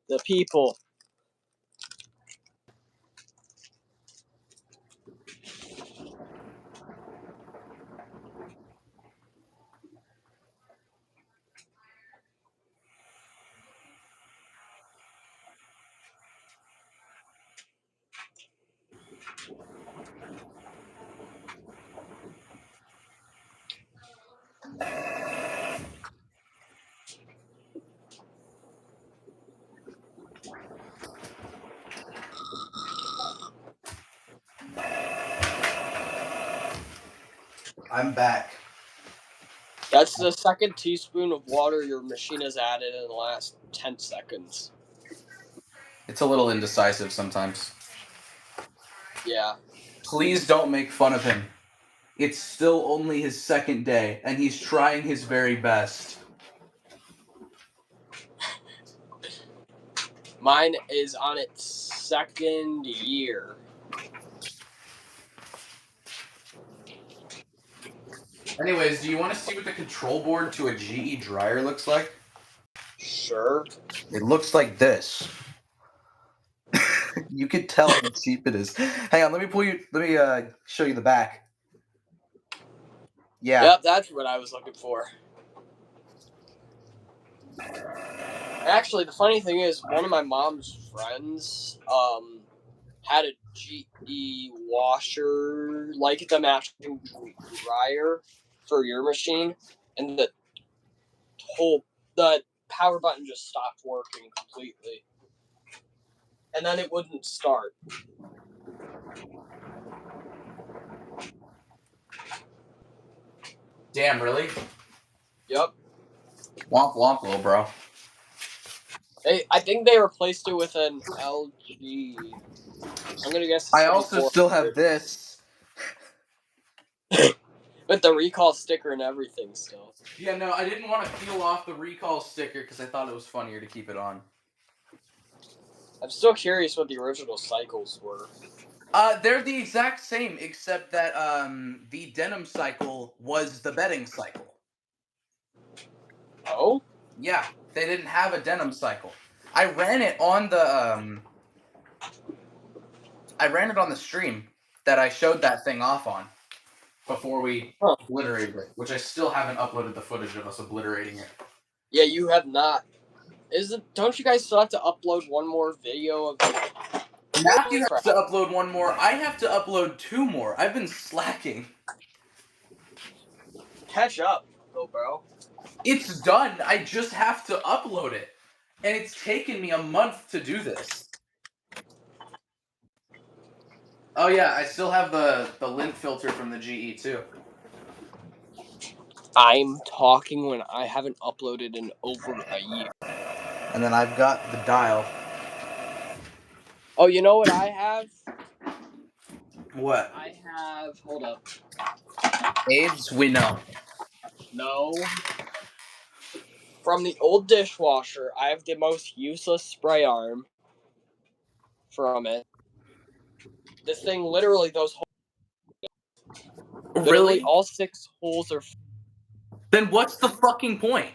The people. I'm back. That's the second teaspoon of water your machine has added in the last 10 seconds. It's a little indecisive sometimes. Yeah. Please don't make fun of him. It's still only his second day, and he's trying his very best. Mine is on its second year. Anyways, do you want to see what the control board to a GE dryer looks like? Sure. It looks like this. You can tell how cheap it is. Hang on, let me show you the back. Yeah. Yep, that's what I was looking for. Actually, the funny thing is, one of my mom's friends had a GE washer, like the matching dryer for your machine, and the power button just stopped working completely. And then it wouldn't start. Damn, really? Yep. Womp womp, little bro. I think they replaced it with an LG. I'm gonna guess. I also still have this. With the recall sticker and everything still. Yeah, no, I didn't want to peel off the recall sticker because I thought it was funnier to keep it on. I'm still curious what the original cycles were. They're the exact same, except that the denim cycle was the bedding cycle. Oh? Yeah, they didn't have a denim cycle. I ran it on the stream that I showed that thing off on before we obliterated it, which I still haven't uploaded the footage of us obliterating it. Yeah, you have not. Don't you guys still have to upload one more video of Matthew has to upload one more. I have to upload 2 more. I've been slacking. Catch up, though, bro. It's done. I just have to upload it. And it's taken me a month to do this. Oh yeah, I still have the lint filter from the GE too. I'm talking when I haven't uploaded in over a year. And then I've got the dial. Oh, you know what I have? What? I have... Hold up. AIDS? We know. No. From the old dishwasher, I have the most useless spray arm from it. This thing, literally, those holes... Literally, all 6 holes are... Then what's the fucking point?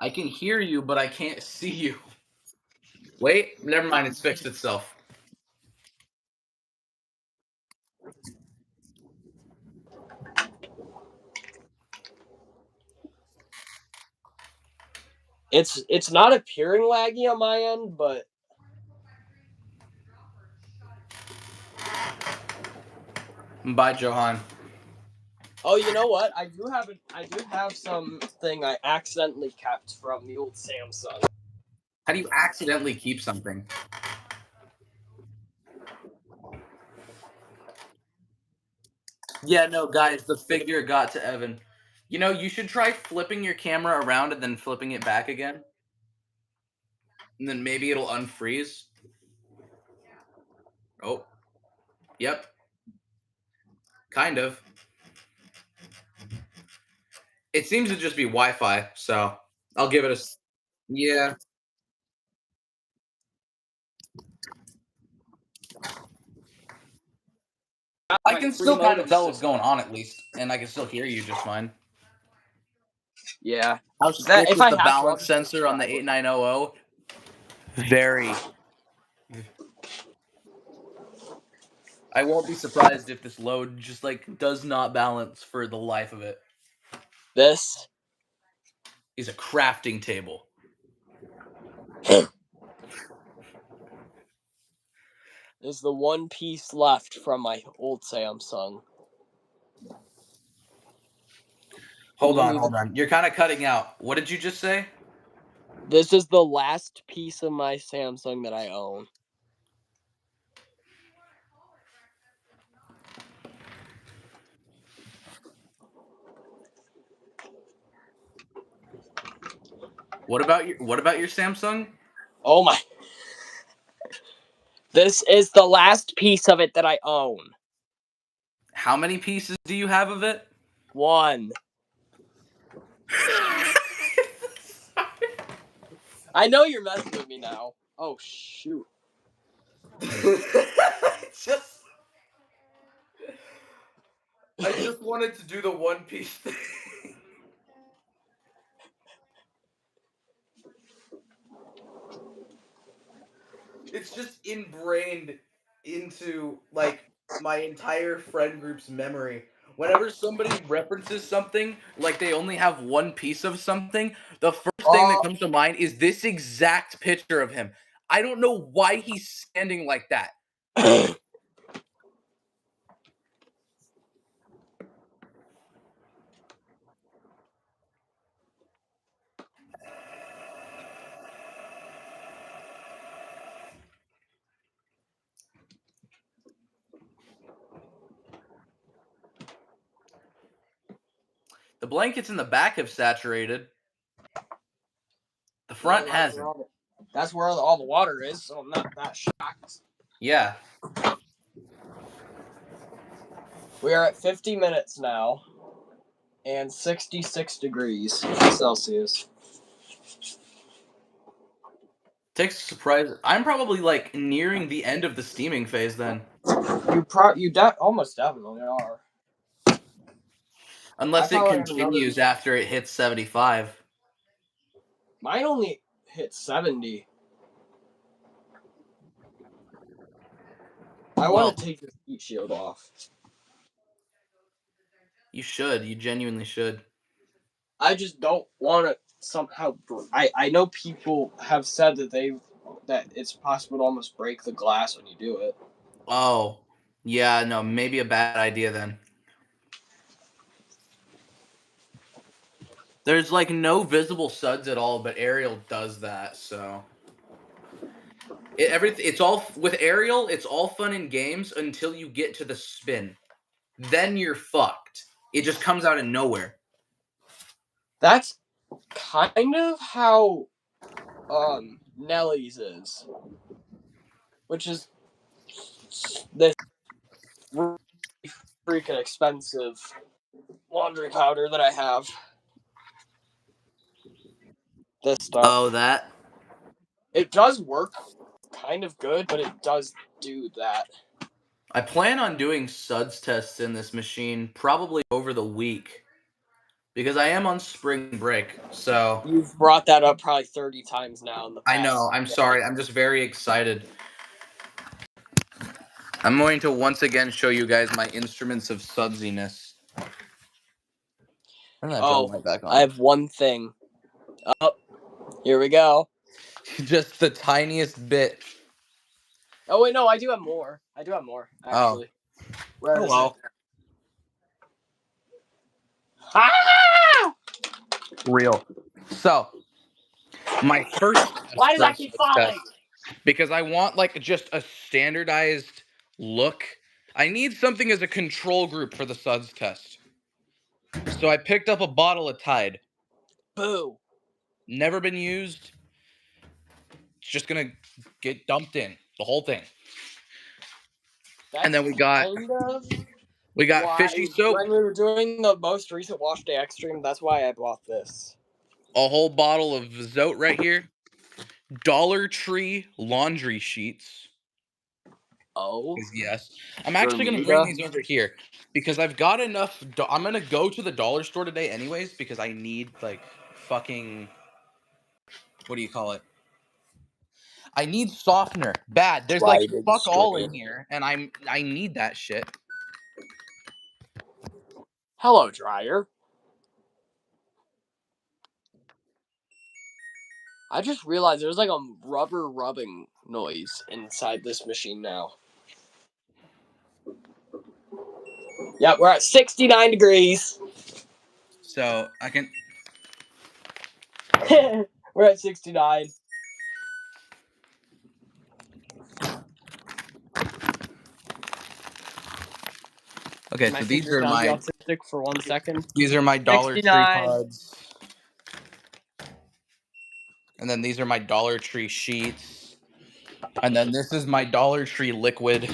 I can hear you, but I can't see you. Wait, never mind, it's fixed itself. It's not appearing laggy on my end, but... Bye, Johan. Oh, you know what? I do have something I accidentally kept from the old Samsung. How do you accidentally keep something? Yeah, no, guys, the figure got to Evan. You know, you should try flipping your camera around and then flipping it back again. And then maybe it'll unfreeze. Oh. Yep. Kind of. It seems to just be Wi-Fi, so I'll give it a... Yeah. can still kind of tell what's going on at least, and I can still hear you just fine. Yeah. How That, strict if is I the have to, I'll balance just sensor on the describe it. 8900? Very. I won't be surprised if this load just like does not balance for the life of it. This Is a crafting table. is the one piece left from my old Samsung. Hold on. You're kind of cutting out. What did you just say? This is the last piece of my Samsung that I own. What about your Samsung? Oh my. This is the last piece of it that I own. How many pieces do you have of it? One. I know you're messing with me now. Oh shoot. I just wanted to do the one piece thing. It's just ingrained into like my entire friend group's memory. Whenever somebody references something, like they only have one piece of something, the first thing that comes to mind is this exact picture of him. I don't know why he's standing like that. The blankets in the back have saturated. The front hasn't. That's where all the water is, so I'm not that shocked. Yeah. We are at 50 minutes now and 66 degrees Celsius. Takes a surprise. I'm probably like nearing the end of the steaming phase then. Almost definitely are. Unless it continues after it hits 75. Mine only hit 70. I want to take this heat shield off. You should. You genuinely should. I just don't want to somehow. I know people have said that it's possible to almost break the glass when you do it. Oh, yeah, no, maybe a bad idea then. There's like no visible suds at all, but Ariel does that, so it's all with Ariel. It's all fun and games until you get to the spin. Then you're fucked. It just comes out of nowhere. That's kind of how Nellie's is, which is this really freaking expensive laundry powder that I have. This stuff. Oh, that? It does work kind of good, but it does do that. I plan on doing Suds tests in this machine probably over the week. Because I am on spring break, so... You've brought that up probably 30 times now in the past. I know, I'm sorry, I'm just very excited. I'm going to once again show you guys my instruments of sudsiness. I have one thing. Oh, here we go. Just the tiniest bit. Oh wait, no, I do have more. Actually. Oh well. Ah! Real. So, my first Why does that keep falling? Because I want like just a standardized look. I need something as a control group for the Suds test. So I picked up a bottle of Tide. Boo. Never been used. It's just gonna get dumped in. The whole thing. And then we got fishy soap. When we were doing the most recent Wash Day Extreme, that's why I bought this. A whole bottle of Zote right here. Dollar Tree laundry sheets. Oh. Yes. I'm actually going to bring Bermuda? these over here because I've got enough. I'm going to go to the dollar store today anyways because I need, like, fucking. What do you call it? I need softener. Bad. There's, like, Dried fuck all in string. here, and I need that shit. Hello, dryer. I just realized there's like a rubber rubbing noise inside this machine now. Yeah, we're at 69 degrees. So I can. We're at 69. Okay, My so these fingers are on the my autistic for 1 second. Dollar Tree 69. pods. And then these are my Dollar Tree sheets. And then this is my Dollar Tree liquid.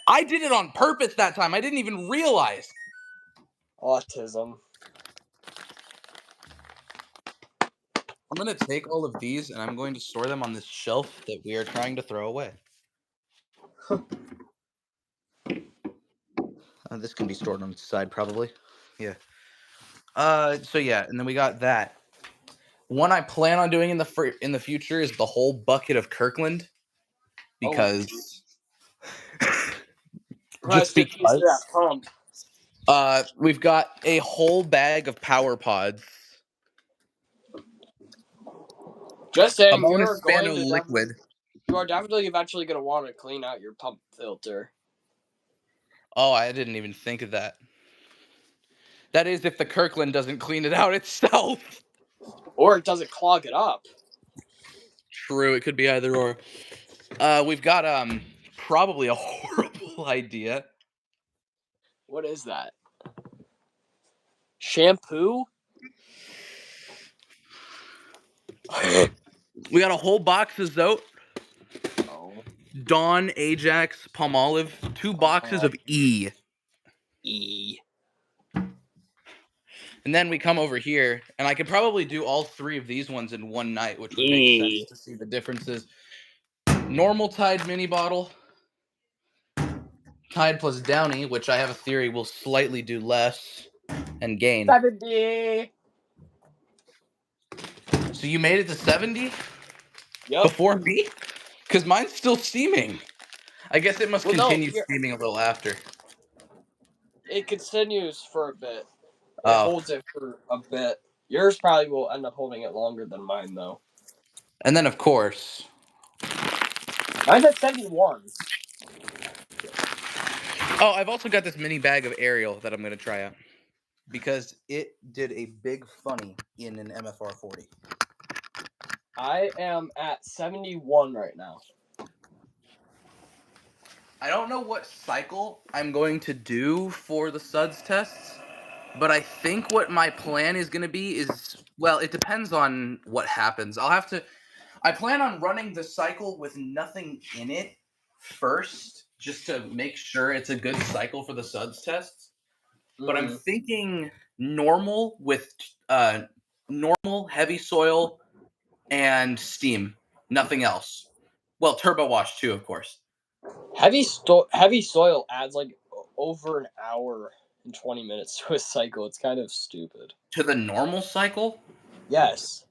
I did it on purpose that time. I didn't even realize. Autism. I'm going to take all of these and I'm going to store them on this shelf that we are trying to throw away. This can be stored on its side probably. Yeah. So yeah, and then we got that. One I plan on doing in the future is the whole bucket of Kirkland because just Get used to that because pump. we've got a whole bag of power pods. Just A saying, bonus Spano liquid. you are definitely eventually going to want to clean out your pump filter. Oh, I didn't even think of that. That is if the Kirkland doesn't clean it out itself. Or it doesn't clog it up. True, it could be either or. We've got probably a horrible idea. What is that? Shampoo? We got a whole box of Zote. Oh. Dawn, Ajax, Palmolive, 2 boxes of E. And then we come over here, and I could probably do all 3 of these ones in one night, which would make sense to see the differences. Normal Tide mini bottle. Tide plus Downy, which I have a theory will slightly do less and gain. 70. So you made it to 70? Yep. Before me? Because mine's still steaming. I guess it must continue steaming a little after. It continues for a bit. It Oh. holds it for a bit. Yours probably will end up holding it longer than mine, though. And then, of course... Mine's at 71. Oh, I've also got this mini bag of Ariel that I'm going to try out. Because it did a big funny in an MFR 40. I am at 71 right now. I don't know what cycle I'm going to do for the Suds tests, but I think what my plan is going to be is, well, it depends on what happens. I plan on running the cycle with nothing in it first, just to make sure it's a good cycle for the Suds tests. But I'm thinking normal with normal, heavy soil, and steam. Nothing else. Well, turbo wash too, of course. Heavy soil adds like over an hour and 20 minutes to a cycle. It's kind of stupid. To the normal cycle? Yes.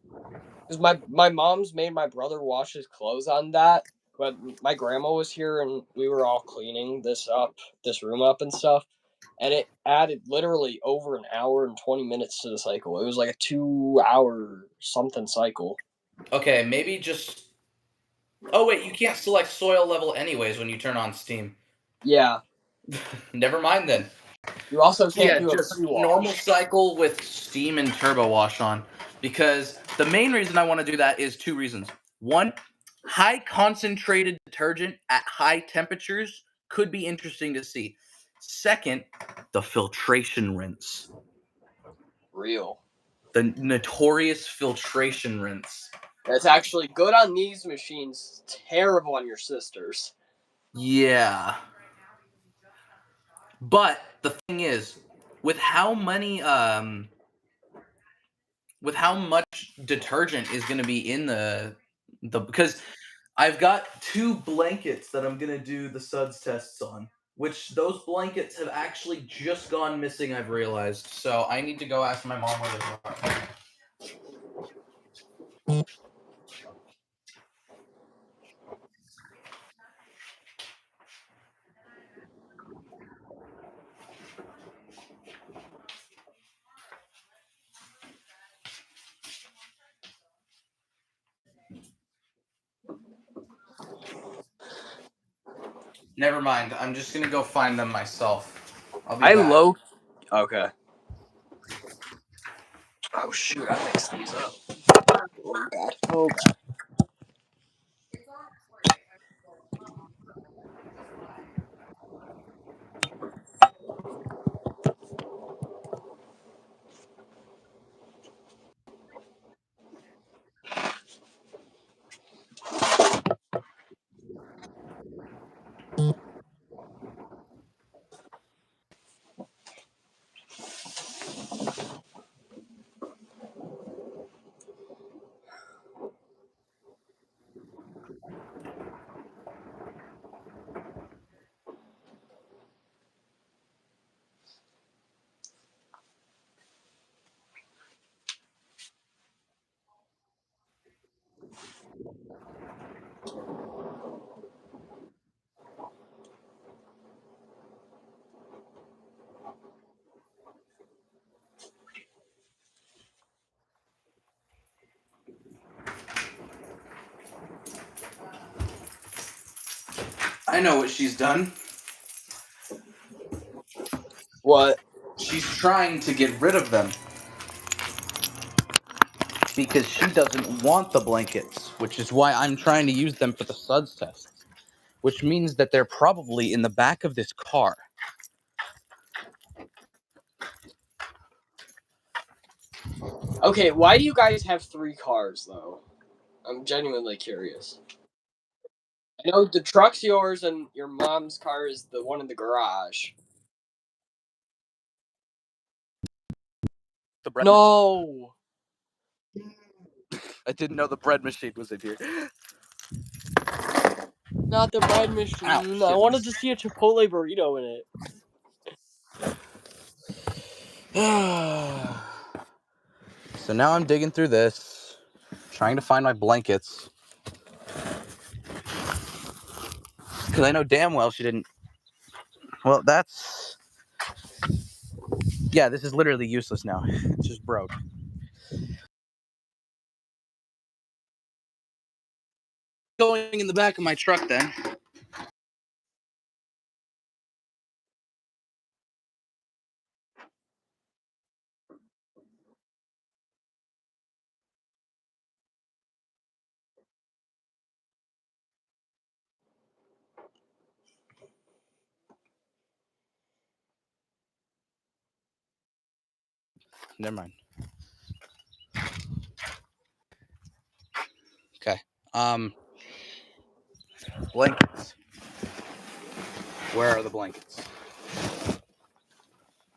Because my mom's made my brother wash his clothes on that. But my grandma was here and we were all cleaning this room up and stuff. And it added literally over an hour and 20 minutes to the cycle. It was like a 2-hour something cycle. Okay, maybe just... Oh, wait, you can't select soil level anyways when you turn on steam. Yeah. Never mind then. You also can't do a just pre-wash. Normal cycle with steam and turbo wash on. Because the main reason I want to do that is 2 reasons. 1, high concentrated detergent at high temperatures could be interesting to see. 2nd, the filtration rinse. Real. The notorious filtration rinse. That's actually good on these machines. Terrible on your sisters. Yeah. But the thing is, with how much detergent is going to be in the because I've got 2 blankets that I'm gonna do the Suds tests on. Which those blankets have actually just gone missing, I've realized. So I need to go ask my mom where they are. Never mind. I'm just gonna go find them myself. I'll be back. Okay. Oh shoot! I mixed these up. Oh god. Oh god. I know what she's done. What? She's trying to get rid of them. Because she doesn't want the blankets, which is why I'm trying to use them for the Suds tests. Which means that they're probably in the back of this car. Okay, why do you guys have 3 cars though? I'm genuinely curious. I know the truck's yours and your mom's car is the one in the garage. The bread No, I didn't know the bread machine was in here. not the bread machine. I wanted to see a Chipotle burrito in it. So now I'm digging through this, trying to find my blankets. Because I know damn well she didn't. Well, that's. Yeah, this is literally useless now. It's just broke. Going in the back of my truck then. Never mind. Okay. Blankets. Where are the blankets?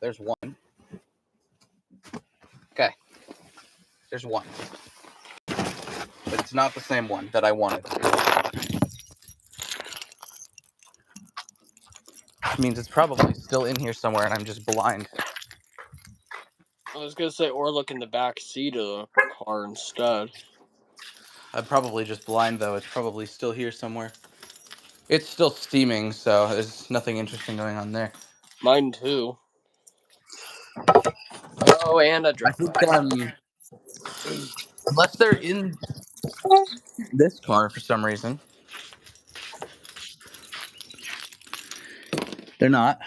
There's one. Okay. There's one. But it's not the same one that I wanted. Which means it's probably still in here somewhere and I'm just blind. I was gonna say, or look in the back seat of the car instead. I'm probably just blind though. It's probably still here somewhere. It's still steaming, so there's nothing interesting going on there. Mine too. Oh, and a I drop. think unless they're in this car for some reason. They're not.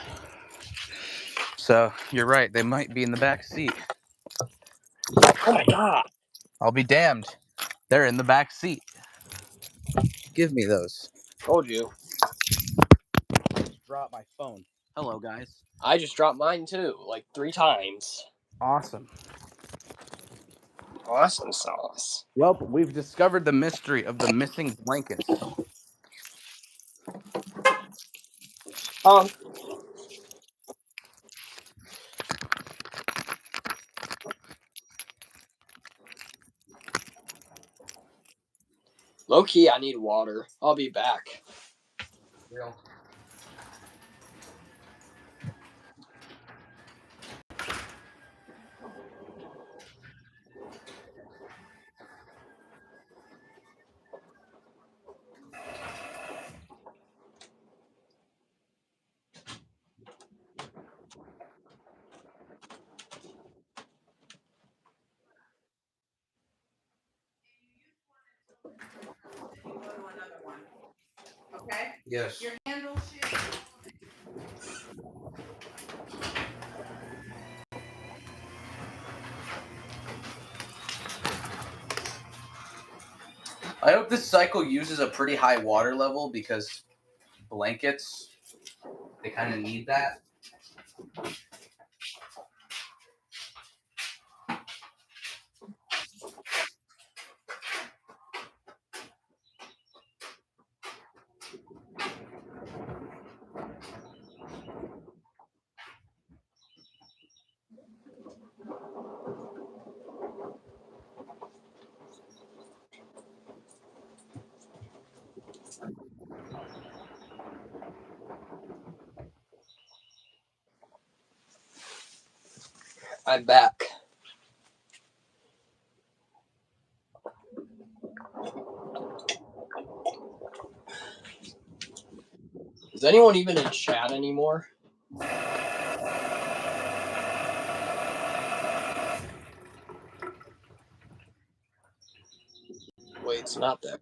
So you're right. They might be in the back seat. Oh my god! I'll be damned. They're in the back seat. Give me those. Told you. Drop my phone. Hello, guys. I just dropped mine too, like 3 times. Awesome. Awesome sauce. Well, we've discovered the mystery of the missing blankets. Low key, I need water. I'll be back. Real. Okay? Yes. Your handle shit. I hope this cycle uses a pretty high water level because blankets, they kind of need that. I'm back. Is anyone even in chat anymore? Wait, it's not there.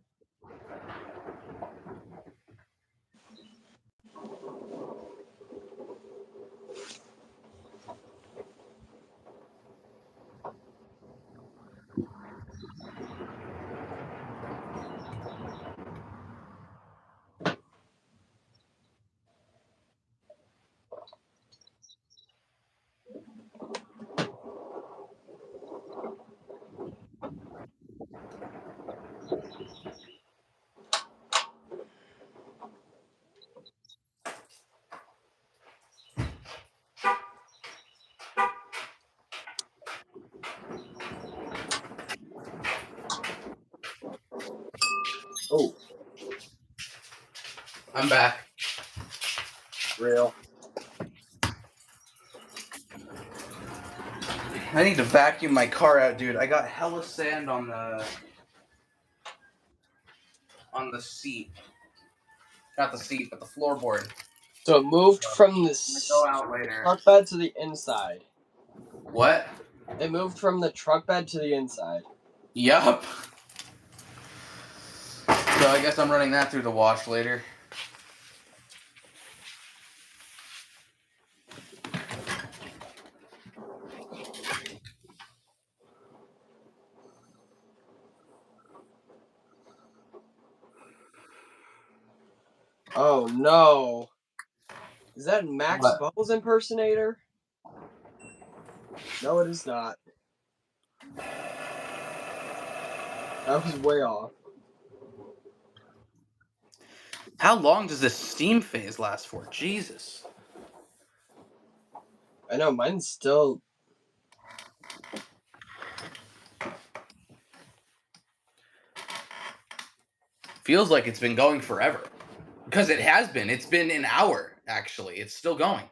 Oh, I'm back. real. I need to vacuum my car out, dude. I got hella sand on the seat. Not the seat, but the floorboard. So it moved from the Go out later. truck bed to the inside. What? It moved from the truck bed to the inside. Yup. So I guess I'm running that through the wash later. Oh no. Is that Max What? Bubbles impersonator? No, it is not. That was way off. How long does this steam phase last for? Jesus. I know, mine's still... Feels like it's been going forever. Because it has been. It's been an hour, actually. It's still going.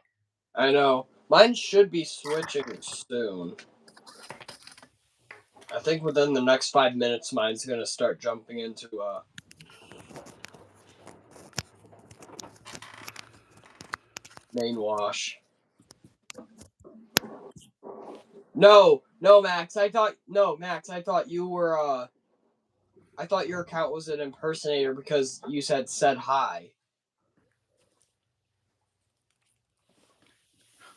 I know. Mine should be switching soon. I think within the next 5 minutes, mine's going to start jumping into main wash. No, Max. Max, I thought you were, I thought your account was an impersonator because you said hi.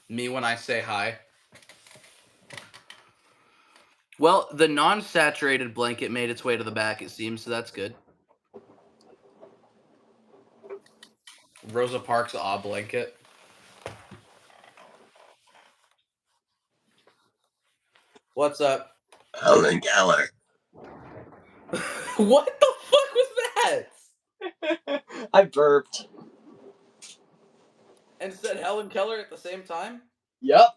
Me when I say hi. Well, the non-saturated blanket made its way to the back, it seems, so that's good. Rosa Parks' awe blanket. What's up? Helen Keller. What the fuck was that? I burped. And said Helen Keller at the same time? Yep.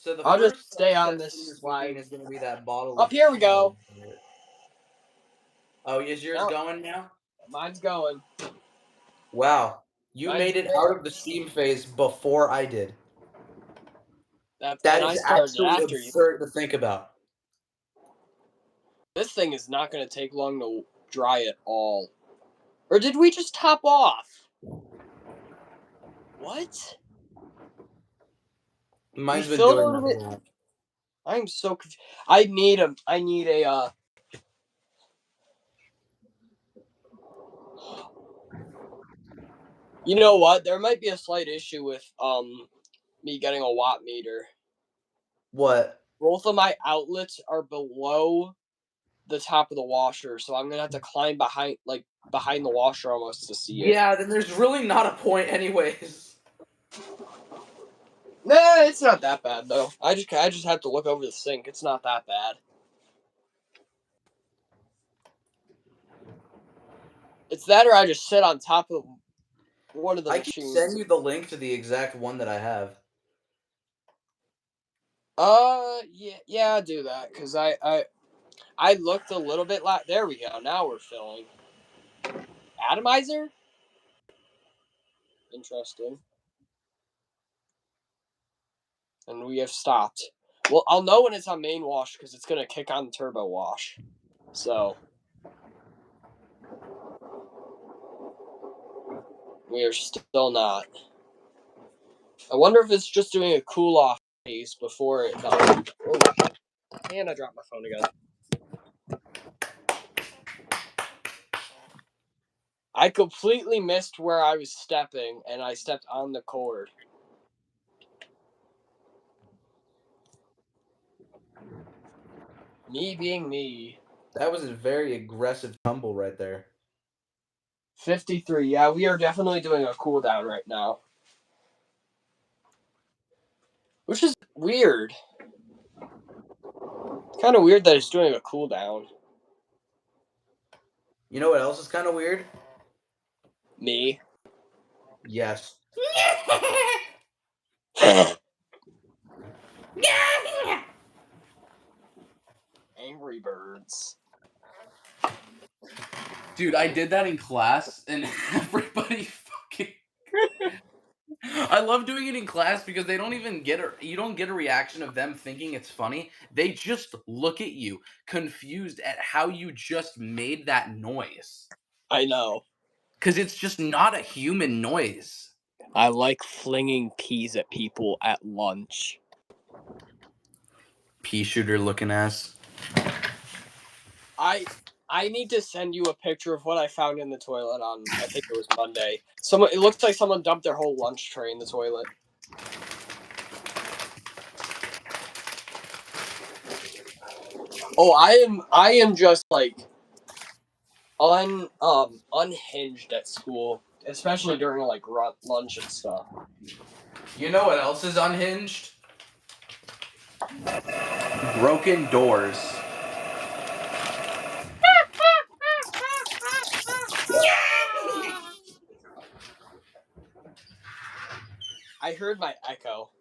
So the I'll just first stay on test this in slide. is going to be that bottle. Up here we go. Oh, is yours No. going now? Mine's going. Wow, you Mine's made it there. out of the steam phase before I did. And That I is started absolutely after you. absurd to think about. This thing is not going to take long to dry at all. Or did we just top off? What? Mine's We been filled a doing little bit. that. I'm so confused. I need a You know what? There might be a slight issue with me getting a watt meter. What? Both of my outlets are below the top of the washer, so I'm gonna have to climb behind the washer almost to see it. Yeah, then there's really not a point anyways. Nah, it's not that bad though. I just have to look over the sink. It's not that bad. It's that or I just sit on top of one of the I can machines. send you the link to the exact one that I have. Yeah, do that because I looked a little bit there we go. Now we're filling. Atomizer? Interesting. And we have stopped. Well, I'll know when it's on main wash because it's gonna kick on turbo wash. So we are still not. I wonder if it's just doing a cool off phase before it. Oh, and I dropped my phone again. I completely missed where I was stepping, and I stepped on the cord. Me being me. That was a very aggressive tumble right there. 53. Yeah, we are definitely doing a cooldown right now. Which is weird. Kind of weird that it's doing a cooldown. You know what else is kind of weird? Me. Yes. Angry Birds. Dude, I did that in class, and everybody fucking. I love doing it in class because they don't even you don't get a reaction of them thinking it's funny. They just look at you, confused at how you just made that noise. I know. Because it's just not a human noise. I like flinging peas at people at lunch. Pea shooter looking ass. I need to send you a picture of what I found in the toilet on, I think it was Monday. It looks like someone dumped their whole lunch tray in the toilet. Oh, I am just like unhinged at school, especially during like lunch and stuff. You know what else is unhinged? Broken doors. I heard my echo.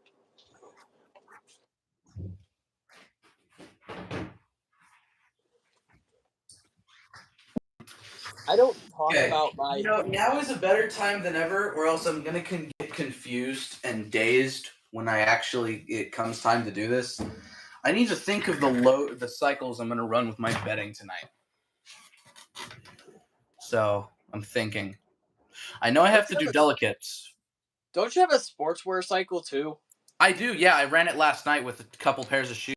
I don't talk about my. You know, now is a better time than ever, or else I'm gonna get confused and dazed when it comes time to do this. I need to think of the cycles I'm gonna run with my betting tonight. So I'm thinking. I know I have to do delicates. Don't you have a sportswear cycle too? I do, yeah. I ran it last night with a couple pairs of shoes.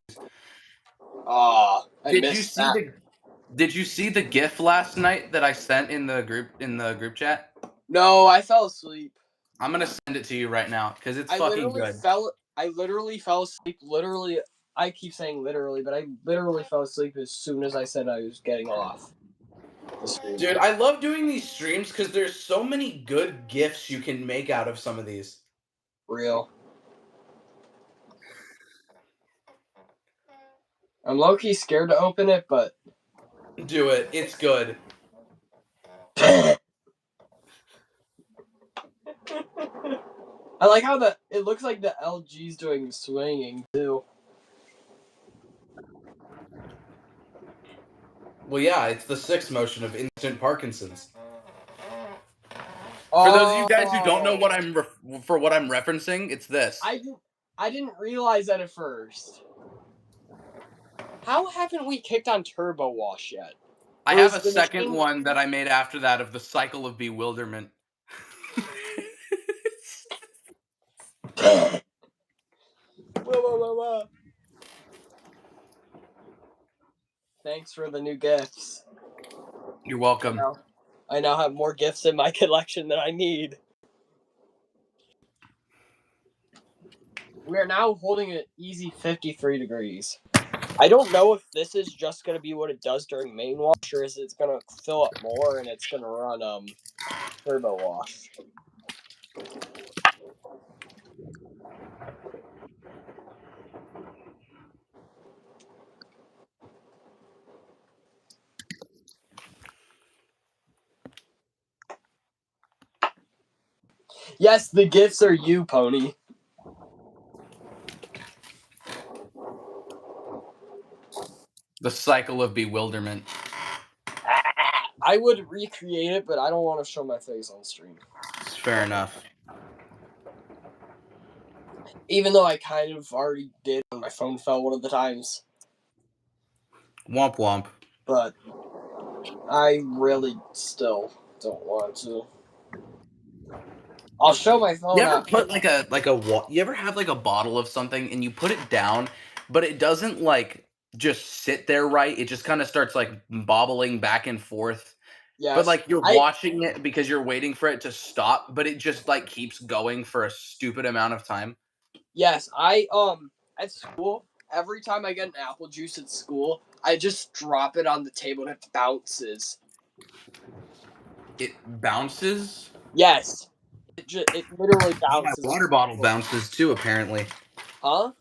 I Did you missed see that. Did you see the GIF last night that I sent in the group chat? No, I fell asleep. I'm gonna send it to you right now because it's I fucking good. I literally fell asleep. Literally, I keep saying literally, but I literally fell asleep as soon as I said I was getting off the stream. Dude, I love doing these streams because there's so many good GIFs you can make out of some of these. Real. I'm low-key scared to open it, but... Do it. It's good. I like how it looks like the LG's doing swinging too. Well, yeah, it's the 6 motion of instant Parkinson's. For those of you guys who don't know what I'm referencing, it's this. I didn't realize that at first. How haven't we kicked on Turbo Wash yet? I have a second one that I made after that of the cycle of bewilderment. Whoa. Thanks for the new gifts. You're welcome. I now have more gifts in my collection than I need. We are now holding an easy 53 degrees. I don't know if this is just going to be what it does during main wash, or is it's going to fill up more and it's going to run turbo wash. Yes, the gifts are you, Pony. The cycle of bewilderment. I would recreate it, but I don't want to show my face on stream. Fair enough. Even though I kind of already did when my phone fell one of the times. Womp womp. But I really still don't want to. I'll show my phone. You ever put you ever have like a bottle of something and you put it down, but it doesn't like just sit there right? It just kind of starts like bobbling back and forth. Yes. But like you're watching it because you're waiting for it to stop, but it just like keeps going for a stupid amount of time. Yes, I at school, every time I get an apple juice at school, I just drop it on the table and it bounces. It bounces? Yes. It literally bounces. My water bottle bounces too, apparently. Huh?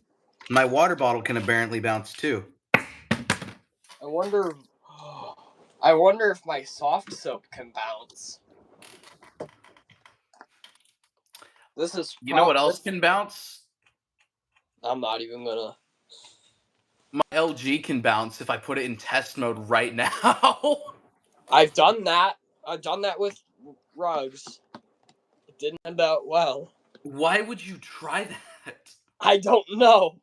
My water bottle can apparently bounce too. I wonder if my soft soap can bounce. This is. You know what else can bounce? I'm not even gonna. My LG can bounce if I put it in test mode right now. I've done that. I've done that with rugs. It didn't end out well. Why would you try that? I don't know.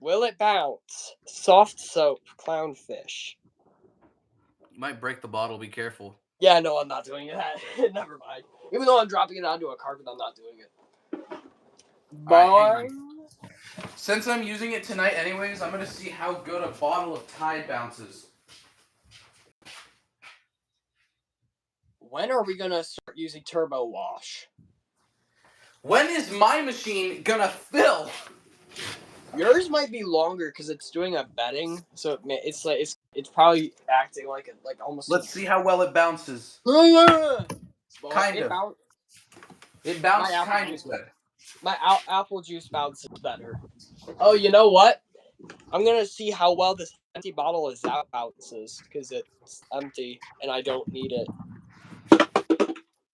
Will it bounce? Soft soap, clownfish. You might break the bottle, be careful. Yeah, no, I'm not doing that. Never mind. Even though I'm dropping it onto a carpet, I'm not doing it. Right, since I'm using it tonight anyways, I'm going to see how good a bottle of Tide bounces. When are we going to start using turbo wash? When is my machine going to fill? Yours might be longer because it's doing a bedding, so it's probably acting like almost. Let's see how well it bounces. Kind of. It bounced kind of good. My apple juice bounces better. Oh, you know what? I'm gonna see how well this empty bottle is bounces because it's empty and I don't need it.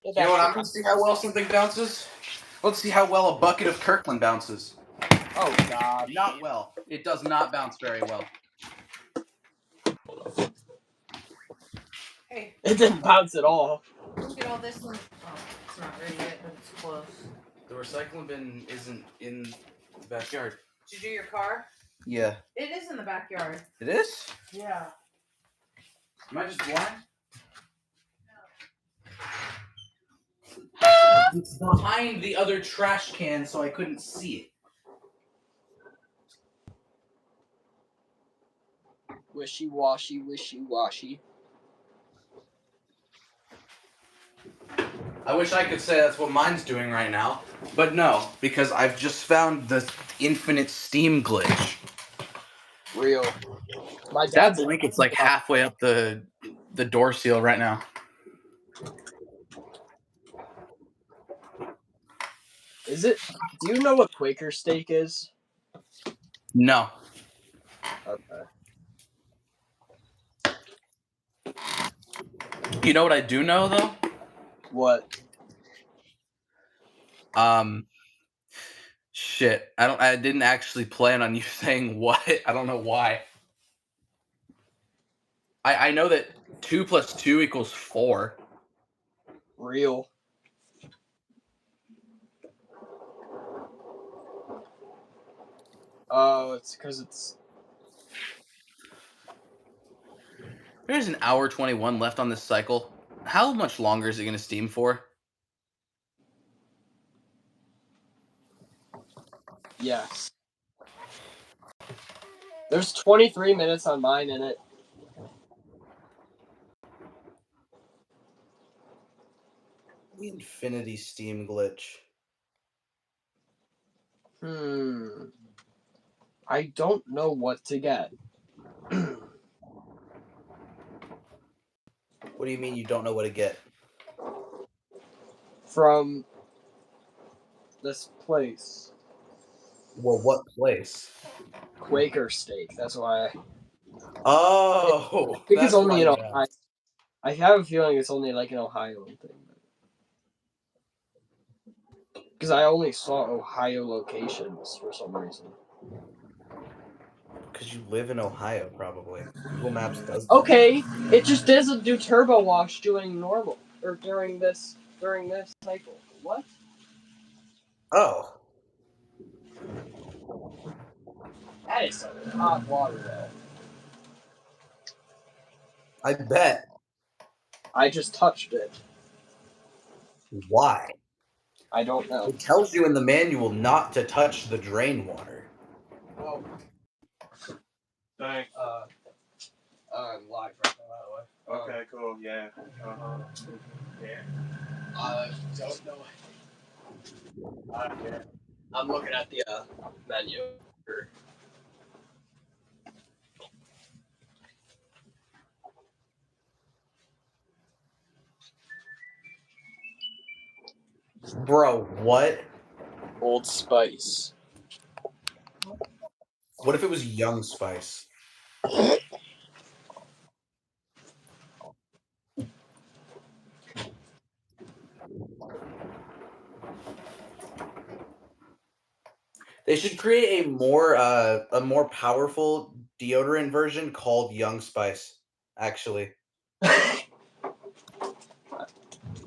You know what? I'm gonna see how well something bounces. Let's see how well a bucket of Kirkland bounces. Oh God! Not well. It does not bounce very well. Hey. It didn't bounce at all. Look at all this one. Oh, it's not ready yet, but it's close. The recycling bin isn't in the backyard. Did you do your car? Yeah. It is in the backyard. It is? Yeah. Am I just blind? It's behind the other trash can, so I couldn't see it. Wishy-washy, wishy-washy. I wish I could say that's what mine's doing right now, but no, because I've just found the infinite Steam glitch. Real. My Dad's link, it's like halfway up the door seal right now. Is it? Do you know what Quaker steak is? No. Okay. You know what I do know, though? What? Shit. I didn't actually plan on you saying what. I don't know why. I know that 2 + 2 = 4. Real. Oh, it's because it's... There's an hour 21 left on this cycle. How much longer is it going to steam for? Yes. There's 23 minutes on mine in it. The infinity steam glitch. I don't know what to get. What do you mean you don't know what to get? From this place. Well, what place? Quaker steak. That's why. Oh, I think that's it's only why in you Ohio. asked. I have a feeling it's only like an Ohio thing. Because I only saw Ohio locations for some reason. Because you live in Ohio, probably. Google Maps does that. Okay, it just doesn't do turbo wash during normal or during this cycle. What? Oh. That is some hot water though. I bet. I just touched it. Why? I don't know. It tells you in the manual not to touch the drain water. Oh. Thanks. I'm live right now, by the way. Okay, cool. Yeah. Yeah. I don't know. Yeah. I'm looking at the menu. Bro, what? Old Spice. What if it was Young Spice? They should create a more powerful deodorant version called Young Spice. Actually,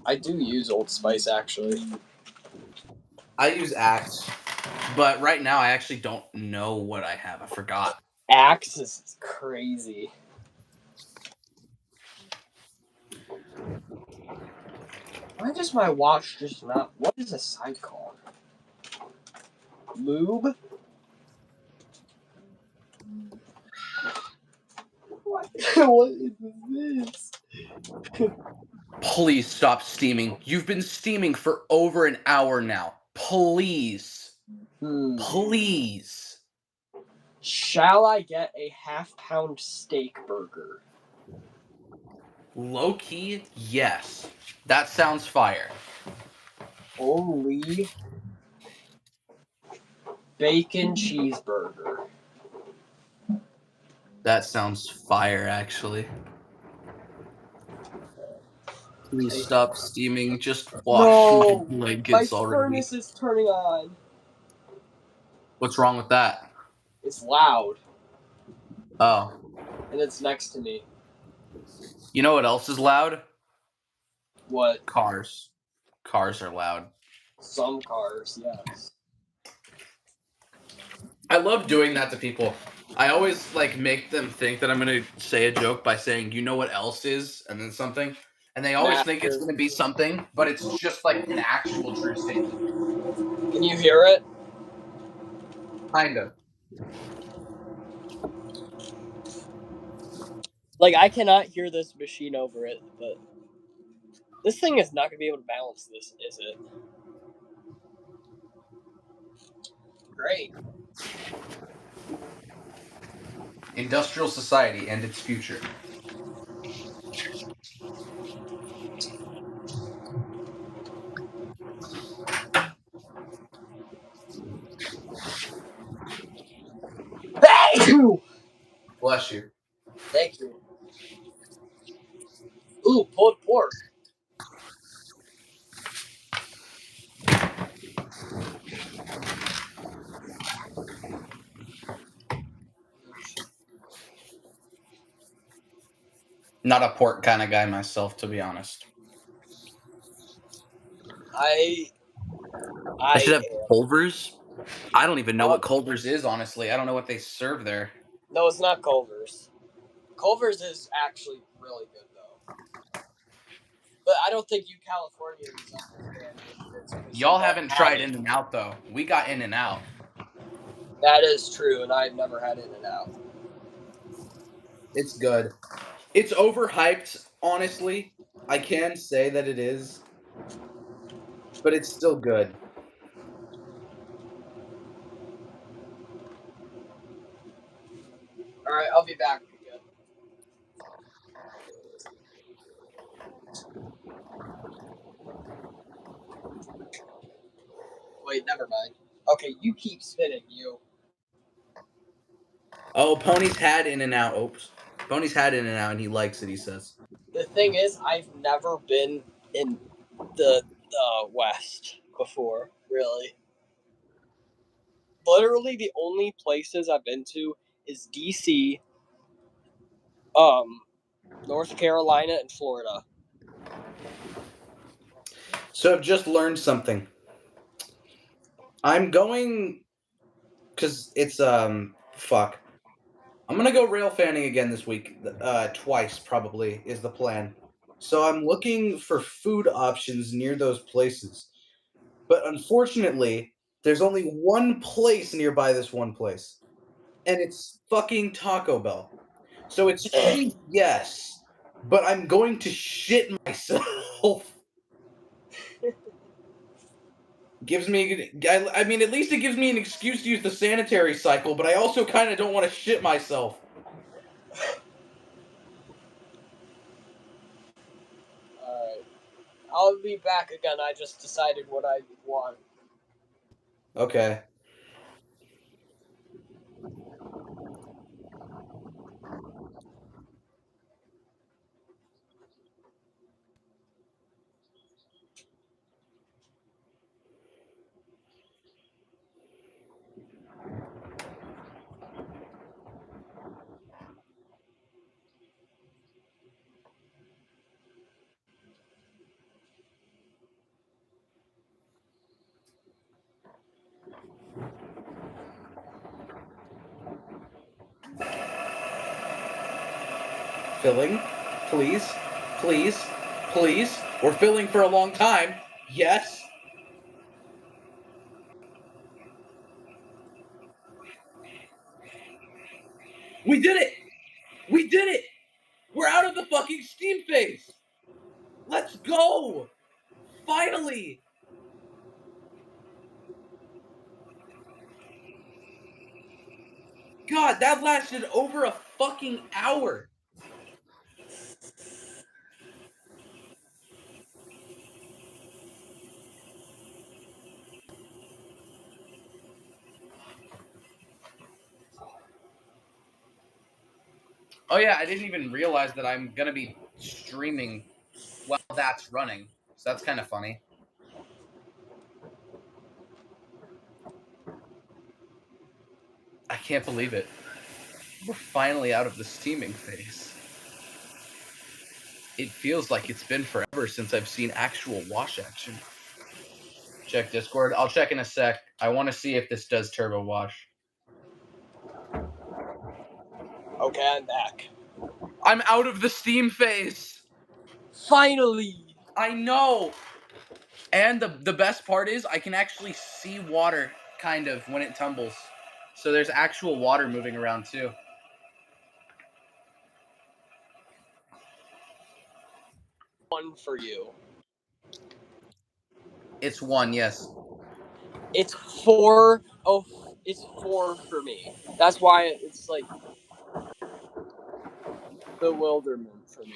I do use Old Spice actually. I use Axe, but right now I actually don't know what I have. I forgot. Axe is crazy. Why does my watch just not? What is a site called? Lube? What? What is this? Please stop steaming. You've been steaming for over an hour now. Please. Please. Shall I get a half-pound steak burger? Low key, yes. That sounds fire. Only bacon cheeseburger. That sounds fire, actually. Please stop steaming. Just wash my No! My blankets already. furnace is turning on. What's wrong with that? It's loud. Oh. And it's next to me. You know what else is loud? What? Cars. Cars are loud. Some cars, yes. I love doing that to people. I always make them think that I'm gonna say a joke by saying, "You know what else is?" and then something, and they always think it's gonna be something, but it's just an actual true statement. Can you hear it? Kind of. I cannot hear this machine over it, but this thing is not gonna be able to balance this, is it? Great. Industrial society and its future. Thank you! Bless you. Thank you. Ooh, pulled pork. Not a pork kind of guy myself, to be honest. I should have am. Culver's. I don't even know what Culver's is, honestly. I don't know what they serve there. No, it's not Culver's. Culver's is actually really good, though. But I don't think you Californians understand it. It's because Y'all you haven't had tried it. In-N-Out, though. We got In-N-Out. That is true, and I've never had In-N-Out. It's good. It's overhyped, honestly. I can say that it is. But it's still good. Alright, I'll be back again. Wait, never mind. Okay, you keep spinning, you. Oh, Pony's had In-N-Out. Oops. Pony's had In-N-Out, and he likes it, he says. The thing is, I've never been in the West before, really. Literally, the only places I've been to is DC, North Carolina, and Florida. So I've just learned something. I'm going... Because it's, fuck. I'm gonna go rail fanning again this week. Twice, probably, is the plan. So I'm looking for food options near those places. But unfortunately, there's only one place nearby this one place. And it's fucking Taco Bell. So it's free, yes. But I'm going to shit myself. Gives me... I mean, at least it gives me an excuse to use the sanitary cycle, but I also kind of don't want to shit myself. Alright. I'll be back again. I just decided what I want. Okay. Filling, please, please, please. We're filling for a long time. Yes. We did it! We did it! We're out of the fucking steam phase! Let's go! Finally! God, that lasted over a fucking hour. Oh yeah, I didn't even realize that I'm gonna be streaming while that's running. So that's kind of funny. I can't believe it. We're finally out of the steaming phase. It feels like it's been forever since I've seen actual wash action. Check Discord. I'll check in a sec. I want to see if this does turbo wash. Okay, I'm back. I'm out of the steam phase. Finally! I know. And the best part is I can actually see water, kind of, when it tumbles. So there's actual water moving around, too. One for you. It's one, yes. It's 4. Oh, it's 4 for me. That's why it's like bewilderment for me.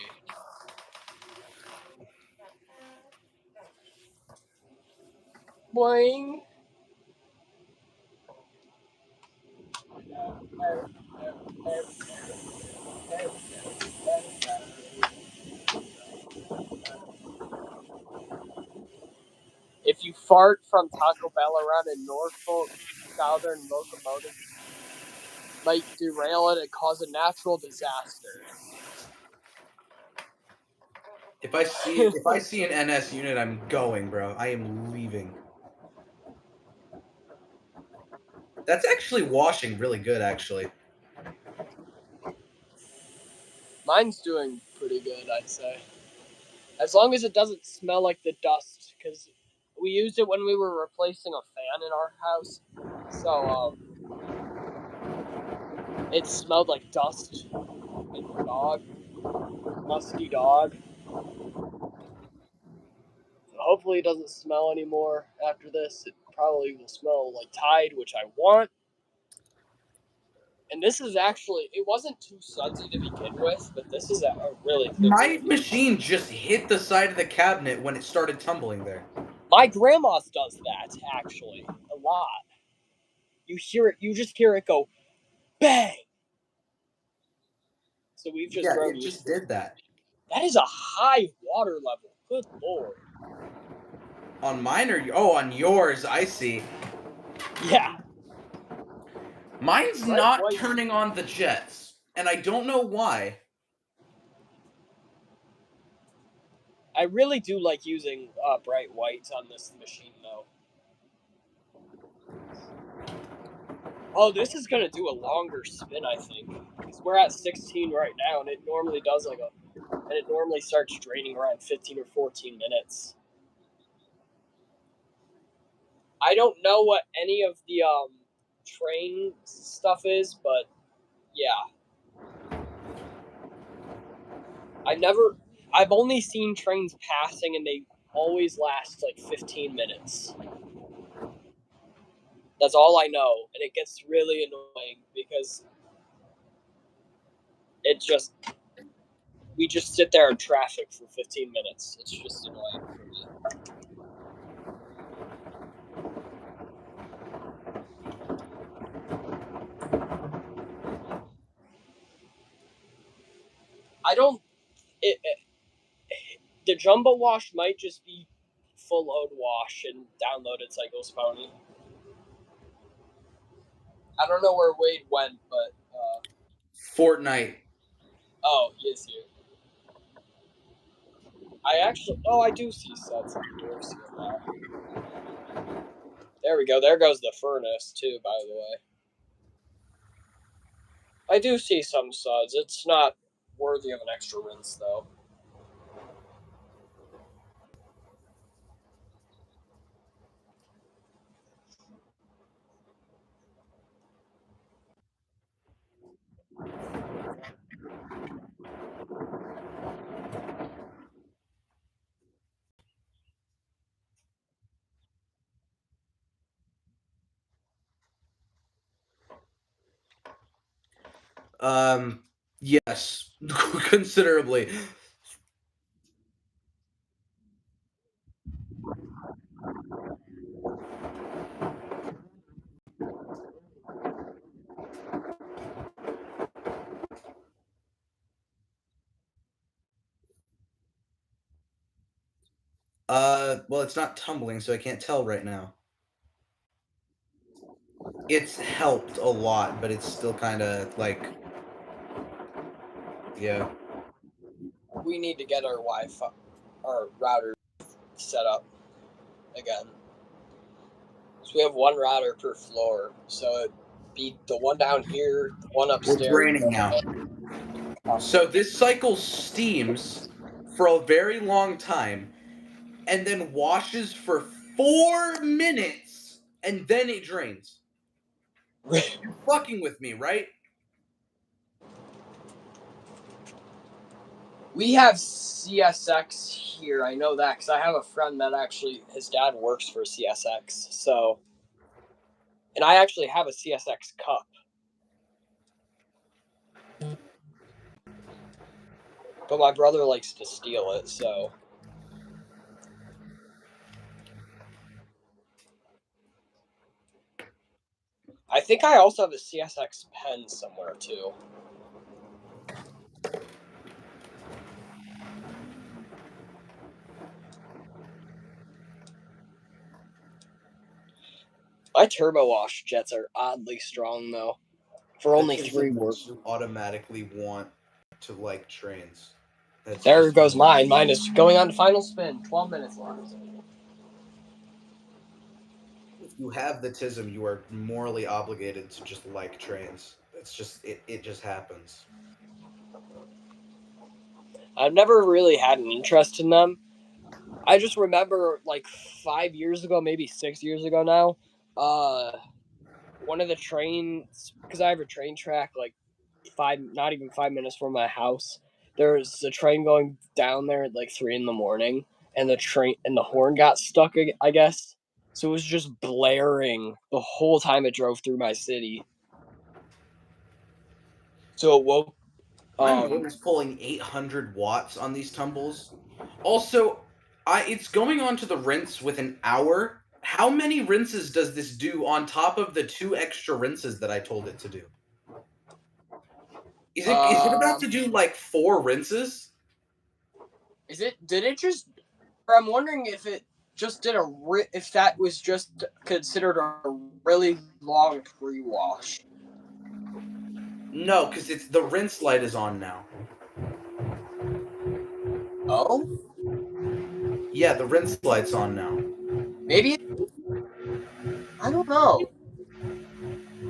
Boing. If you fart from Taco Bell around in Norfolk Southern, locomotive might derail it and cause a natural disaster. If I see an NS unit, I'm going, bro. I am leaving. That's actually washing really good, actually. Mine's doing pretty good, I'd say. As long as it doesn't smell like the dust, because we used it when we were replacing a fan in our house. So, it smelled like dust and dog. Musty dog. So hopefully it doesn't smell anymore after this. It probably will smell like Tide, which I want. And this is actually, it wasn't too sudsy to begin with, but this is a really good My one. machine just hit the side of the cabinet when it started tumbling there. My grandma's does that, actually, a lot. You hear it, you just hear it go bang. So we've just Yeah, grown it used just to it. did that. That is a high water level. Good lord. On mine or on yours, I see. Yeah. Mine's Bright not white. turning on the jets, and I don't know why. I really do like using bright whites on this machine, though. Oh, this is gonna do a longer spin, I think, because we're at 16 right now, and it normally does and it normally starts draining around 15 or 14 minutes. I don't know what any of the train stuff is, but yeah, I've only seen trains passing, and they always last like 15 minutes. That's all I know, and it gets really annoying because we just sit there in traffic for 15 minutes. It's just annoying for me. I don't. The jumbo wash might just be full load wash and downloaded cycles phony. I don't know where Wade went, but Fortnite. oh, he is here. I do see Suds on the doors here now. There we go. There goes the furnace too, by the way. I do see some Suds. It's not worthy of an extra rinse though. Yes, considerably. Well, it's not tumbling, so I can't tell right now. It's helped a lot, but it's still kind of like, yeah. We need to get our Wi-Fi, our router set up again. So we have one router per floor. So it'd be the one down here, the one upstairs. It's raining now. So this cycle steams for a very long time, and then washes for 4 minutes, and then it drains. You're fucking with me, right? We have CSX here. I know that because I have a friend that actually, his dad works for CSX. So, and I actually have a CSX cup. But my brother likes to steal it, so. I think I also have a CSX pen somewhere, too. My turbo wash jets are oddly strong, though. For only 3 work. You automatically want to like trains. There goes mine. Mine is going on to final spin. 12 minutes left. If you have the tism, you are morally obligated to just like trains. It's just it just happens. I've never really had an interest in them. I just remember like 5 years ago, maybe 6 years ago now, one of the trains, because I have a train track like not even 5 minutes from my house. There's a train going down there at like 3 a.m, and the horn got stuck, I guess. So it was just blaring the whole time it drove through my city. So it woke. My motor's pulling 800 watts on these tumbles. Also, it's going on to the rinse with an hour. How many rinses does this do on top of the 2 extra rinses that I told it to do? Is it about to do like 4 rinses? Did it just? Or I'm wondering if it just did if that was just considered a really long pre-wash. No, because the rinse light is on now. Oh? Yeah, the rinse light's on now. Maybe. I don't know.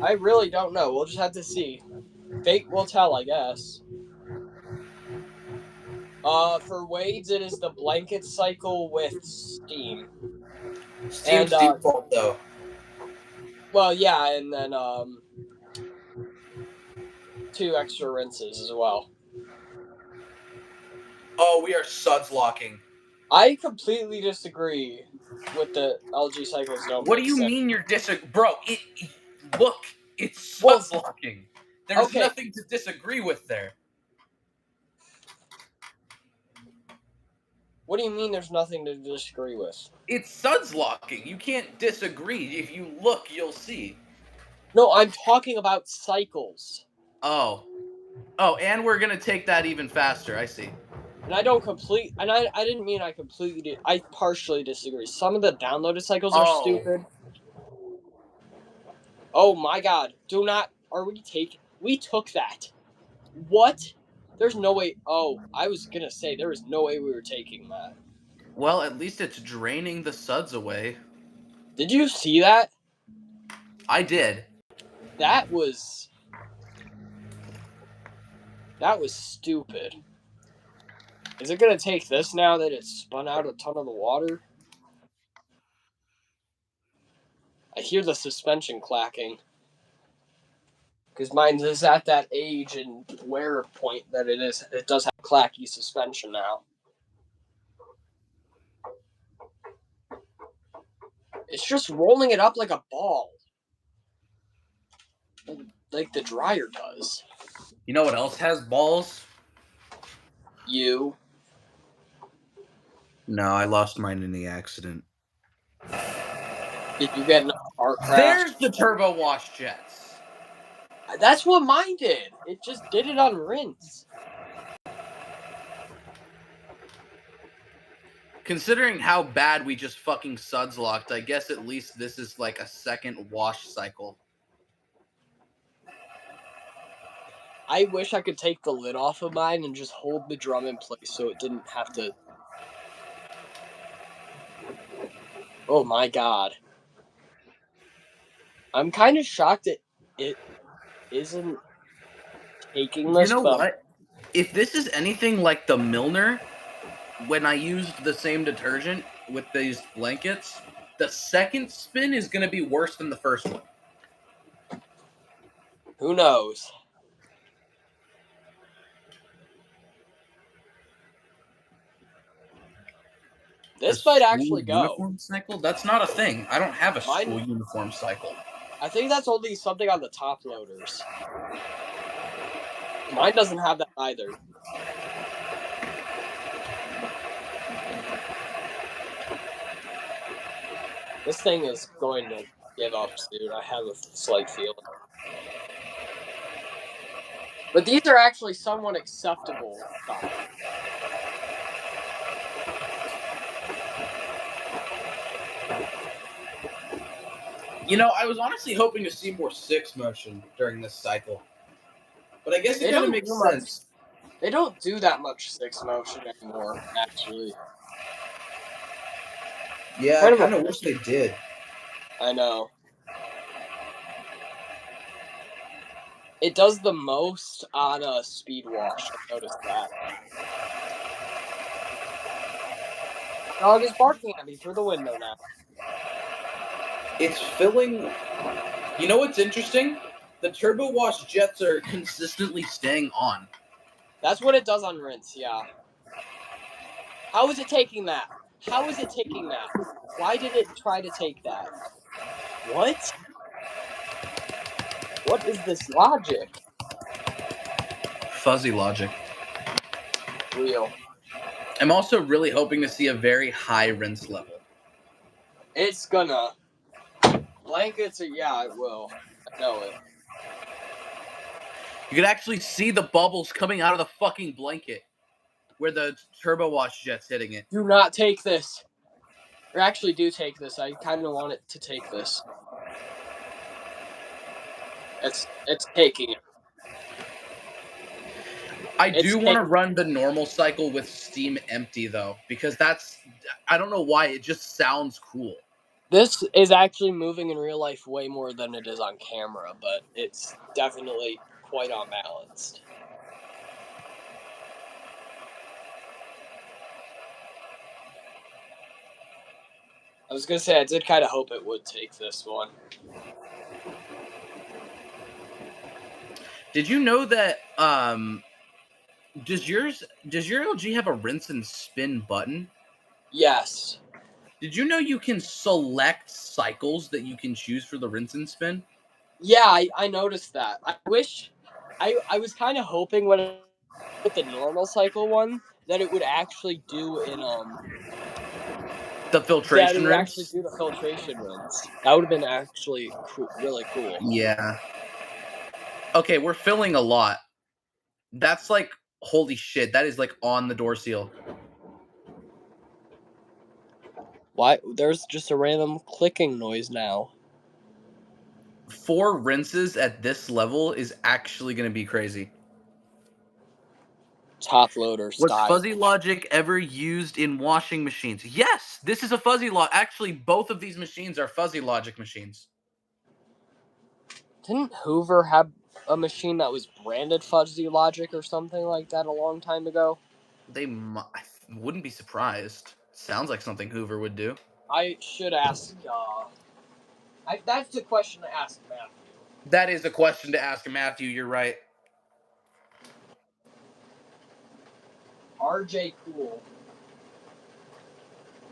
I really don't know. We'll just have to see. Fate will tell, I guess. For Wade's, it is the blanket cycle with steam. Steam's default, though. Well, yeah, and then 2 extra rinses as well. Oh, we are Suds locking. I completely disagree with the LG cycles. What do you mean you're bro? Look, it's Suds locking. There's nothing to disagree with there. What do you mean there's nothing to disagree with? It's Suds locking. You can't disagree. If you look, you'll see. No, I'm talking about cycles. Oh, and we're gonna take that even faster. I see. And I didn't mean I completely I partially disagree. Some of the downloaded cycles are stupid. Oh my god. We took that. What? There's no way. Oh, I was gonna say there was no way we were taking that. Well, at least it's draining the Suds away. Did you see that? I did. That was stupid. Is it gonna take this now that it's spun out a ton of the water? I hear the suspension clacking. Because mine is at that age and wear point that it does have clacky suspension now. It's just rolling it up like a ball. Like the dryer does. You know what else has balls? You. No, I lost mine in the accident. Did you get in a car crash? There's the turbo wash jets. That's what mine did. It just did it on rinse. Considering how bad we just fucking Suds locked, I guess at least this is like a second wash cycle. I wish I could take the lid off of mine and just hold the drum in place so it didn't have to... Oh my god. I'm kind of shocked it isn't taking this. You know what? If this is anything like the Milner, when I used the same detergent with these blankets, the second spin is going to be worse than the first one. Who knows? This might actually go. Uniform cycle? That's not a thing. I don't have a school uniform cycle. I think that's only something on the top loaders. Mine doesn't have that either. This thing is going to give up soon. I have a slight feeling. But these are actually somewhat acceptable. You know, I was honestly hoping to see more 6 motion during this cycle. But I guess it kind of makes sense. They don't do that much 6 motion anymore, actually. Yeah, I kind of wish they did. I know. It does the most on a speed wash. I've noticed that. Dog is barking at me through the window now. It's filling. You know what's interesting? The turbo wash jets are consistently staying on. That's what it does on rinse, yeah. How is it taking that? How is it taking that? Why did it try to take that? What? What is this logic? Fuzzy logic. Real. I'm also really hoping to see a very high rinse level. It's gonna. Blankets, yeah, it will. I know it. You could actually see the bubbles coming out of the fucking blanket where the turbo wash jet's hitting it. Do not take this. Or actually, do take this. I kind of want it to take this. It's taking it. I do want to run the normal cycle with steam empty, though, because that's... I don't know why, it just sounds cool. This is actually moving in real life way more than it is on camera, but it's definitely quite unbalanced. I was going to say, I did kind of hope it would take this one. Did you know that, does your LG have a rinse and spin button? Yes. Did you know you can select cycles that you can choose for the rinse and spin? Yeah, I noticed that. I wish... I was kind of hoping when with the normal cycle one that it would actually do in The filtration that it would rinse? actually do the filtration rinse. That would have been actually really cool. Yeah. Okay, we're filling a lot. That's like, holy shit, that is like on the door seal. Why? There's just a random clicking noise now. 4 rinses at this level is actually going to be crazy. Top loader Was style. fuzzy logic ever used in washing machines? Yes, this is a fuzzy logic. Actually, both of these machines are fuzzy logic machines. Didn't Hoover have a machine that was branded Fuzzy Logic or something like that a long time ago? I wouldn't be surprised. Sounds like something Hoover would do. I should ask. That's the question to ask Matthew. That is a question to ask Matthew. You're right. RJ Cool.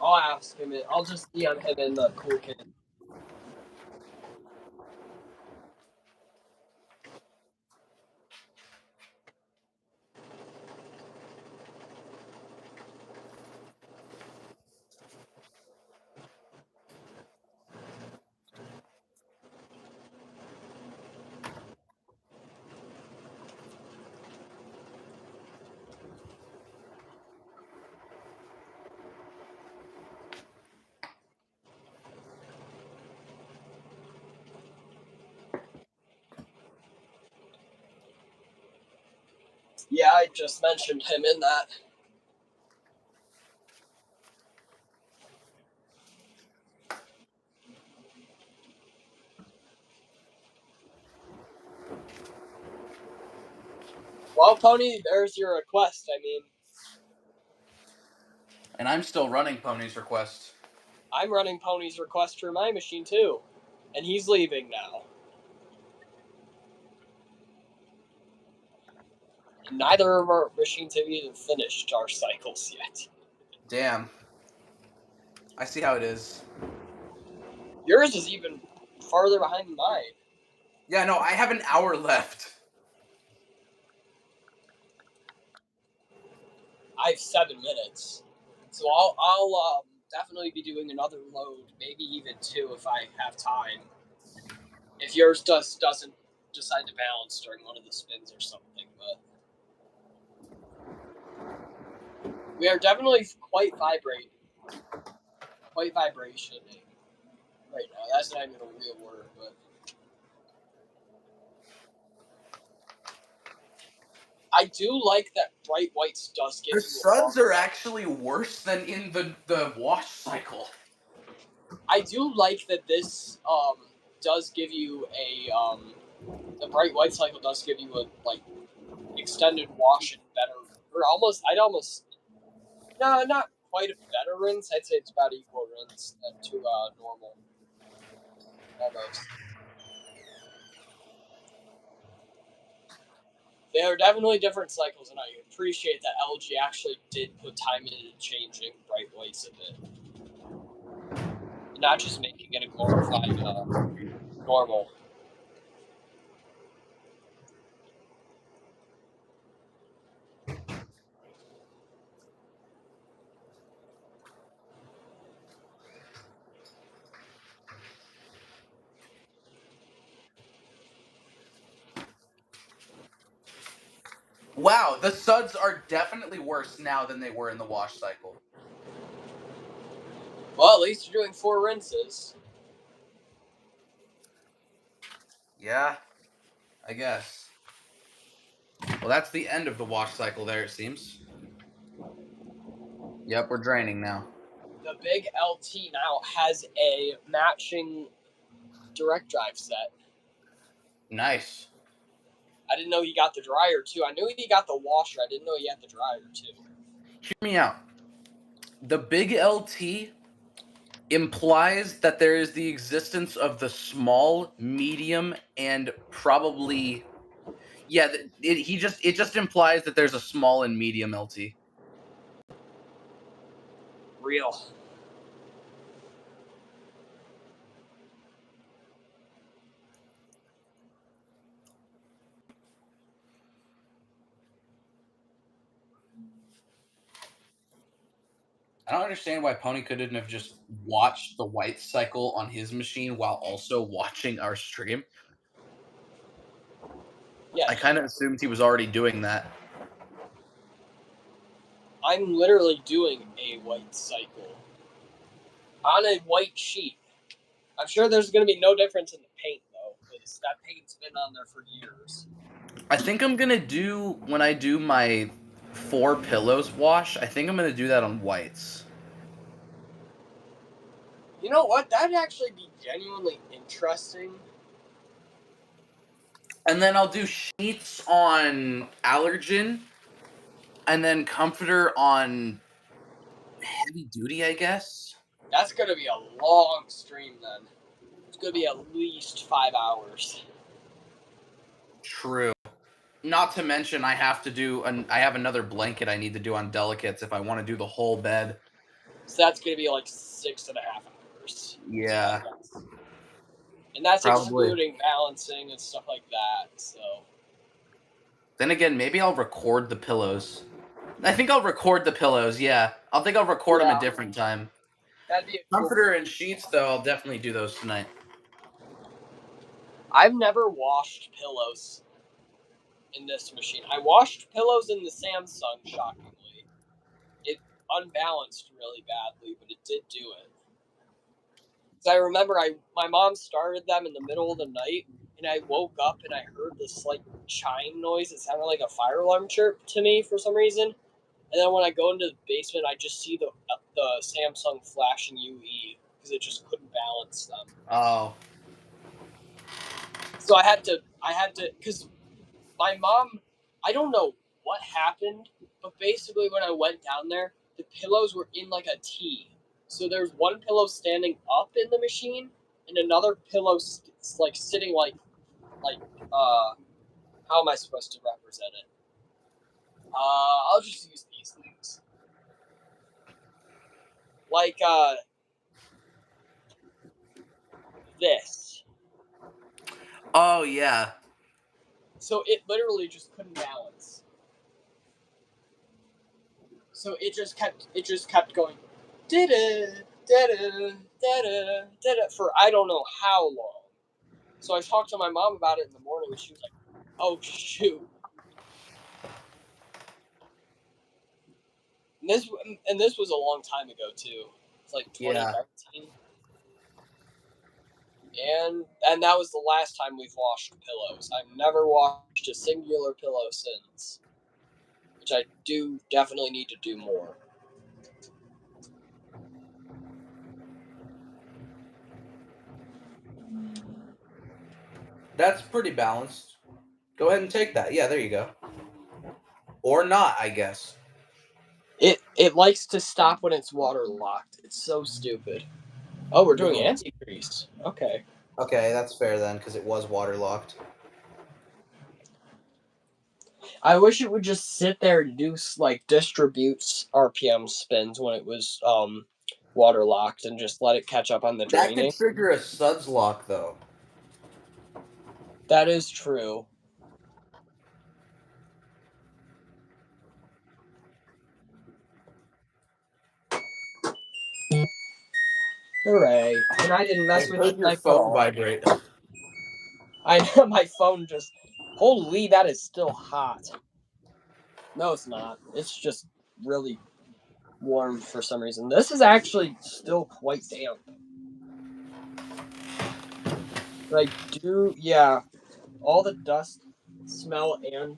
I'll ask him. I'll just DM him in the Cool Kid. Yeah, I just mentioned him in that. Well, Pony, there's your request. I mean, And I'm still running Pony's request. I'm running Pony's request for my machine too, and he's leaving now. And neither of our machines have even finished our cycles yet. Damn. I see how it is. Yours is even farther behind than mine. Yeah, no, I have an hour left. I have 7 minutes. So I'll definitely be doing another load, maybe even 2 if I have time. If yours doesn't decide to balance during one of the spins or something, but we are definitely quite vibrating. Quite vibrationing right now. That's not even a real word, but I do like that bright whites does give The you Suds are actually worse than in the wash cycle. I do like that this does give you a the bright white cycle does give you a like extended wash and better, or almost no, not quite a better rinse. I'd say it's about equal rinse to normal, almost. They are definitely different cycles, and I appreciate that LG actually did put time into changing bright whites a bit, not just making it a glorified normal. Wow, the Suds are definitely worse now than they were in the wash cycle. Well, at least you're doing 4 rinses. Yeah, I guess. Well, that's the end of the wash cycle there, it seems. Yep, we're draining now. The big LT now has a matching direct drive set. Nice. I didn't know he got the dryer too. I knew he got the washer. I didn't know he had the dryer too. Hear me out. The big LT implies that there is the existence of the small, medium, and probably it just implies that there's a small and medium LT. Real. I don't understand why Pony couldn't have just watched the white cycle on his machine while also watching our stream. Yeah, I kind of assumed he was already doing that. I'm literally doing a white cycle on a white sheet. I'm sure there's going to be no difference in the paint though, because that paint's been on there for years. I think I'm gonna do, when I do my 4 pillows wash, I think I'm gonna do that on whites. You know what? That'd actually be genuinely interesting. And then I'll do sheets on allergen, and then comforter on heavy duty, I guess. That's going to be a long stream then. It's going to be at least 5 hours. True. Not to mention, I have another blanket I need to do on delicates if I want to do the whole bed. So that's going to be like 6.5 hours. Yeah. And that's Probably. excluding balancing and stuff like that. So. Then again, maybe I'll record the pillows. I think I'll record the pillows, yeah. I'll record them a different time. That'd be a cool. Comforter and sheets, though, I'll definitely do those tonight. I've never washed pillows in this machine. I washed pillows in the Samsung, shockingly. It unbalanced really badly, but it did do it. So I remember my mom started them in the middle of the night, and I woke up and I heard this like chime noise. It sounded like a fire alarm chirp to me for some reason. And then when I go into the basement, I just see the Samsung flashing UE because it just couldn't balance them. Oh. So I had to, because my mom, I don't know what happened, but basically when I went down there, the pillows were in like a T. So there's one pillow standing up in the machine, and another pillow like sitting like how am I supposed to represent it? I'll just use these things. Like this. Oh, yeah. So it literally just couldn't balance. So it just kept going for I don't know how long. So I talked to my mom about it in the morning, and she was like, "Oh shoot!" And this was a long time ago too. It's like 2019, and that was the last time we've washed pillows. I've never washed a singular pillow since. which I do definitely need to do more. That's pretty balanced. Go ahead and take that. Yeah, there you go. Or not, I guess. It likes to stop when it's waterlocked. It's so stupid. Oh, we're doing anti-grease. Okay. Okay, that's fair then, because it was waterlocked. I wish it would just sit there and do like distributes RPM spins when it was waterlocked and just let it catch up on the That draining. could trigger a Suds lock, though. That is true. Hooray. And I didn't mess with Heard my your phone phone. vibrate. I know my phone just... Holy, that is still hot. No, it's not. It's just really warm for some reason. This is actually still quite damp. Like, yeah. All the dust, smell, and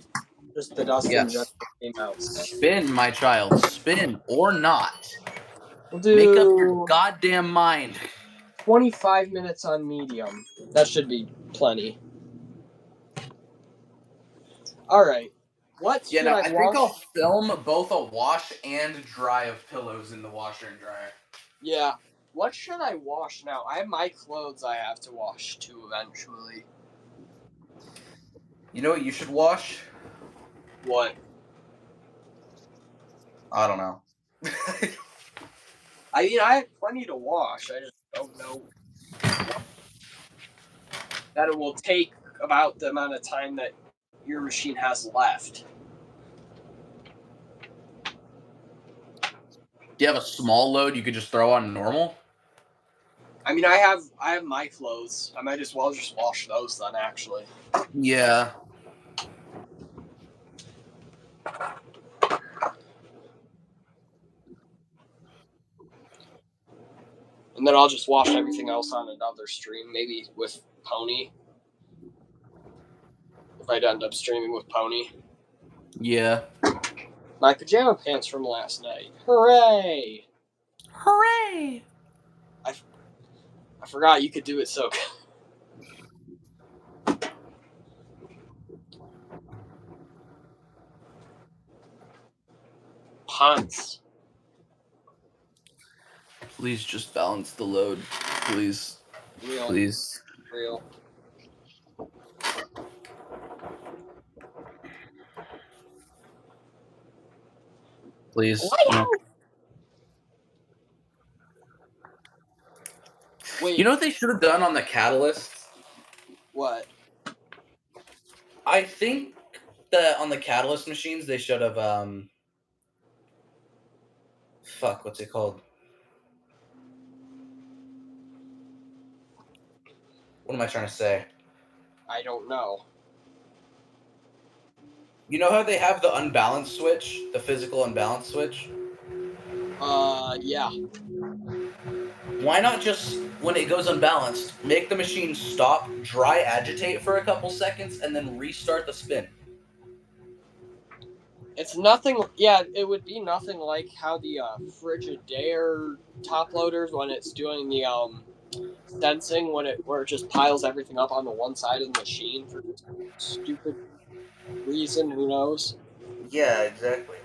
just the dust in general Yes. came out. So. Spin, my child. Spin or not. We'll Make up your do goddamn mind. 25 minutes on medium. That should be plenty. Alright. What should I I wash? think I'll film both a wash and dry of pillows in the washer and dryer. Yeah. What should I wash now? I have my clothes I have to wash too eventually. You know what you should wash? What? I don't know. I mean, I have plenty to wash. I just don't know that it will take about the amount of time that your machine has left. Do you have a small load you could just throw on normal? I mean, I have my clothes. I might as well just wash those then, actually. Yeah. And then I'll just wash everything else on another stream, maybe with Pony. If I'd end up streaming with Pony. Yeah. My pajama pants from last night. Hooray! Hooray! I forgot you could do it so good. Pants. Please just balance the load. Please. Real. Please. Real. Please. No. Wait. You know what they should have done on the catalyst? What? I think that on the catalyst machines they should have fuck, what's it called? What am I trying to say? I don't know. You know how they have the unbalanced switch? The physical unbalanced switch? Yeah. Why not just, when it goes unbalanced, make the machine stop, dry agitate for a couple seconds, and then restart the spin? It's nothing. Yeah, it would be nothing like how the Frigidaire top loaders, when it's doing the sensing, where it just piles everything up on the one side of the machine for stupid reason. Who knows? Yeah, exactly.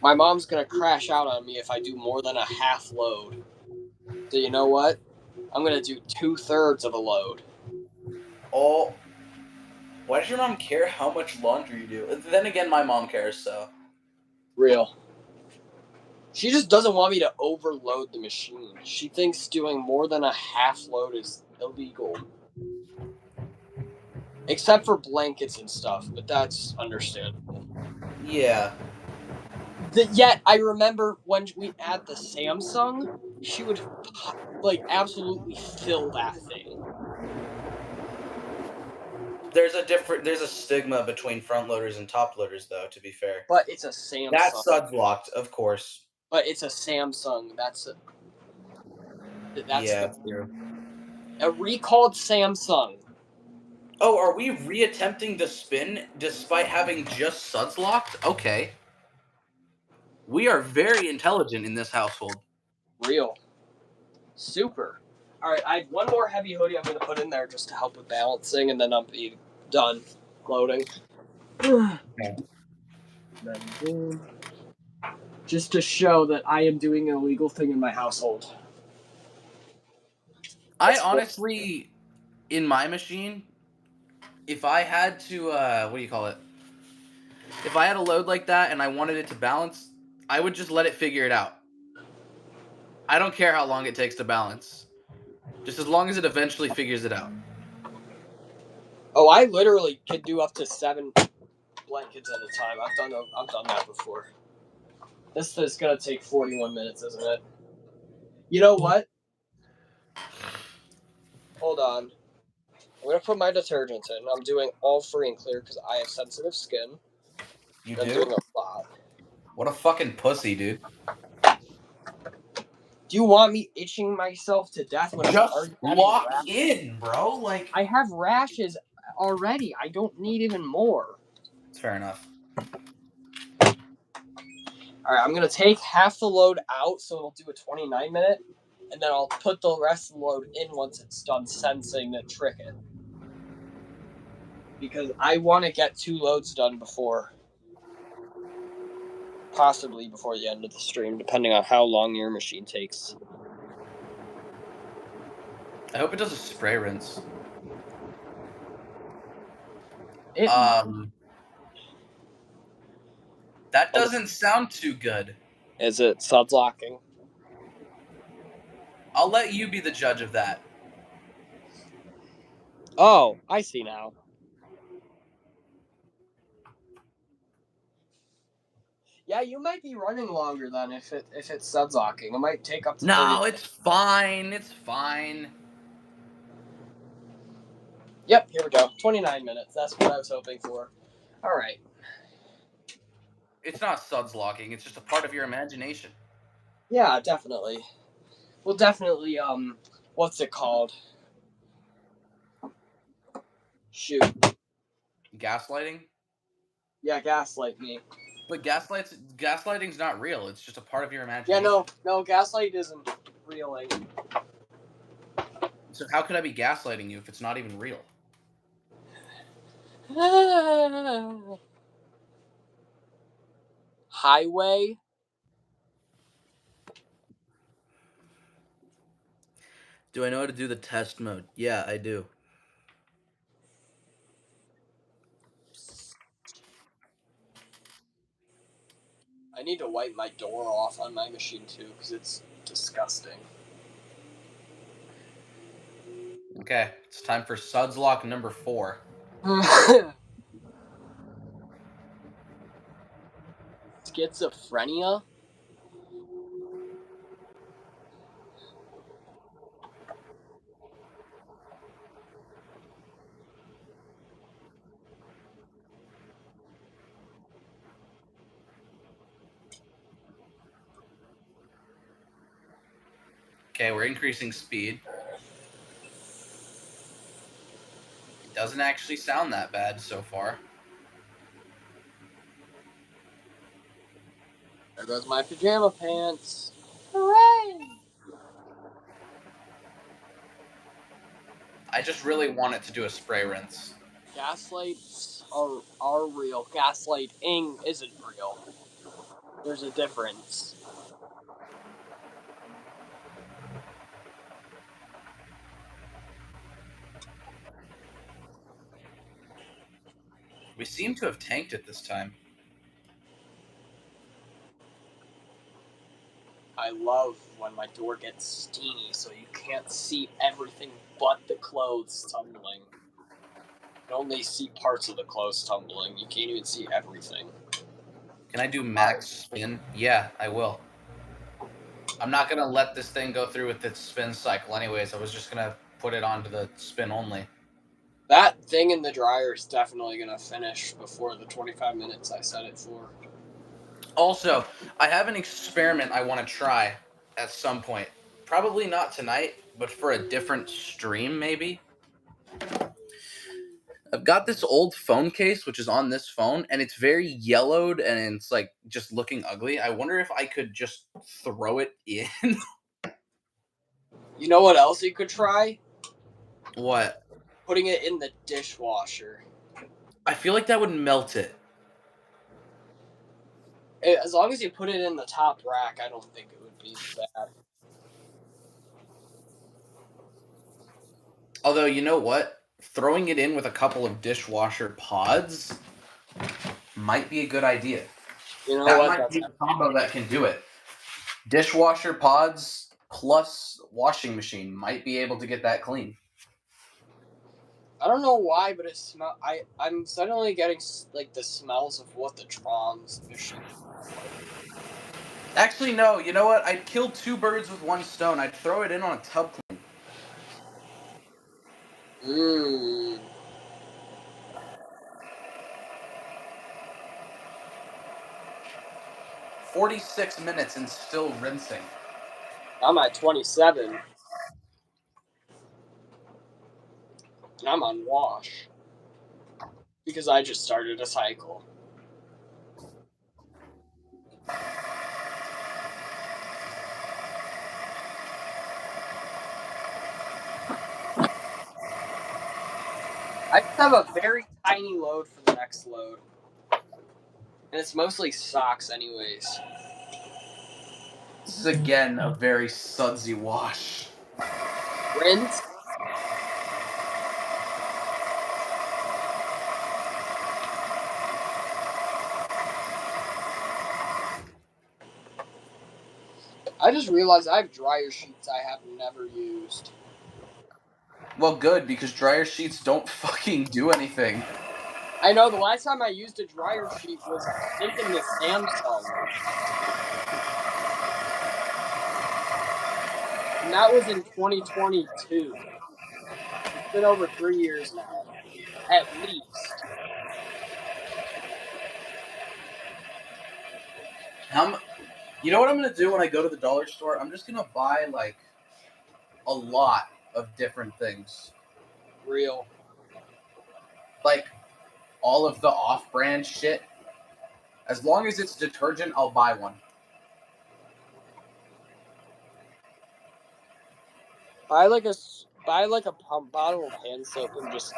My mom's gonna crash out on me if I do more than a half load. So you know what? I'm gonna do 2/3 of a load. Oh, why does your mom care how much laundry you do? Then again, my mom cares, so. Real. She just doesn't want me to overload the machine. She thinks doing more than a half load is illegal. Except for blankets and stuff, but that's understandable. Yeah. Yet, I remember when we had the Samsung, she would, absolutely fill that thing. There's a stigma between front loaders and top loaders, though, to be fair. But it's a Samsung. That's Suds locked, of course. But it's a Samsung. That's yeah, true. A recalled Samsung. Oh, are we reattempting to spin despite having just Suds locked? Okay. We are very intelligent in this household. Real. Super. Alright, I have one more heavy hoodie I'm going to put in there just to help with balancing, and then I'll be done loading. Then boom. Just to show that I am doing an illegal thing in my household. I honestly, in my machine, if I had to, what do you call it? If I had a load like that and I wanted it to balance, I would just let it figure it out. I don't care how long it takes to balance. Just as long as it eventually figures it out. Oh, I literally could do up to 7 blankets at a time. I've done that before. This is gonna take 41 minutes, isn't it? You know what? Hold on. I'm gonna put my detergent in. I'm doing all free and clear because I have sensitive skin. You I'm do? doing a lot. What a fucking pussy, dude. Do you want me itching myself to death when I'm Just already having lock rashes? in, bro. Like, I have rashes already. I don't need even more. it's fair enough. Alright, I'm gonna take half the load out so it'll do a 29 minute, and then I'll put the rest of the load in once it's done sensing to trick it. Because I want to get 2 loads done possibly before the end of the stream, depending on how long your machine takes. I hope it does a spray rinse. It That doesn't sound too good. Is it suds locking? I'll let you be the judge of that. Oh, I see now. Yeah, you might be running longer then if it's suds locking. It might take up to 30 No, minutes. it's fine. It's fine. Yep, here we go. 29 minutes. That's what I was hoping for. All right. It's not suds locking. It's just a part of your imagination. Yeah, definitely. Well, definitely. What's it called? Shoot. Gaslighting? Yeah, gaslight me. But gaslighting's not real. It's just a part of your Yeah, imagination. no, gaslight isn't real. So how could I be gaslighting you if it's not even real? Highway. Do I know how to do the test mode? Yeah, I do. I need to wipe my door off on my machine too because it's disgusting. Okay, it's time for Suds lock number 4. Schizophrenia? Okay, we're increasing speed. It doesn't actually sound that bad so far. There goes my pajama pants. Hooray! I just really want it to do a spray rinse. Gaslights are real. Gaslighting isn't real. There's a difference. We seem to have tanked it this time. I love when my door gets steamy so you can't see everything but the clothes tumbling. You can only see parts of the clothes tumbling. You can't even see everything. Can I do max spin? Yeah, I will. I'm not going to let this thing go through with its spin cycle anyways. I was just going to put it onto the spin only. That thing in the dryer is definitely going to finish before the 25 minutes I set it for. Also, I have an experiment I want to try at some point. Probably not tonight, but for a different stream maybe. I've got this old phone case, which is on this phone, and it's very yellowed and it's like just looking ugly. I wonder if I could just throw it in. You know what else you could try? What? Putting it in the dishwasher. I feel like that would melt it. As long as you put it in the top rack, I don't think it would be bad. Although, you know what? Throwing it in with a couple of dishwasher pods might be a good idea. You know That what? might be the combo that can do it. Dishwasher pods plus washing machine might be able to get that clean. I don't know why, but it smell. I'm suddenly getting like the smells of what the Trom's machine. Actually, no. You know what? I'd kill two birds with one stone. I'd throw it in on a tub clean. Mmm. 46 minutes and still rinsing. I'm at 27. And I'm on wash. Because I just started a cycle. I just have a very tiny load for the next load. And it's mostly socks anyways. This is again a very sudsy wash. Rinse. I just realized I have dryer sheets I have never used. Well, good, because dryer sheets don't fucking do anything. I know, the last time I used a dryer sheet was, I think, in the Samsung. And that was in 2022. It's been over 3 years now. At least. You know what I'm going to do when I go to the dollar store? I'm just going to buy, like, a lot of different things. Real. Like, all of the off-brand shit. As long as it's detergent, I'll buy one. Buy like a pump bottle of hand soap and just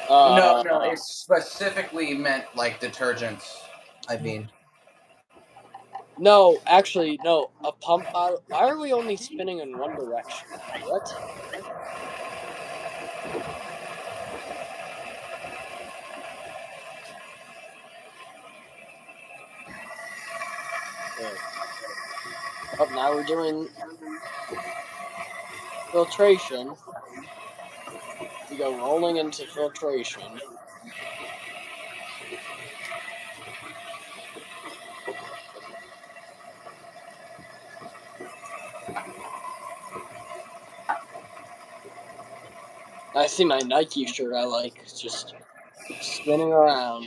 No, it's specifically meant like detergents. I mean, no, actually, no, a pump bottle. Why are we only spinning in one direction? What? Okay. Oh, now we're doing filtration. We go rolling into filtration. I see my Nike shirt I like. It's just spinning around.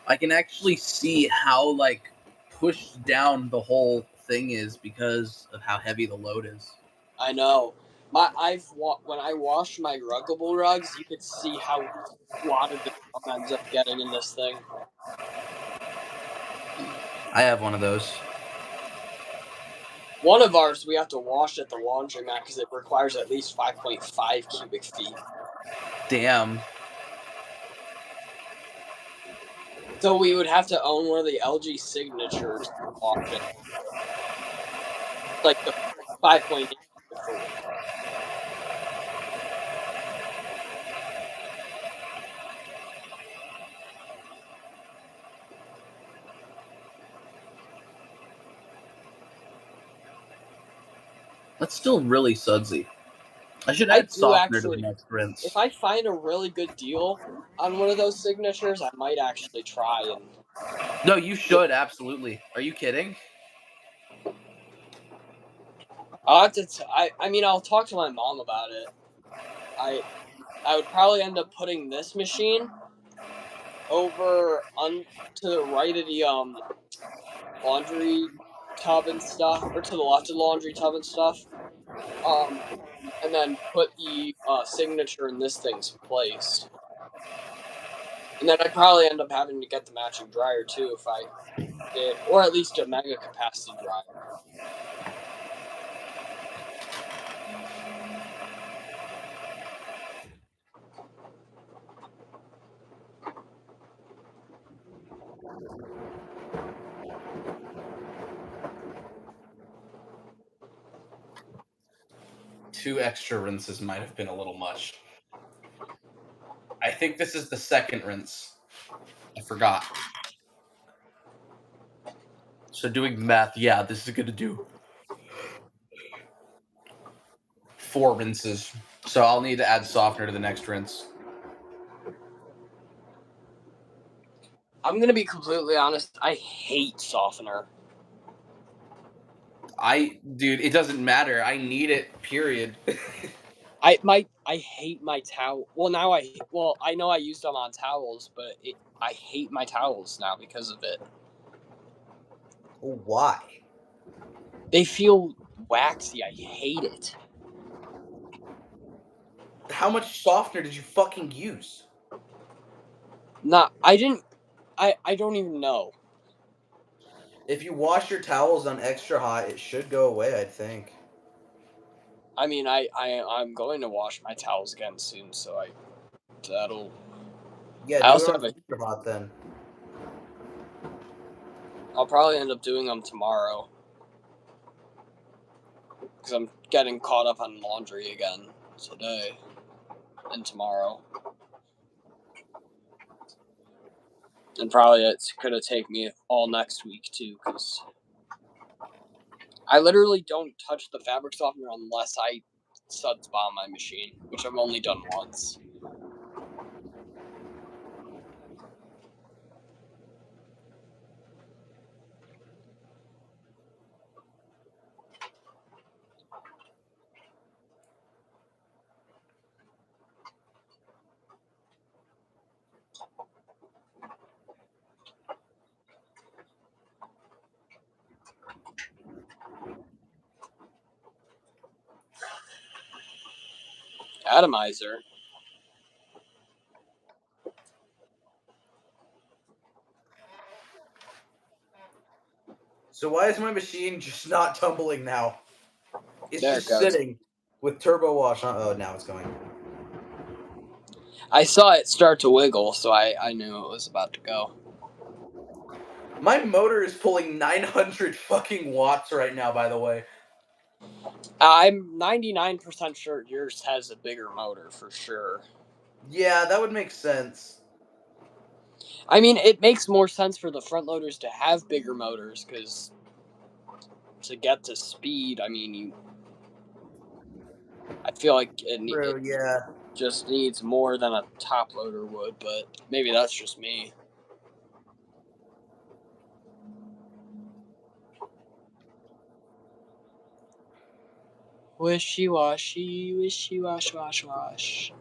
I can actually see how like pushed down the whole thing is because of how heavy the load is. I know. When I wash my ruggable rugs, you could see how wadded the drum ends up getting in this thing. I have one of those. One of ours we have to wash at the laundromat because it requires at least 5.5 cubic feet. Damn. So we would have to own one of the LG signatures to wash it. Like the 5.8 for one. That's still really sudsy. I should I add do softener to the actually. next rinse. If I find a really good deal on one of those signatures, I might actually try and. No, you should absolutely. Are you kidding? I'll have to. I mean, I'll talk to my mom about it. I would probably end up putting this machine over to the right of the laundry tub and stuff, or to the left of the laundry tub and stuff. And then put the signature in this thing's place. And then I'd probably end up having to get the matching dryer too if I did, or at least a mega capacity dryer. Two extra rinses might have been a little much. I think this is the second rinse. I forgot. So doing math, yeah, this is going to do 4 rinses. So I'll need to add softener to the next rinse. I'm gonna be completely honest. I hate softener. Dude, it doesn't matter. I need it. Period. I hate my towel. Well, now I know I used them on towels, but I hate my towels now because of it. Why? They feel waxy. I hate it. How much softener did you fucking use? I didn't. I don't even know. If you wash your towels on extra hot, it should go away, I think. I mean, I'm going to wash my towels again soon, so that'll. Yeah, I do also it on have extra hot then. I'll probably end up doing them tomorrow because I'm getting caught up on laundry again today and tomorrow. And probably it's gonna take me all next week too, because I literally don't touch the fabric softener unless I Suds bomb my machine, which I've only done once. Atomizer. So why is my machine just not tumbling now? It's There just it goes. sitting with turbo wash on. Oh, now it's going. I saw it start to wiggle, so I knew it was about to go. My motor is pulling 900 fucking watts right now, by the way. I'm 99% sure yours has a bigger motor for sure. Yeah, that would make sense. I mean, it makes more sense for the front loaders to have bigger motors because to get to speed, I mean, I feel like it Yeah. just needs more than a top loader would, but maybe that's just me. Wishy washy, wishy wash wash wash.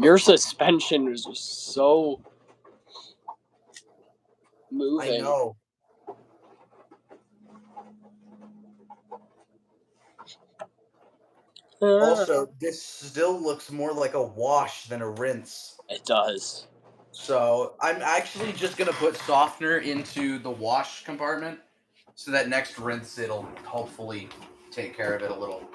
Your suspension is just so moving. I know. Also, this still looks more like a wash than a rinse. It does. So I'm actually just gonna put softener into the wash compartment, so that next rinse it'll hopefully take care of it a little.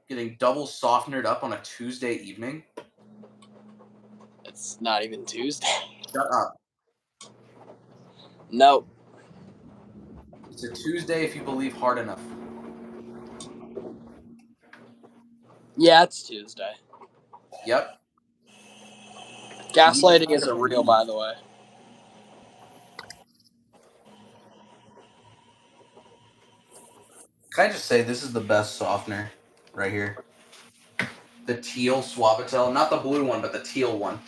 Getting double softenered up on a Tuesday evening? It's not even Tuesday. Shut up. Nope. It's a Tuesday if you believe hard enough. Yeah, it's Tuesday. Yep. Gaslighting isn't real, by the way. Can I just say this is the best softener right here? The teal Suavitel, not the blue one, but the teal one.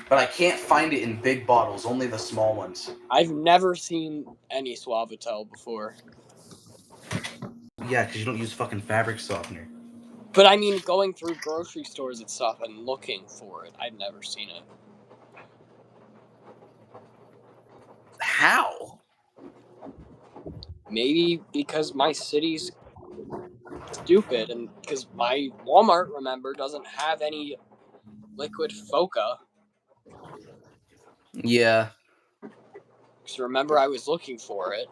But I can't find it in big bottles, only the small ones. I've never seen any Suavitel before. Yeah, because you don't use fucking fabric softener. But I mean, going through grocery stores and stuff and looking for it, I've never seen it. How? Maybe because my city's stupid, and because my Walmart, remember, doesn't have any liquid Foca. Yeah. So remember, I was looking for it.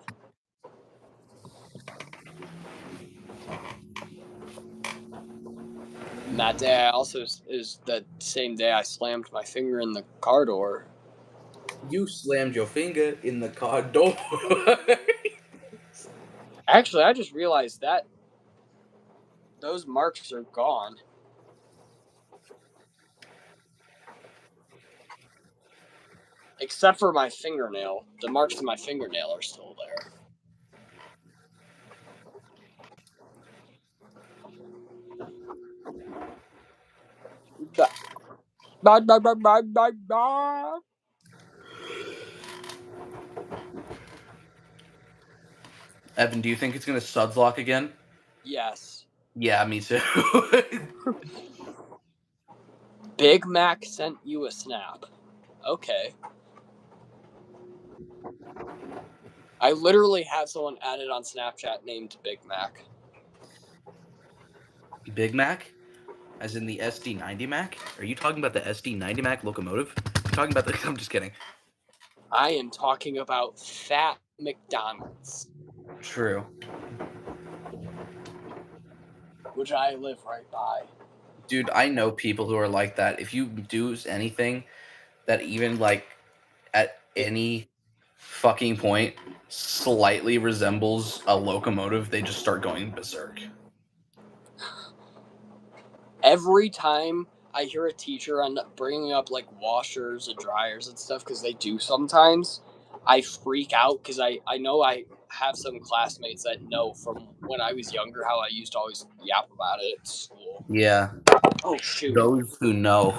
And that day, I also is the same day I slammed my finger in the car door. You slammed your finger in the car door. Actually, I just realized that those marks are gone. Except for my fingernail. The marks of my fingernail are still there. Evan, do you think it's gonna Suds lock again? Yes. Yeah, me too. Big Mac sent you a snap. Okay. I literally have someone added on Snapchat named Big Mac. Big Mac? As in the SD90 Mac? Are you talking about the SD90 Mac locomotive? I'm talking about the... I'm just kidding. I am talking about Fat McDonald's. True. Which I live right by. Dude, I know people who are like that. If you do anything that even, like, at any fucking point slightly resembles a locomotive, they just start going berserk. Every time I hear a teacher end up bringing up like washers and dryers and stuff, because they do sometimes, I freak out because I know I have some classmates that know from when I was younger how I used to always yap about it at school. Yeah. Oh, shoot. Those who know.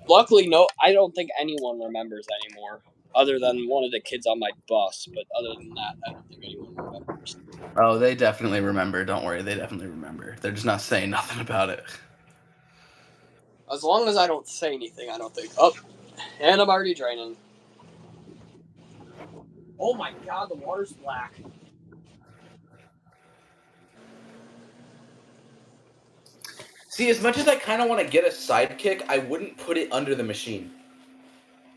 Luckily, no, I don't think anyone remembers anymore, other than one of the kids on my bus. But other than that, I don't think anyone remembers. Oh, they definitely remember. Don't worry, they definitely remember. They're just not saying nothing about it. As long as I don't say anything, I don't think. Oh, and I'm already draining. Oh my god, the water's black. See, as much as I kind of want to get a sidekick, I wouldn't put it under the machine.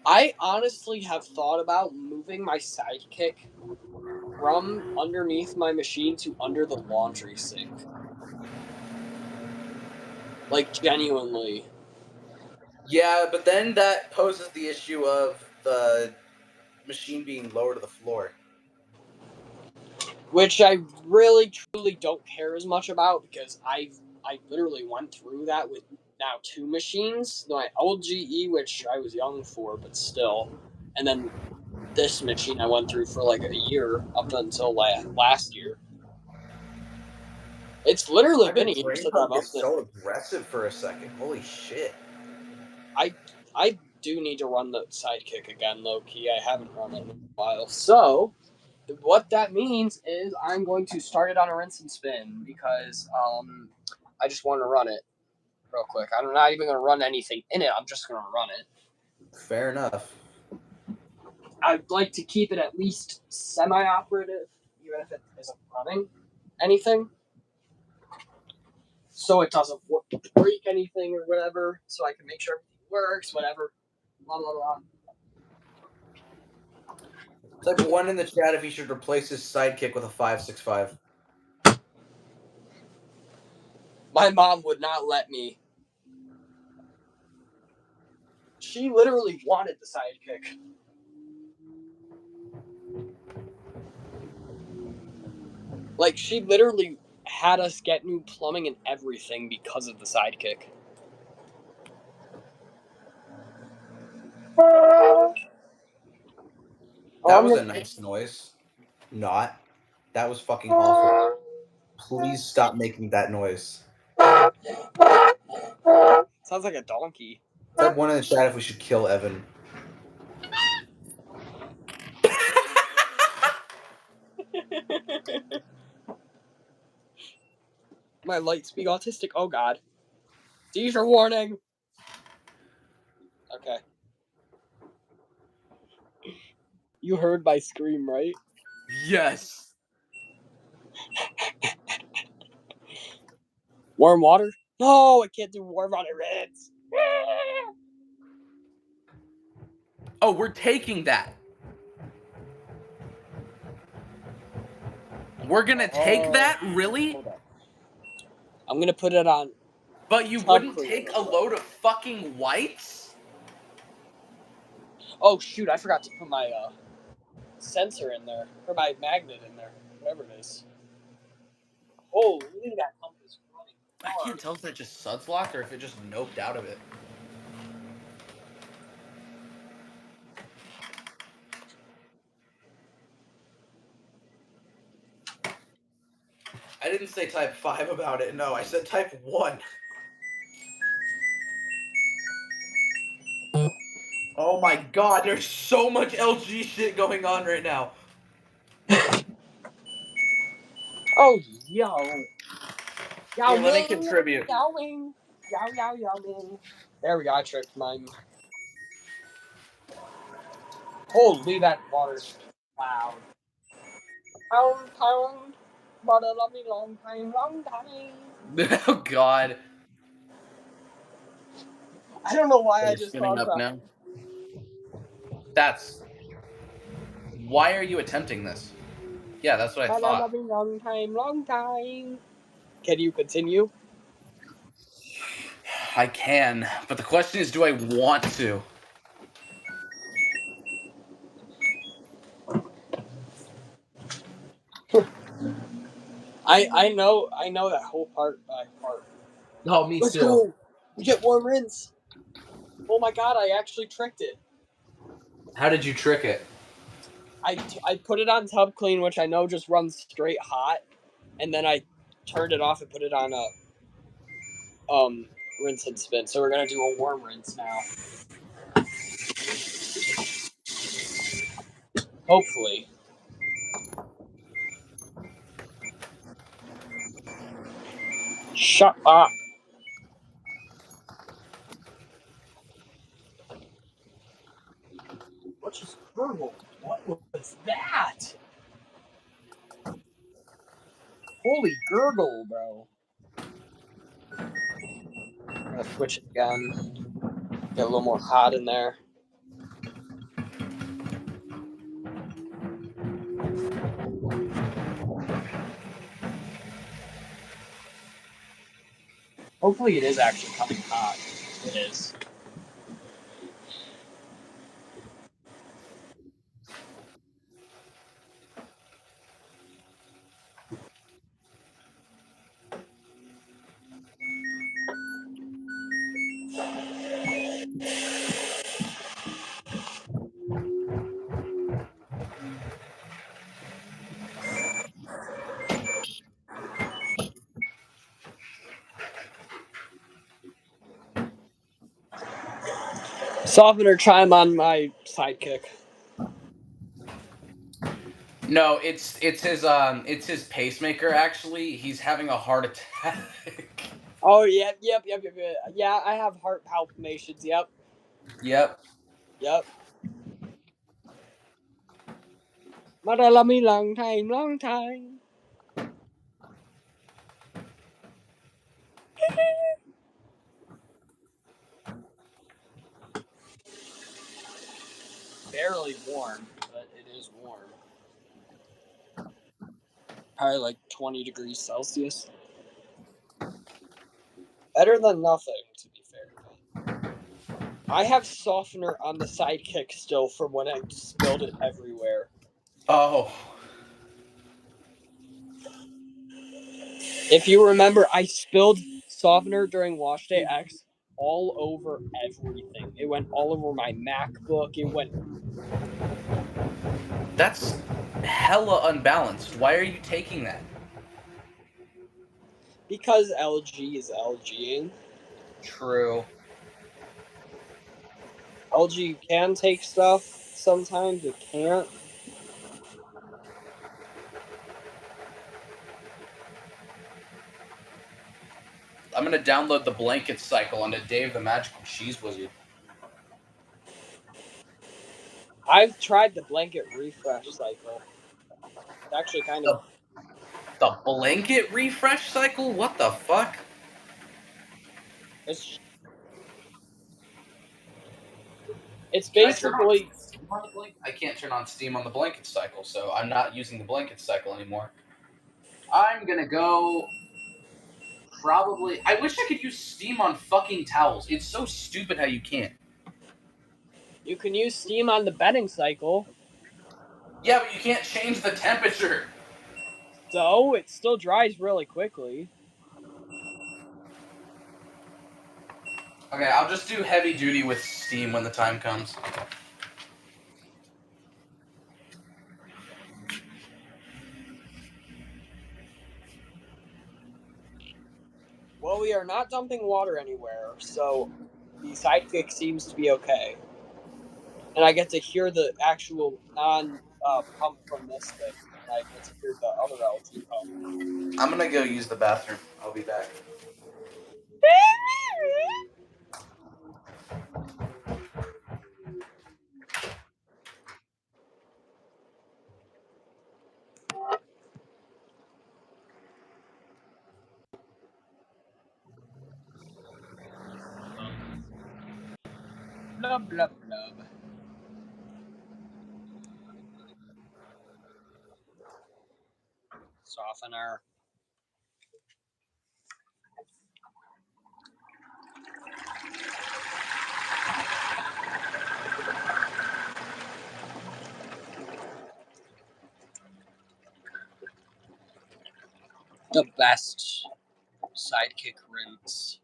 I honestly have thought about moving my sidekick from underneath my machine to under the laundry sink. Like, genuinely. Yeah, but then that poses the issue of the machine being lower to the floor. Which I really, truly don't care as much about, because I literally went through that with now 2 machines. My old GE, which I was young for, but still. And then this machine I went through for like a year, up until last year. It's literally been a year since I've It's updated. so aggressive for a second. Holy shit. I do need to run the sidekick again, low key. I haven't run it in a while. So, what that means is I'm going to start it on a rinse and spin, because I just want to run it real quick. I'm not even going to run anything in it. I'm just going to run it. Fair enough. I'd like to keep it at least semi-operative, even if it isn't running anything, so it doesn't break anything or whatever, so I can make sure everything works, whatever, blah, blah, blah. Type 1 in the chat if he should replace his sidekick with a 5.65. My mom would not let me. She literally wanted the sidekick. Like, she literally had us get new plumbing and everything because of the sidekick. That was a nice noise. Not. That was fucking awful. Please stop making that noise. Sounds like a donkey. Type 1 in the chat if we should kill Evan. My light speak autistic. Oh god. Seizure warning. Okay. You heard my scream, right? Yes. Warm water? No, I can't do warm water rinse. Oh, we're taking that. We're gonna take that? Really? Hold on. I'm gonna put it on. But you wouldn't take a load of fucking whites? Oh shoot, I forgot to put my sensor in there. Or my magnet in there. Whatever it is. Holy, that pump is running hard. I can't tell if that just Suds locked or if it just noped out of it. I didn't say type 5 about it, no, I said type 1. Oh my god, there's so much LG shit going on right now. Oh, yo. Here, let me contribute. Yowing. Yowing. There we go, I tricked mine. Holy, that water's loud. Pound. But a lovely long time. Oh god. I don't know why I just spinning thought up that. now. That's... Why are you attempting this? Yeah, that's what I But a thought. lovely long time. Can you continue? I can, but the question is, do I want to? I know that whole part by heart. Oh, me Let's too. go. We get warm rinse. Oh my god, I actually tricked it. How did you trick it? I put it on tub clean, which I know just runs straight hot, and then I turned it off and put it on a rinse and spin. So we're gonna do a warm rinse now. Hopefully. Shut up. What just gurgled? What was that? Holy gurgle, bro. I'm gonna switch it again. Get a little more hot in there. Hopefully it is actually coming hot. It is. Softener chime on my sidekick. No, it's his pacemaker. Actually, he's having a heart attack. Oh yep. Yeah, I have heart palpitations. Yep. But I love me long time. Barely warm, but it is warm. Probably like 20 degrees Celsius. Better than nothing, to be fair. I have softener on the sidekick still from when I spilled it everywhere. Oh. If you remember, I spilled softener during wash day X. all over everything. It went all over my MacBook. It went. That's hella unbalanced. Why are you taking that? Because LG is LGing. True. LG can take stuff. Sometimes it can't. I'm gonna download the blanket cycle onto Dave the Magical Cheese Wizard. I've tried the blanket refresh cycle. It's actually kind of. The blanket refresh cycle? What the fuck? It's Can I turn on basically. steam on the blanket? I can't turn on steam on the blanket cycle, so I'm not using the blanket cycle anymore. I'm gonna go. Probably. I wish I could use steam on fucking towels. It's so stupid how you can't. You can use steam on the bedding cycle. Yeah, but you can't change the temperature. So it still dries really quickly. Okay, I'll just do heavy duty with steam when the time comes. Well, we are not dumping water anywhere, so the sidekick seems to be okay. And I get to hear the actual non-pump from this thing. And I get to hear the other LG pump. I'm gonna go use the bathroom. I'll be back. Blub, blub, blub. Softener. The best sidekick rinse.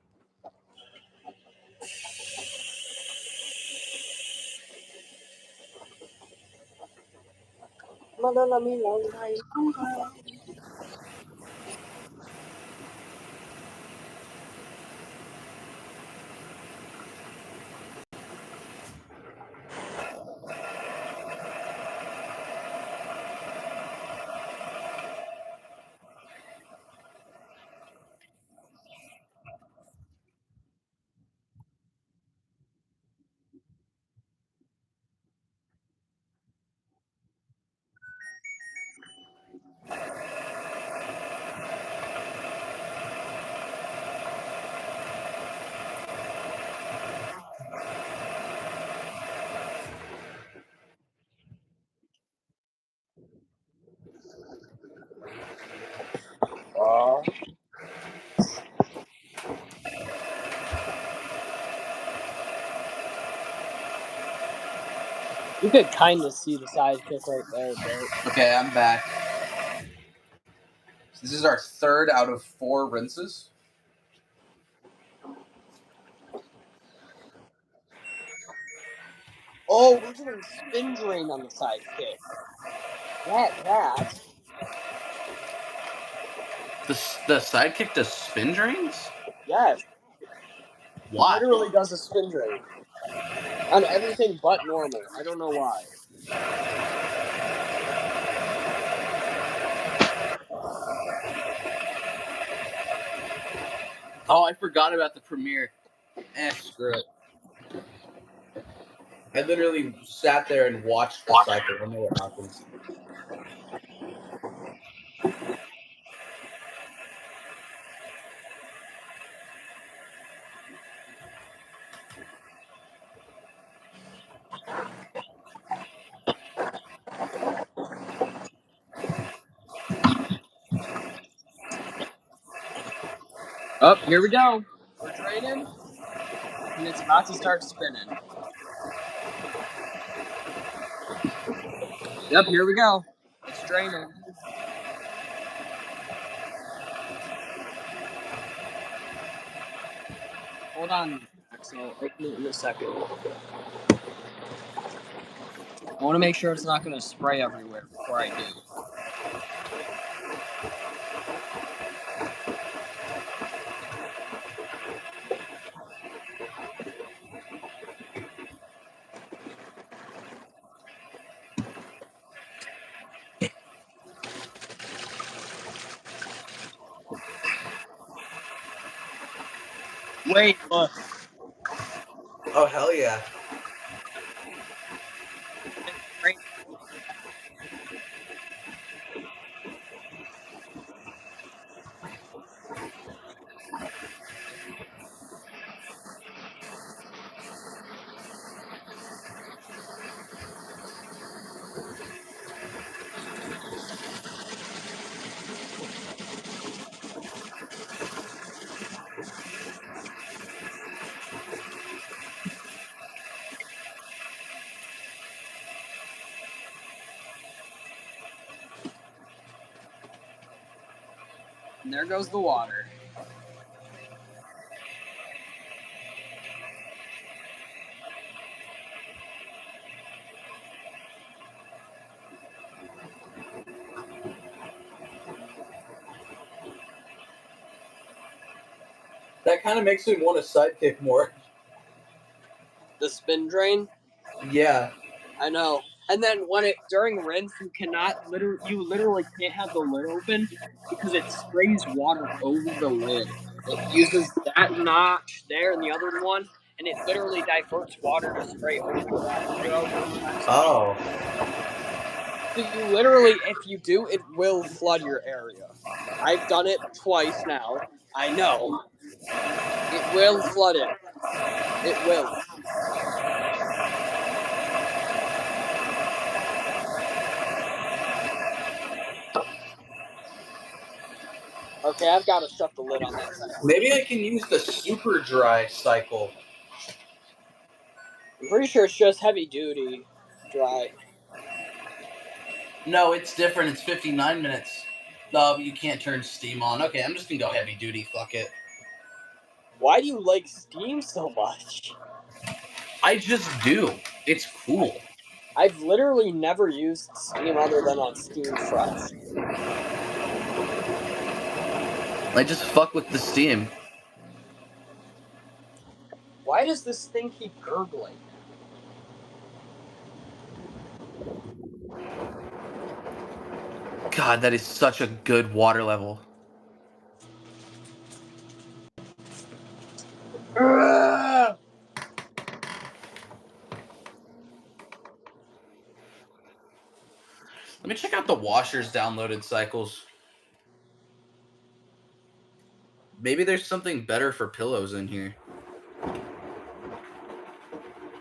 You could kind of see the sidekick right there, Bert. Okay, I'm back. This is our third out of 4 rinses. Oh, we're doing spin drain on the sidekick. That. The sidekick does spin drains? Yes. Why? It literally does a spin drain. On everything but normal. I don't know why. Oh, I forgot about the premiere. Screw it. I literally sat there and watched the cycle. I know what happens. Oh, here we go. We're draining, and it's about to start spinning. Yep, here we go. It's draining. Hold on. So I'll open it in a second. I want to make sure it's not going to spray everywhere before I do. Wait, look. Oh, hell yeah. Great. And there goes the water. That kind of makes me want to sidekick more. The spin drain? Yeah. I know. And then during rinse, you literally can't have the lid open because it sprays water over the lid. It uses that notch there and the other one, and it literally diverts water to spray over that. Oh. So you literally, if you do, it will flood your area. I've done it twice now. I know. It will flood it. It will. Okay, I've got to shut the lid on that side. Maybe I can use the super dry cycle. I'm pretty sure it's just heavy duty dry. No, it's different. It's 59 minutes. No, you can't turn steam on. Okay, I'm just gonna go heavy duty. Fuck it. Why do you like steam so much? I just do. It's cool. I've literally never used steam other than on Steam Fresh. I just fuck with the steam. Why does this thing keep gurgling? God, that is such a good water level. Let Let me check out the washer's downloaded cycles. Maybe there's something better for pillows in here.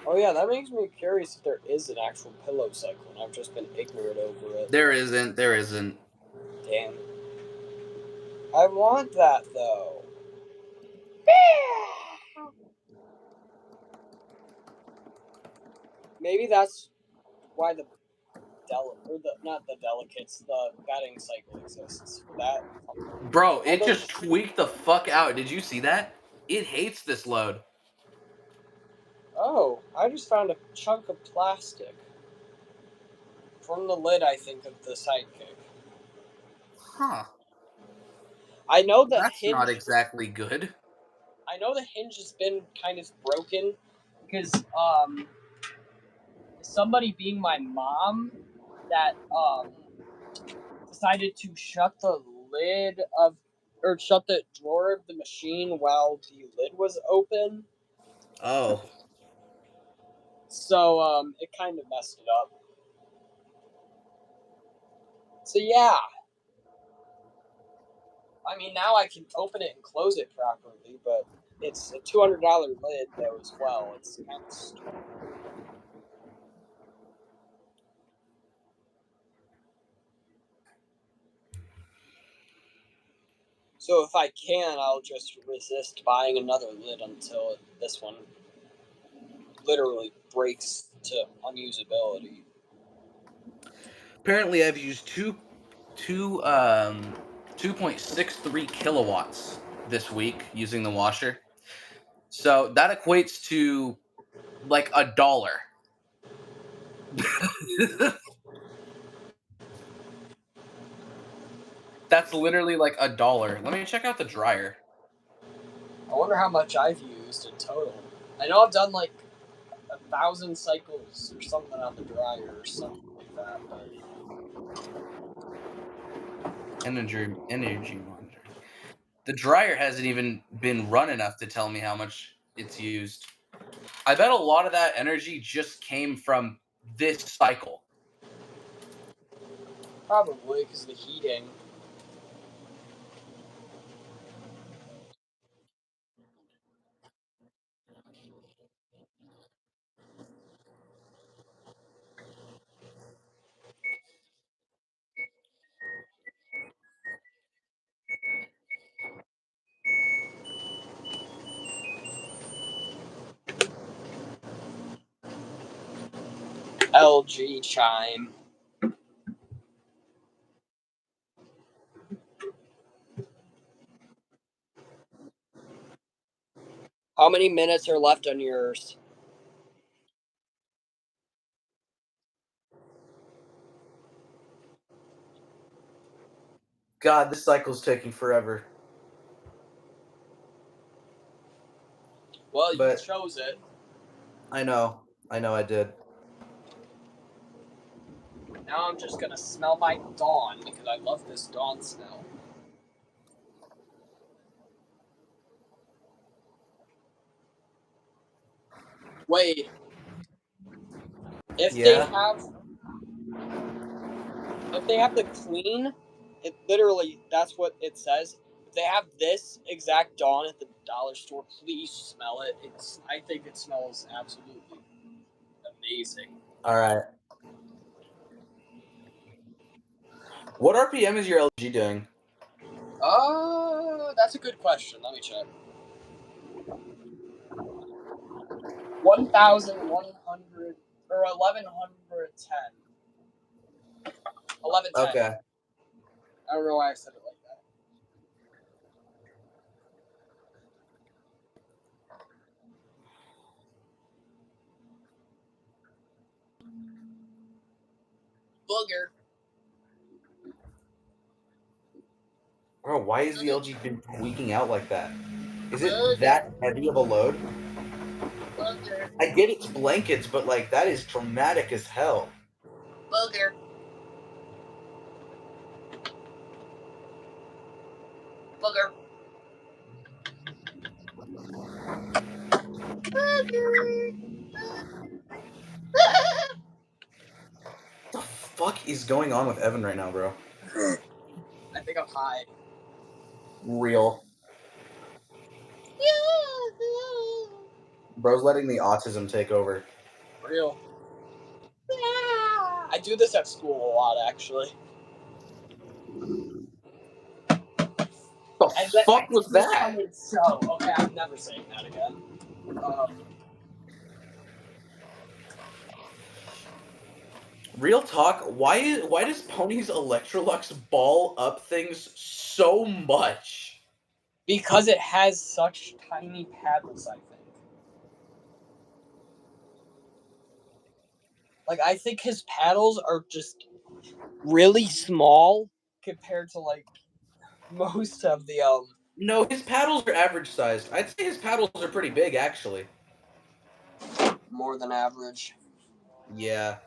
Oh yeah, that makes me curious if there is an actual pillow cycle, and I've just been ignorant over it. There isn't. There isn't. Damn. I want that though. Maybe that's why the delicates, the bedding cycle exists. That. Bro, it just tweaked the fuck out. Did you see that? It hates this load. Oh, I just found a chunk of plastic from the lid, I think, of the sidekick. Huh. I know the That's hinge. not exactly good. I know the hinge has been kind of broken because somebody, being my mom, that decided to shut the drawer of the machine while the lid was open. Oh. So it kind of messed it up. So yeah. I mean, now I can open it and close it properly, but it's a $200 lid though as well. It's kind of stupid. So if I can, I'll just resist buying another lid until this one literally breaks to unusability. Apparently, I've used 2.63 kilowatts this week using the washer. So that equates to like $1. That's literally like $1. Let me check out the dryer. I wonder how much I've used in total. I know I've done like 1,000 cycles or something on the dryer or something like that. But Energy monitoring. The dryer hasn't even been run enough to tell me how much it's used. I bet a lot of that energy just came from this cycle. probably because of the heating. LG chime. How many minutes are left on yours? God, this cycle's taking forever. Well, you But chose it. I know I did. Now I'm just gonna smell my Dawn because I love this Dawn smell. Wait. If they have the clean, it literally that's what it says. If they have this exact Dawn at the dollar store, please smell it. I think it smells absolutely amazing. All right. What RPM is your LG doing? That's a good question. Let me check. 1,100 or 1,110. 1110. Okay. I don't know why I said it like that. Booger. Bro, why is the LG been tweaking out like that? Is it that heavy of a load? Booger. I get it's blankets, but like that is traumatic as hell. Booger. Booger. What the fuck is going on with Evan right now, bro? I think I'm high. Real. Bro's letting the autism take over. Real. I do this at school a lot, actually. The fuck was that? So, okay, I'm never saying that again. Real talk, why does Pony's Electrolux ball up things so much? Because it has such tiny paddles, I think. Like, I think his paddles are just really small compared to, like, most of the, No, his paddles are average sized. I'd say his paddles are pretty big, actually. more than average. Yeah.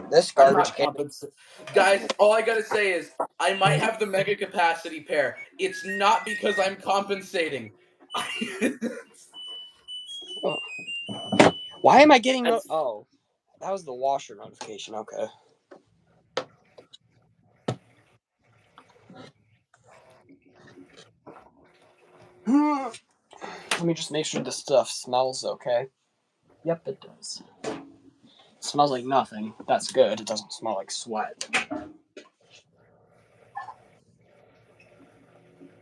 This I'm garbage not can. compensating. Guys, all I gotta say is, I might have the mega capacity pair. It's not because I'm compensating. Why am I getting oh, that was the washer notification. Okay. Let me just make sure this stuff smells okay. Yep, it does. It smells like nothing. That's good. It doesn't smell like sweat.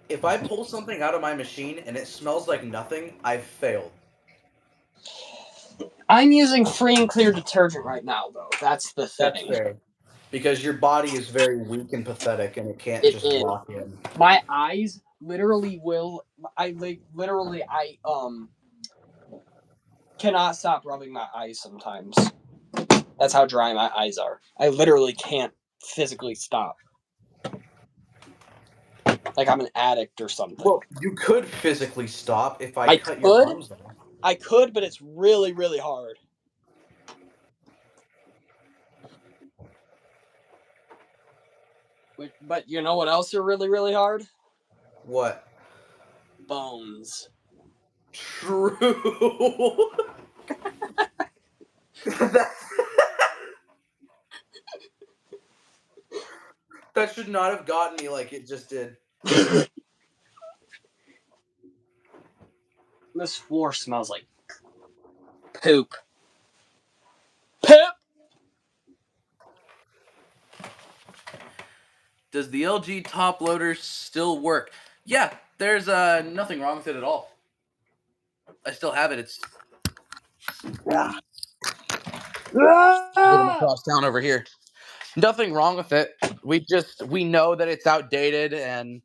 If I pull something out of my machine and it smells like nothing, I've failed. I'm using free and clear detergent right now, though. That's the thing. That's fair. Because your body is very weak and pathetic and it can't It just is. lock in. My eyes literally cannot stop rubbing my eyes sometimes. That's how dry my eyes are. I literally can't physically stop. Like I'm an addict or something. Well, you could physically stop if I cut your could. arms off. I could, but it's really, really hard. But you know what else are really, really hard? What? Bones. True. That should not have gotten me like it just did. This floor smells like poop. Poop! Does the LG top loader still work? Yeah, there's nothing wrong with it at all. I still have it. It's across town over here. Nothing wrong with it. We know that it's outdated and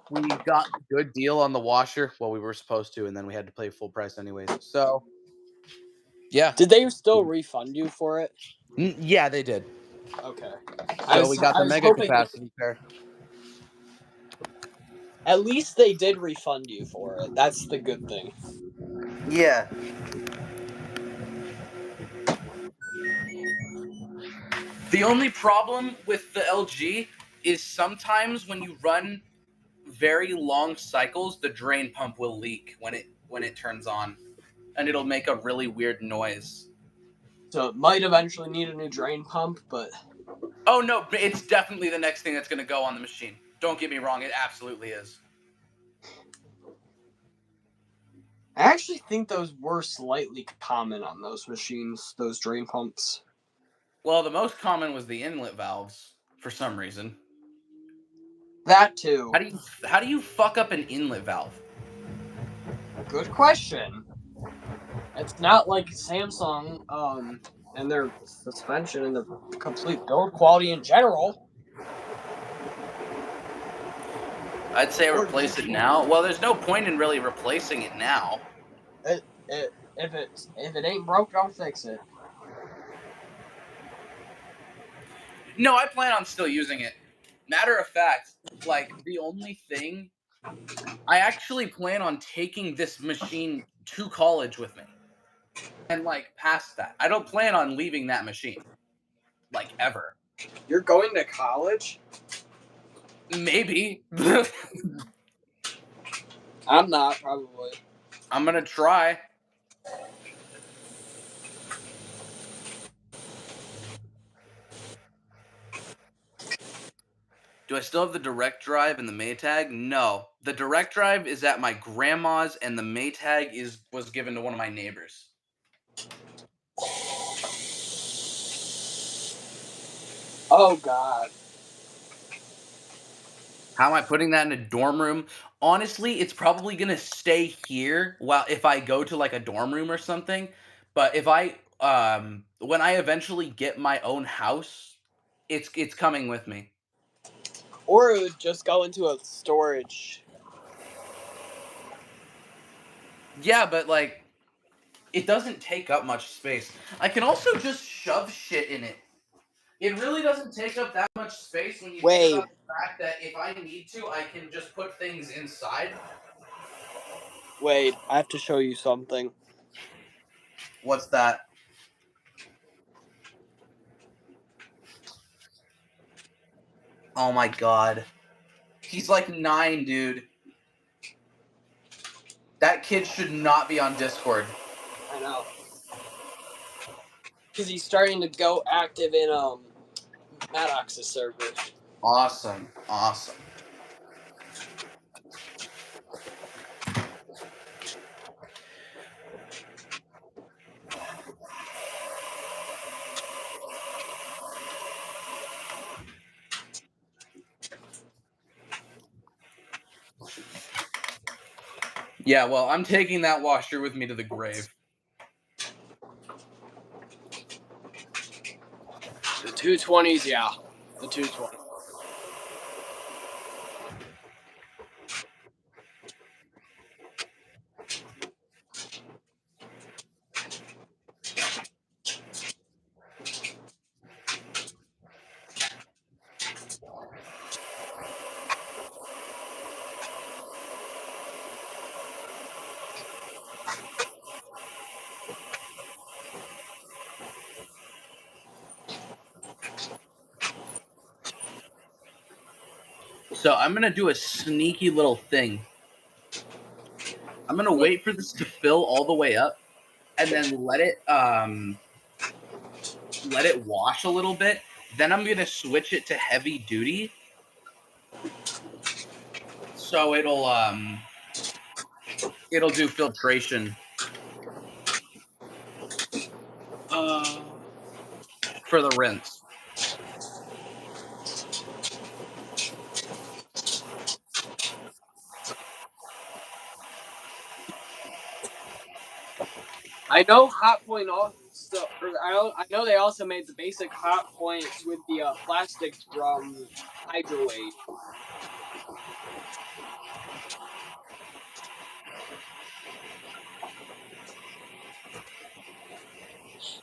we got a good deal on the washer. Well, we were supposed to, and then we had to pay full price anyways. So, yeah. Did they still refund you for it? Yeah, they did. Okay. So we got the mega hoping, capacity pair. at least they did refund you for it. That's the good thing. Yeah. The only problem with the LG is sometimes when you run very long cycles, the drain pump will leak when it turns on, and it'll make a really weird noise. So it might eventually need a new drain pump, but Oh no, it's definitely the next thing that's going to go on the machine. Don't get me wrong, it absolutely is. I actually think those were slightly common on those machines, those drain pumps. Well, the most common was the inlet valves for some reason. That too. How do you fuck up an inlet valve? Good question. It's not like Samsung, and their suspension and the complete build quality in general. I'd say replace it now. Well, there's no point in really replacing it now. If it ain't broke, don't fix it. No, I plan on still using it. Matter of fact, like the only thing, I actually plan on taking this machine to college with me. And like past that. I don't plan on leaving that machine. Like ever. You're going to college? Maybe. I'm not, probably. I'm gonna try. Do I still have the direct drive and the Maytag? No. The direct drive is at my grandma's and the Maytag was given to one of my neighbors. Oh god. How am I putting that in a dorm room? Honestly, it's probably gonna stay here if I go to like a dorm room or something. But if I when I eventually get my own house, it's coming with me. Or it would just go into a storage. Yeah, but like it doesn't take up much space. I can also just shove shit in it. It really doesn't take up that much space when you think about the fact that if I need to, I can just put things inside. Wait, I have to show you something. What's that? Oh my god. He's like 9, dude. That kid should not be on Discord. I know. Because he's starting to go active in Maddox's server. Awesome. Awesome. Yeah, well, I'm taking that washer with me to the grave. The 220s, yeah. The 220. So I'm gonna do a sneaky little thing. I'm gonna wait for this to fill all the way up, and then let it wash a little bit. Then I'm gonna switch it to heavy duty, so it'll do filtration for the rinse. I know Hot Point also. I know they also made the basic Hot Point with the plastic drum hydro weight.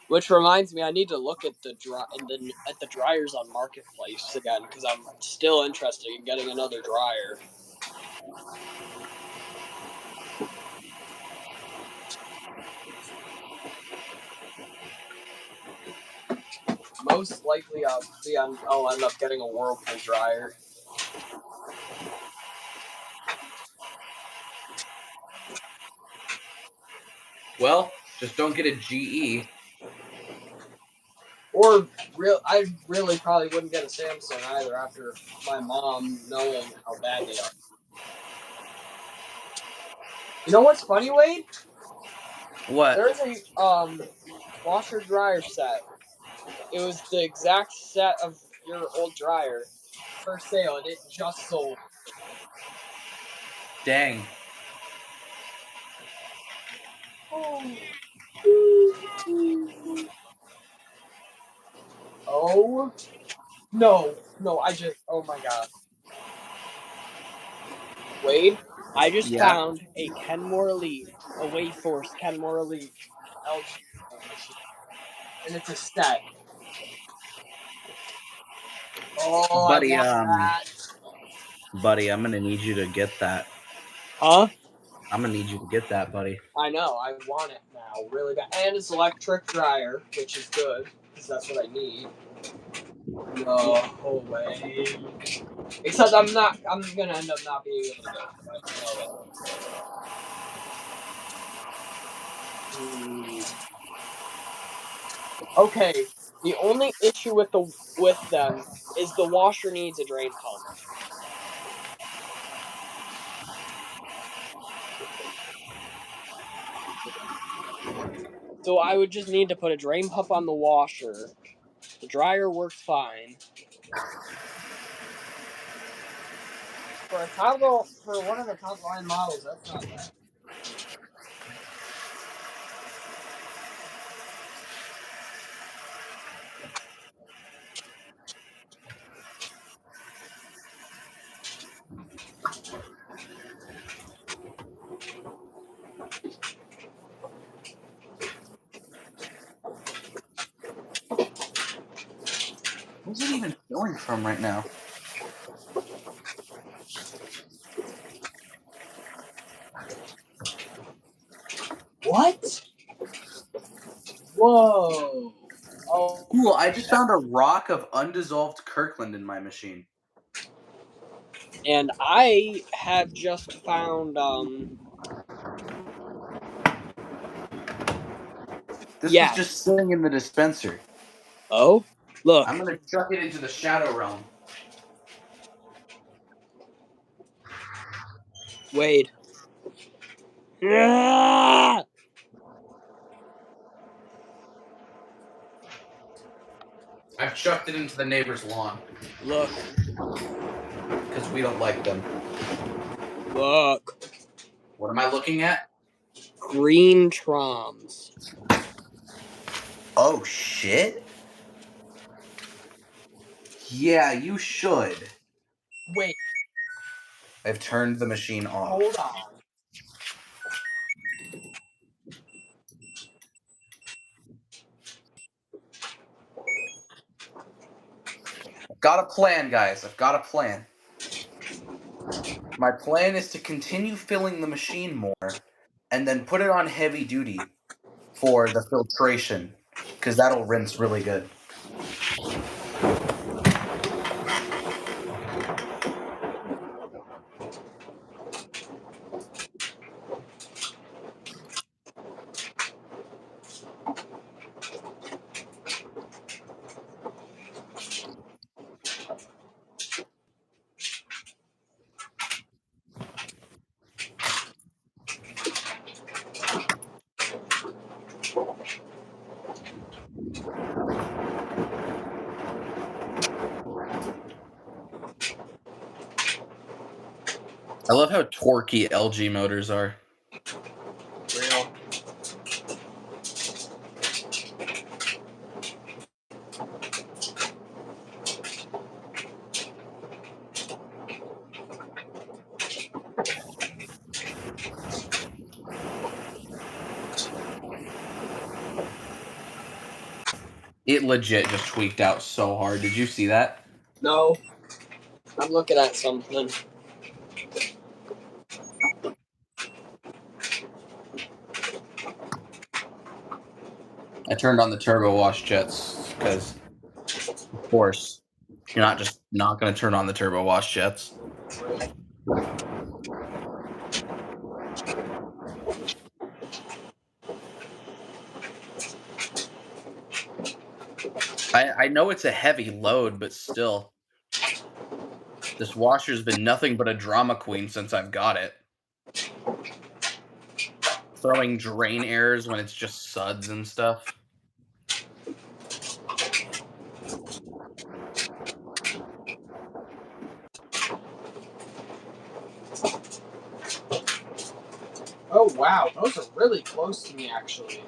Which reminds me, I need to look at the dryers on Marketplace again because I'm still interested in getting another dryer. Most likely, I'll end up getting a Whirlpool dryer. Well, just don't get a GE. Or I really probably wouldn't get a Samsung either after my mom knowing how bad they are. You know what's funny, Wade? What? There's a washer dryer set. It was the exact set of your old dryer for sale, and it just sold. Dang. Oh no! Oh my god, Wade! I just Yeah. found a Kenmore Elite, a Wayforce Kenmore Elite LG machine, and it's a set. Oh, I Buddy, want that. buddy, I'm gonna need you to get that. Huh? I'm gonna need you to get that, buddy. I know, I want it now, really bad. And it's electric dryer, which is good, because that's what I need. No way. Except I'm gonna end up not being able to go for it. I know it. Okay, the only issue with them is the washer needs a drain pump. So I would just need to put a drain pump on the washer. The dryer works fine. For one of the top line models, that's not bad. Where's it even filling from right now? What? Whoa. Oh. Cool, I just found a rock of undissolved Kirkland in my machine. And I have just found This yes. was just sitting in the dispenser. Oh, look. I'm gonna chuck it into the shadow realm. Wade. Yeah! I've chucked it into the neighbor's lawn. Look. Because we don't like them. Look. What am I looking at? Green Troms. Oh, shit? Yeah, you should. Wait. I've turned the machine off. Hold on. I've got a plan, guys. I've got a plan. My plan is to continue filling the machine more and then put it on heavy duty for the filtration because that'll rinse really good. I love how torquey LG motors are. Real. It legit just tweaked out so hard. Did you see that? No. I'm looking at something. I turned on the turbo wash jets because, of course, you're not just not going to turn on the turbo wash jets. I know it's a heavy load, but still. This washer's been nothing but a drama queen since I've got it. Throwing drain errors when it's just suds and stuff. Oh, wow. Those are really close to me, actually.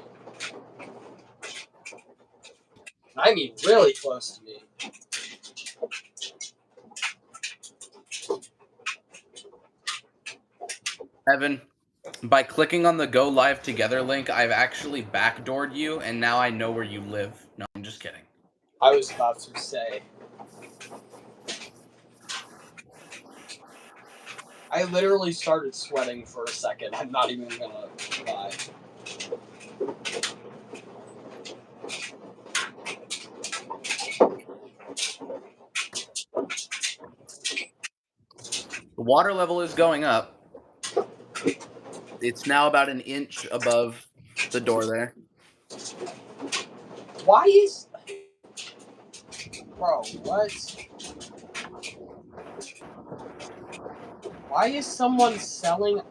I mean, really close to me. Evan, by clicking on the Go Live Together link, I've actually backdoored you, and now I know where you live. No, I'm just kidding. I was about to say. I literally started sweating for a second. I'm not even gonna lie. The water level is going up. It's now about an inch above the door there. Why is... Bro, what? Why is someone selling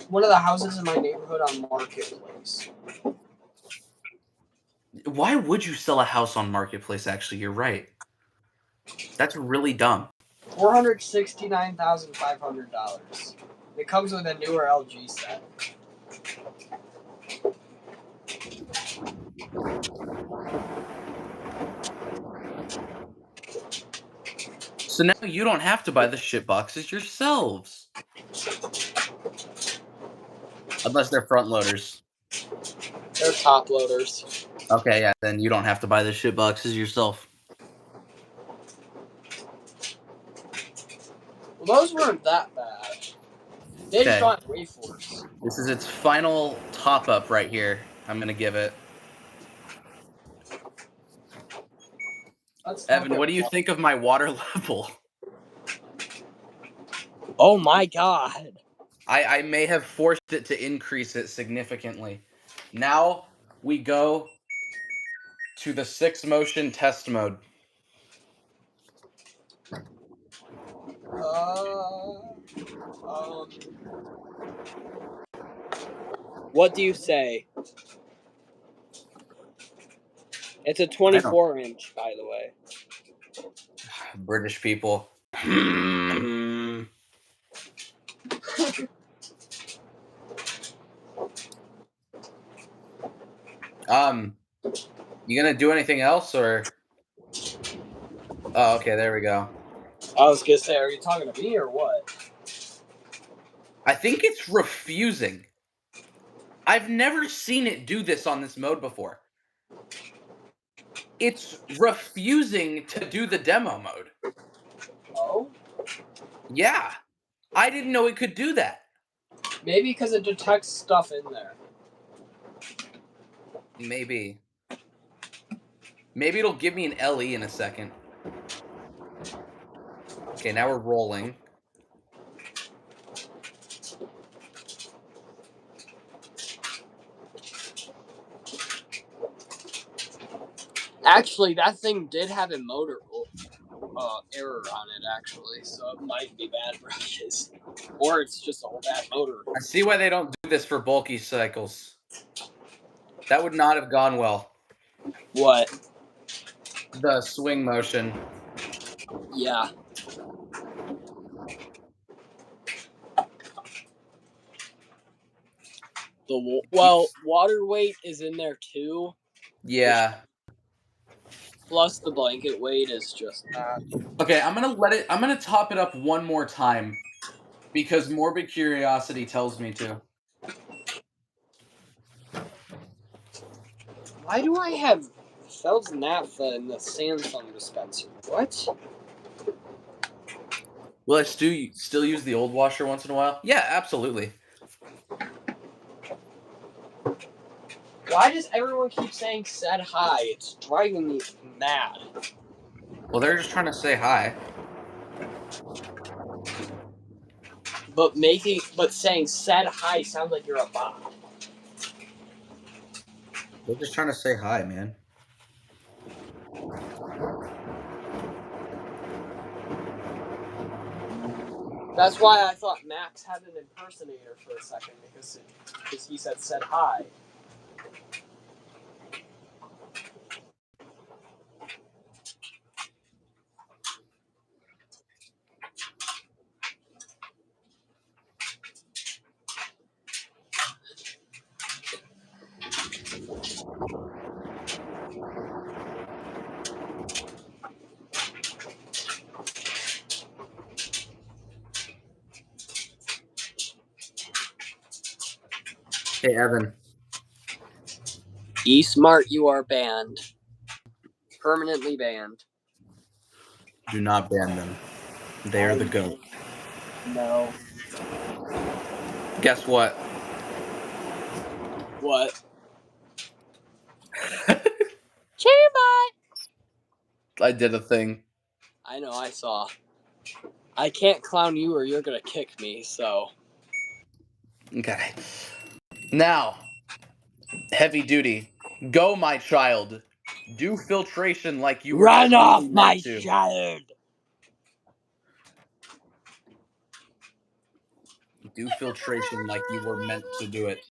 one of the houses in my neighborhood on Marketplace? Why would you sell a house on Marketplace, actually? You're right. That's really dumb. $469,500. It comes with a newer LG set. So now you don't have to buy the shit boxes yourselves. Unless they're front loaders. They're top loaders. Okay, yeah, then you don't have to buy the shit boxes yourself. Well, those weren't that bad. They just don't have wayforce. This is its final top-up right here. I'm going to give it. Evan, what do you think of my water level? Oh my god. I may have forced it to increase it significantly. Now we go to the 6-motion test mode. What do you say? It's a 24-inch, by the way. British people. You gonna do anything else, or? Oh, okay, there we go. I was gonna say, are you talking to me or what? I think it's refusing. I've never seen it do this on this mode before. It's refusing to do the demo mode. Oh? Yeah. I didn't know it could do that. Maybe because it detects stuff in there. Maybe. Maybe it'll give me an LE in a second. Okay, now we're rolling. Actually, that thing did have a motor error on it, actually, so it might be bad brushes. Or it's just a whole bad motor. I see why they don't do this for bulky cycles. That would not have gone well. What? The swing motion. Yeah. Water weight is in there too. Yeah. Plus the blanket weight is just that. Okay, I'm gonna top it up one more time because morbid curiosity tells me to. Why do I have Feld's naphtha in the Samsung dispenser? What? Will I still use the old washer once in a while? Yeah, absolutely. Why does everyone keep saying said hi? It's driving me mad. Well, they're just trying to say hi. But saying said hi sounds like you're a bot. They're just trying to say hi, man. That's why I thought Max had an impersonator for a second because he said hi. Hey, Evan. E-Smart, you are banned. Permanently banned. Do not ban them. They are the GOAT. No. Guess what? What? Cheerbot! I did a thing. I know, I saw. I can't clown you or you're gonna kick me, so. Okay. Now, heavy duty. Go, my child. Do filtration like you were Run truly off, meant my to. child! Do filtration like you were meant to do it.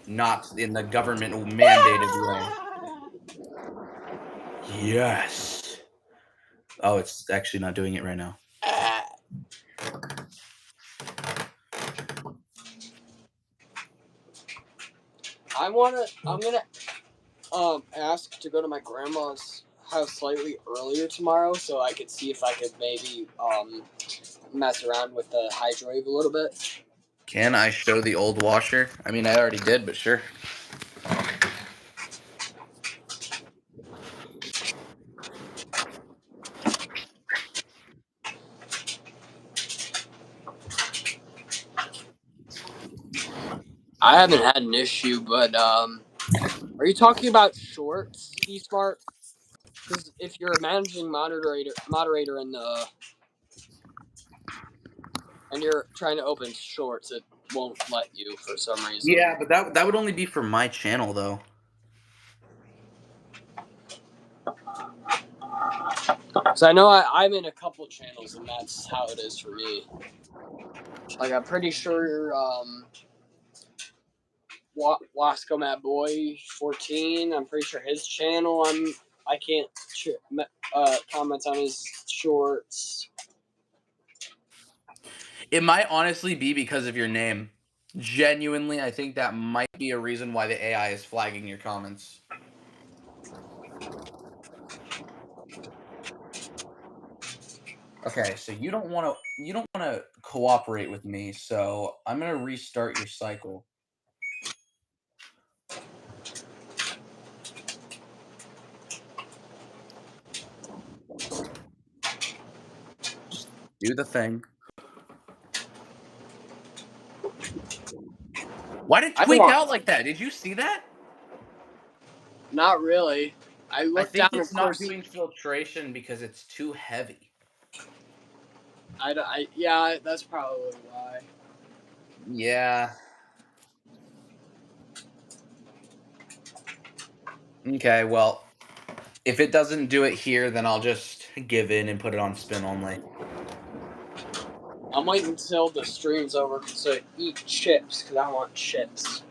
Not in the government mandated way. Yes. Oh, it's actually not doing it right now. I'm gonna ask to go to my grandma's house slightly earlier tomorrow so I could see if I could maybe mess around with the hydrowave a little bit. Can I show the old washer? I mean, I already did, but sure. I haven't had an issue, but are you talking about shorts, eSmart? Because if you're a managing moderator in the and you're trying to open shorts, it won't let you for some reason. Yeah, but that would only be for my channel, though. So I know I'm in a couple channels, and that's how it is for me. Like I'm pretty sure Wasco Matt Boy 14. I'm pretty sure his channel. I can't comment on his shorts. It might honestly be because of your name. Genuinely, I think that might be a reason why the AI is flagging your comments. Okay, so you don't want to cooperate with me, so I'm going to restart your cycle. Just do the thing. Why did it tweak out like that? Did you see that? Not really. I I looked think down, it's of not course. doing filtration because it's too heavy. Yeah, that's probably why. Yeah. Okay, well, if it doesn't do it here, then I'll just give in and put it on spin only. I'm waiting until the stream's over to eat chips because I want chips.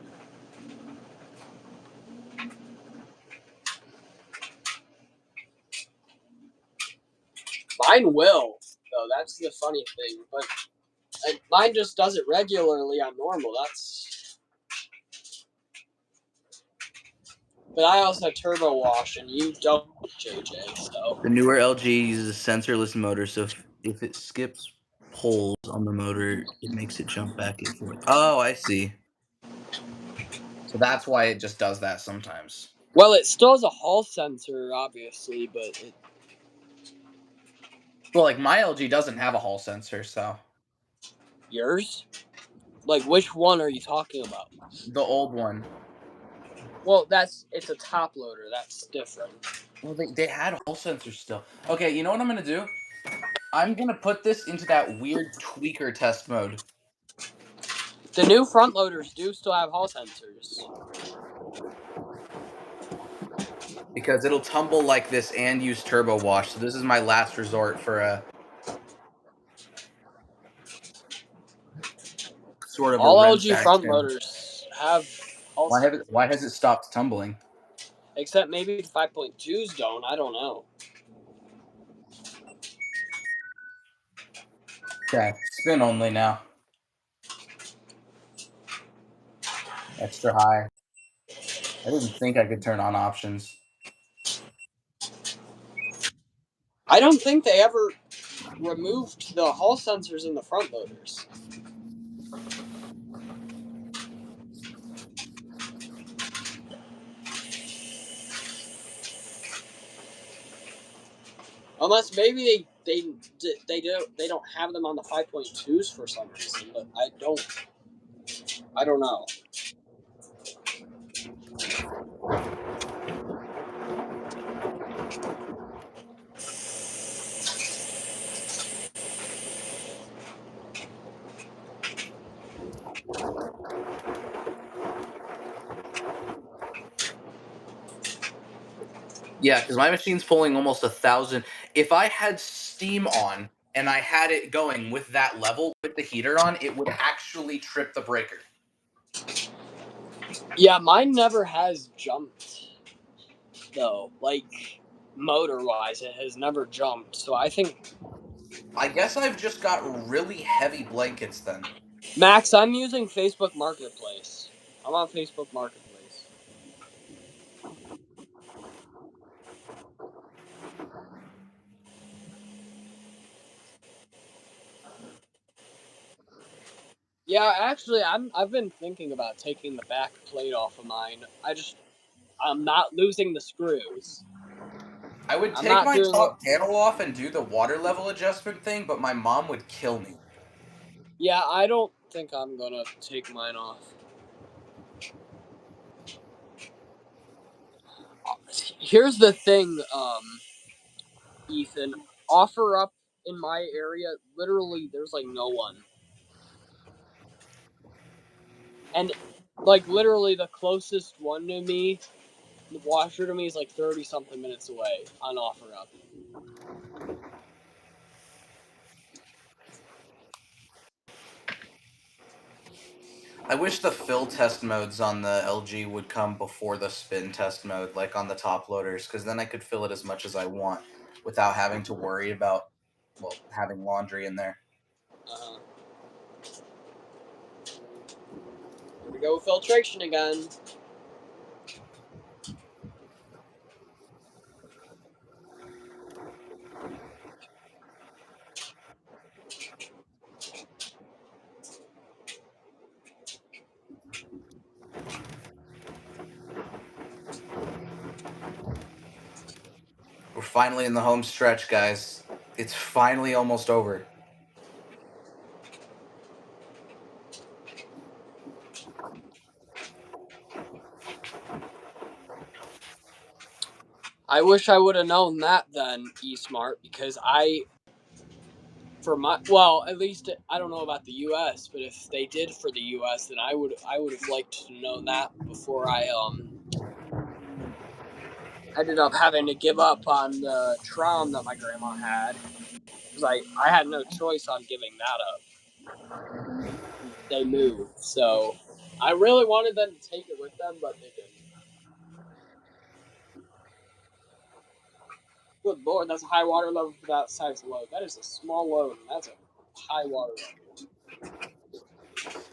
Mine will, though. That's the funny thing. But mine just does it regularly on normal. That's But I also have turbo wash, and you don't, JJ. So The newer LG uses a sensorless motor, so if it skips poles on the motor, it makes it jump back and forth. Oh, I see. So that's why it just does that sometimes. well, it still has a hall sensor, obviously, but Well, like my LG doesn't have a hall sensor, so yours. Like, which one are you talking about? the old one. Well, it's a top loader. That's different. Well, they had hall sensors still. Okay, you know what I'm gonna do? I'm gonna put this into that weird tweaker test mode. The new front loaders do still have hall sensors. Because it'll tumble like this and use turbo wash. So this is my last resort for a sort of a All rinse LG front action. loaders have hall sensors. Why has it stopped tumbling? Except maybe the 5.2s don't. I don't know. Okay, spin only now. Extra high. I didn't think I could turn on options. I don't think they ever removed the hall sensors in the front loaders. Unless maybe they don't have them on the 5.2s for some reason, but I don't know. Yeah, because my machine's pulling almost 1,000. If I had steam on and I had it going with that level with the heater on, it would actually trip the breaker. Yeah, mine never has jumped though. Like motor wise, it has never jumped. So I think I guess I've just got really heavy blankets then. Max, I'm using Facebook Marketplace. I'm on Facebook Marketplace. Yeah, actually, I've been thinking about taking the back plate off of mine. I'm not losing the screws. I would I'm take not my doing what. top panel off and do the water level adjustment thing, but my mom would kill me. Yeah, I don't think I'm gonna take mine off. Here's the thing, Ethan. Offer up in my area, literally, there's like no one. And like literally the closest one to me, the washer to me is like 30 something minutes away on offer up. I wish the fill test modes on the LG would come before the spin test mode, like on the top loaders, because then I could fill it as much as I want without having to worry about, well, having laundry in there. Uh-huh. Here we go, filtration again. We're finally in the home stretch, guys. It's finally almost over. I wish I would have known that then, eSmart, because at least I don't know about the U.S., but if they did for the U.S., then I would have liked to know that before I ended up having to give up on the Tron that my grandma had, because I had no choice on giving that up. They moved, so I really wanted them to take it with them, but they didn't. Good lord, that's a high water level for that size load. That is a small load, and that's a high water level.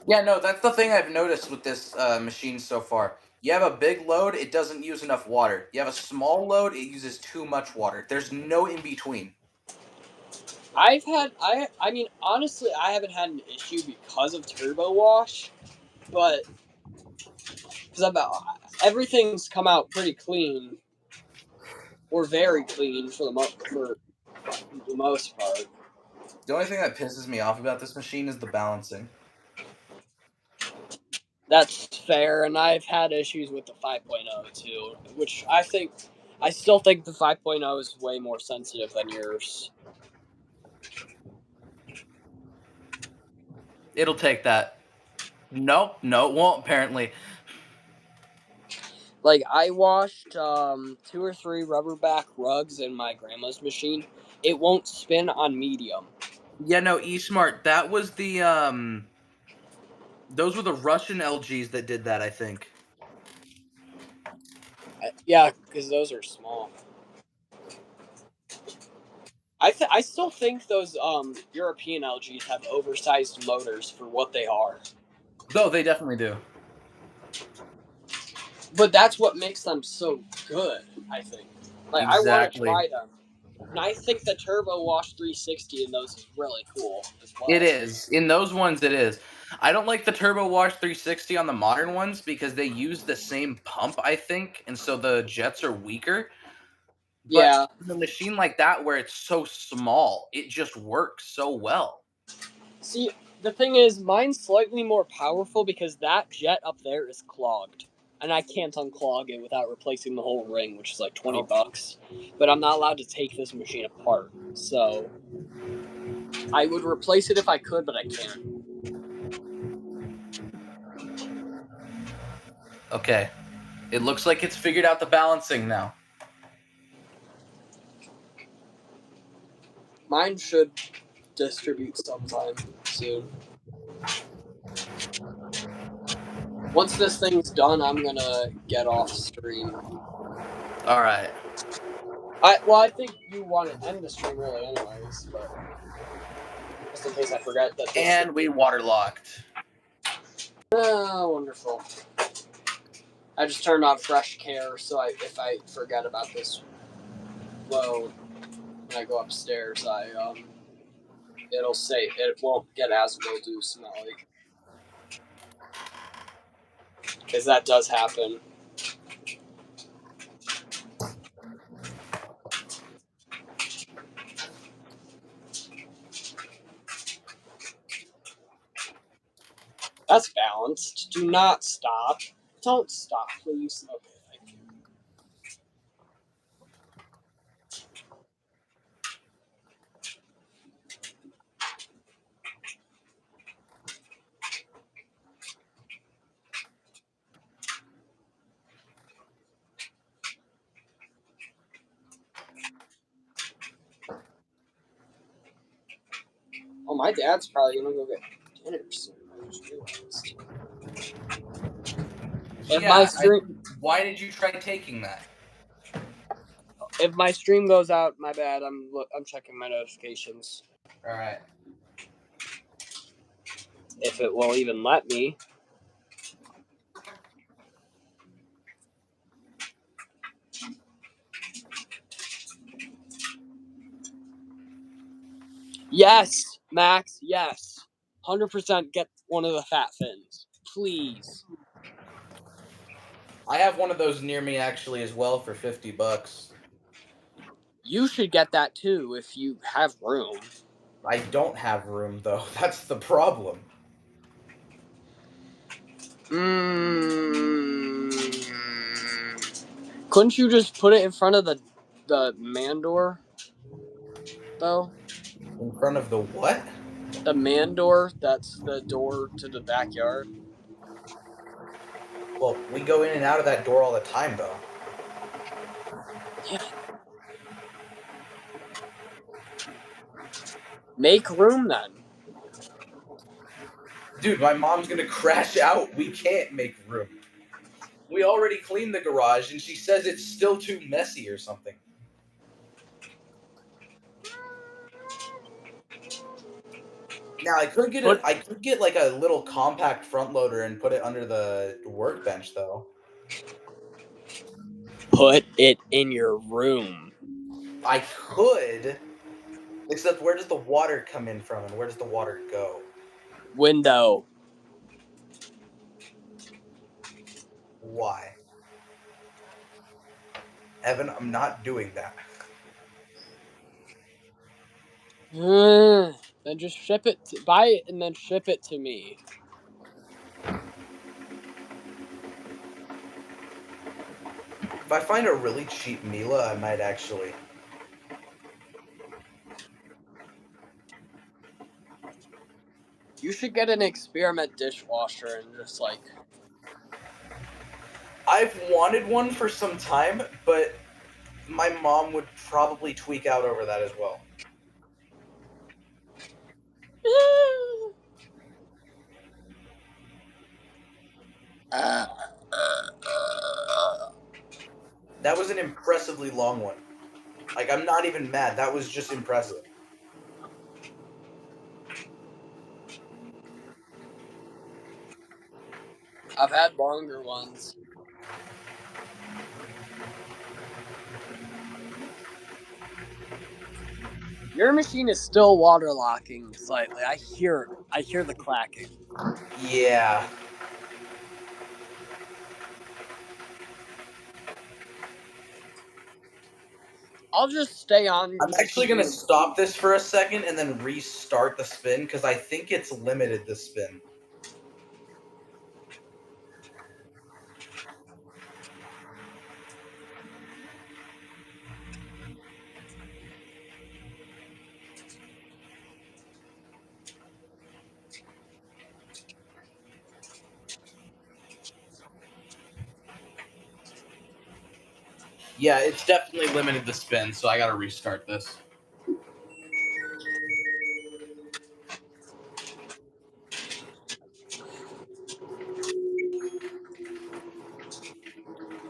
Yeah, no, that's the thing I've noticed with this machine so far. You have a big load, it doesn't use enough water. You have a small load, it uses too much water. There's no in between. I mean, honestly, I haven't had an issue because of turbo wash, but because everything's come out pretty clean, or very clean for the most part. The only thing that pisses me off about this machine is the balancing. That's fair, and I've had issues with the 5.0 too, which I still think the 5.0 is way more sensitive than yours. It'll take that. No, it won't, apparently. Like, I washed 2 or 3 rubberback rugs in my grandma's machine. It won't spin on medium. Yeah, no, eSmart, that was the, those were the Russian LGs that did that, I think. Yeah, because those are small. I still think those European LGs have oversized motors for what they are. No, they definitely do. But that's what makes them so good, I think. Like, Exactly. I want to try them. And I think the Turbo Wash 360 in those is really cool as well. It is. In those ones, it is. I don't like the Turbo Wash 360 on the modern ones because they use the same pump, I think, and so the jets are weaker. Yeah. But in a machine like that where it's so small, it just works so well. See, the thing is, mine's slightly more powerful because that jet up there is clogged. And I can't unclog it without replacing the whole ring, which is like $20. But I'm not allowed to take this machine apart. So I would replace it if I could, but I can't. Okay. It looks like it's figured out the balancing now. Mine should distribute sometime soon. Once this thing's done, I'm gonna get off stream. All right. I think you want to end the stream really anyways, but just in case I forget that. And we waterlocked. Oh, wonderful. I just turned on fresh care, so if I forget about this load when I go upstairs, it'll say it won't get as mildew smelly. Because that does happen. That's balanced. Do not stop. Don't stop, please. Okay, thank you. Oh, my dad's probably gonna go get dinner soon. I just realized. If my stream, why did you try taking that? if my stream goes out, my bad. I'm checking my notifications. All right. If it will even let me. Yes, Max. Yes, 100% get one of the fat fins, please. I have one of those near me actually as well for $50. You should get that too if you have room. I don't have room though. That's the problem. Couldn't you just put it in front of the man door, though? In front of the what? The man door, that's the door to the backyard. Well, we go in and out of that door all the time though. Yeah. Make room then. Dude, my mom's gonna crash out. We can't make room. We already cleaned the garage and she says it's still too messy or something. Now I could get like a little compact front loader and put it under the workbench though. Put it in your room. I could, except where does the water come in from and where does the water go? Window. Why? Evan, I'm not doing that. Then just ship it. Buy it and then ship it to me. If I find a really cheap Miele, I might actually. You should get an experiment dishwasher and just like. I've wanted one for some time, but my mom would probably tweak out over that as well. That was an impressively long one. Like, I'm not even mad. That was just impressive. I've had longer ones. Your machine is still water locking slightly. I hear the clacking. Yeah. I'll just stay on. I'm actually going to stop this for a second and then restart the spin because I think it's limited the spin. Yeah, it's definitely limited the spin, so I got to restart this.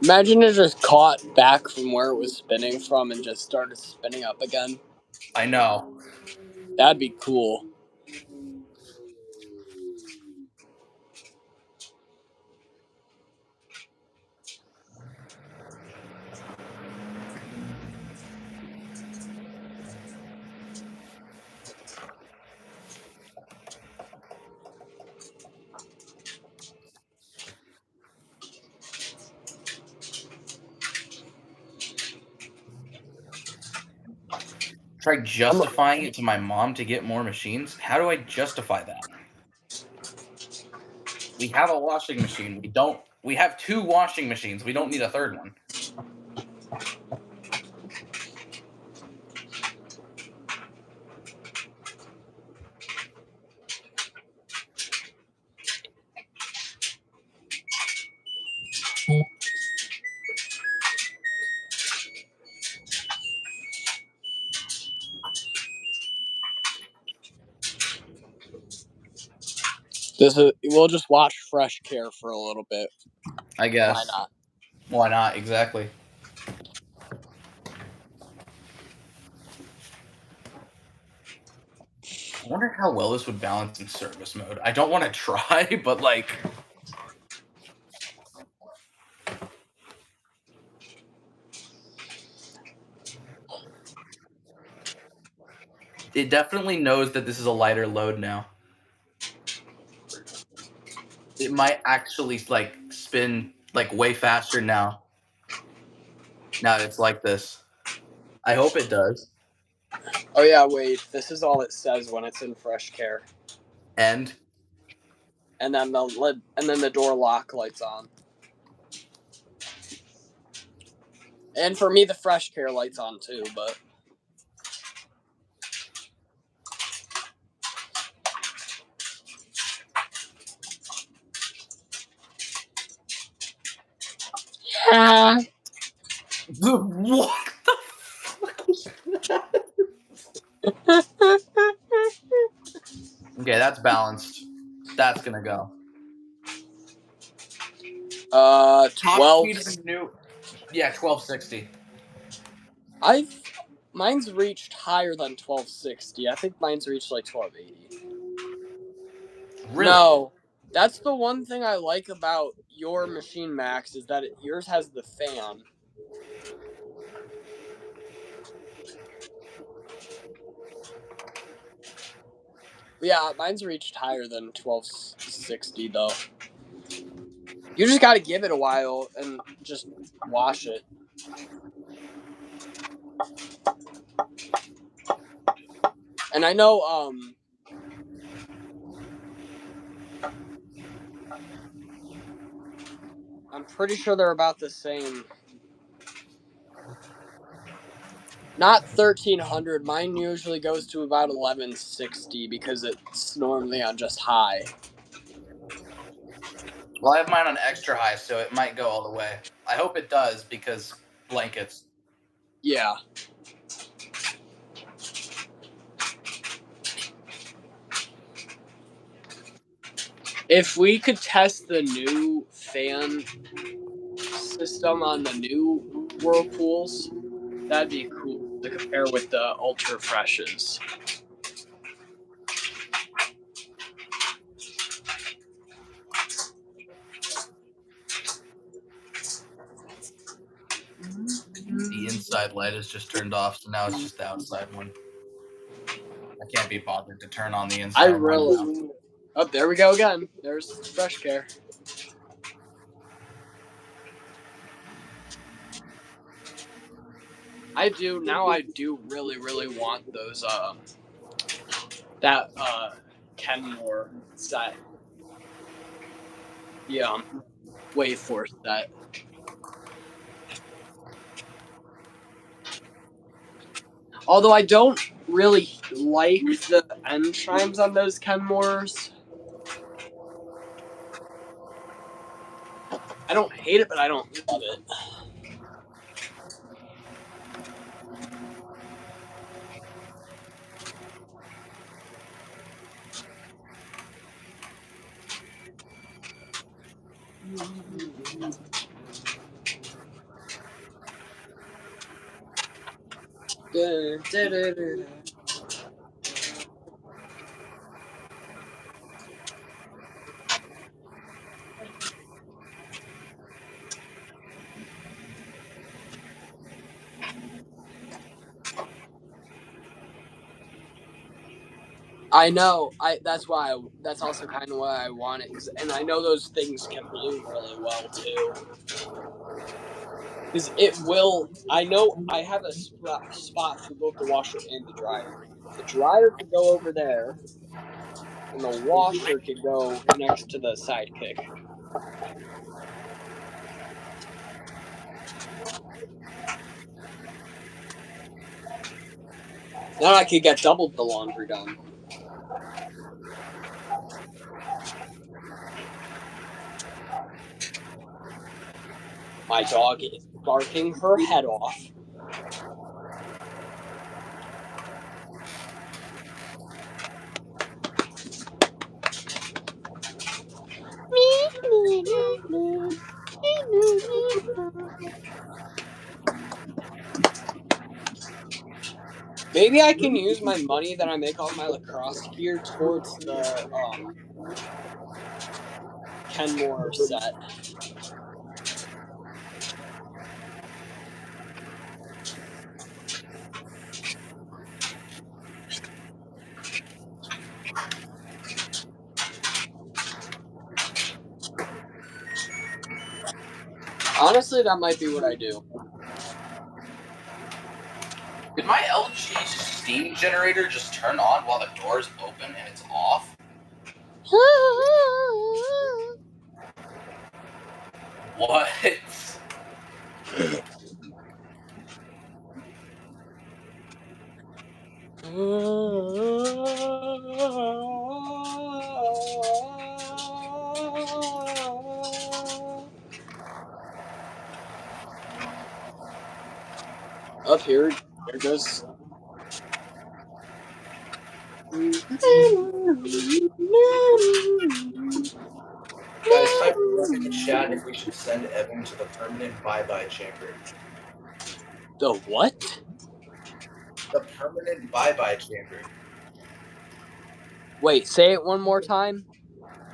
Imagine it just caught back from where it was spinning from and just started spinning up again. I know. That'd be cool. Try justifying it to my mom to get more machines. How do I justify that? We have a washing machine. We have 2 washing machines. We don't need a third one. We'll just watch Fresh Care for a little bit. I guess. Why not? Why not? Exactly. I wonder how well this would balance in service mode. I don't want to try, but like... It definitely knows that this is a lighter load now. It might actually, like, spin, like, way faster now. Now it's like this. I hope it does. Oh yeah, wait. This is all it says when it's in Fresh Care. And then the door lock lights on. And for me, the Fresh Care lights on too, but. what the fuck is that? Okay, that's balanced. That's gonna go. 12. Top speed of the new. Yeah, 1260. Mine's reached higher than 1260. I think mine's reached like 1280. Really? No, That's the one thing I like about your machine, Max, is that yours has the fan. Yeah, mine's reached higher than 1260 though. You just gotta give it a while and just wash it. And I know, I'm pretty sure they're about the same. Not 1300. Mine usually goes to about 1160 because it's normally on just high. Well, I have mine on extra high, so it might go all the way. I hope it does because blankets. Yeah. If we could test the new fan system on the new whirlpools, that'd be cool to compare with the ultra freshes. The inside light is just turned off, so now it's just the outside one. I can't be bothered to turn on the inside one now. Oh, there we go again. There's Fresh Care. I do really, really want those that Kenmore set. Yeah. Wave Force set. Although I don't really like the end chimes on those Kenmores. I don't hate it, but I don't love it. I know. That's also kind of why I want it, and I know those things can bloom really well too. Because it will. I know I have a spot for both the washer and the dryer. The dryer could go over there, and the washer could go next to the sidekick. Then I could get double the laundry done. My dog is barking her head off. Maybe I can use my money that I make off my lacrosse gear towards the Kenmore set. Honestly, that might be what I do. Did my LG steam generator just turn on while the door is open and it's off? What? Up here goes. Guys, type in the chat if we should send Evan to the permanent bye-bye chamber. The what? The permanent bye-bye chamber. Wait, say it one more time.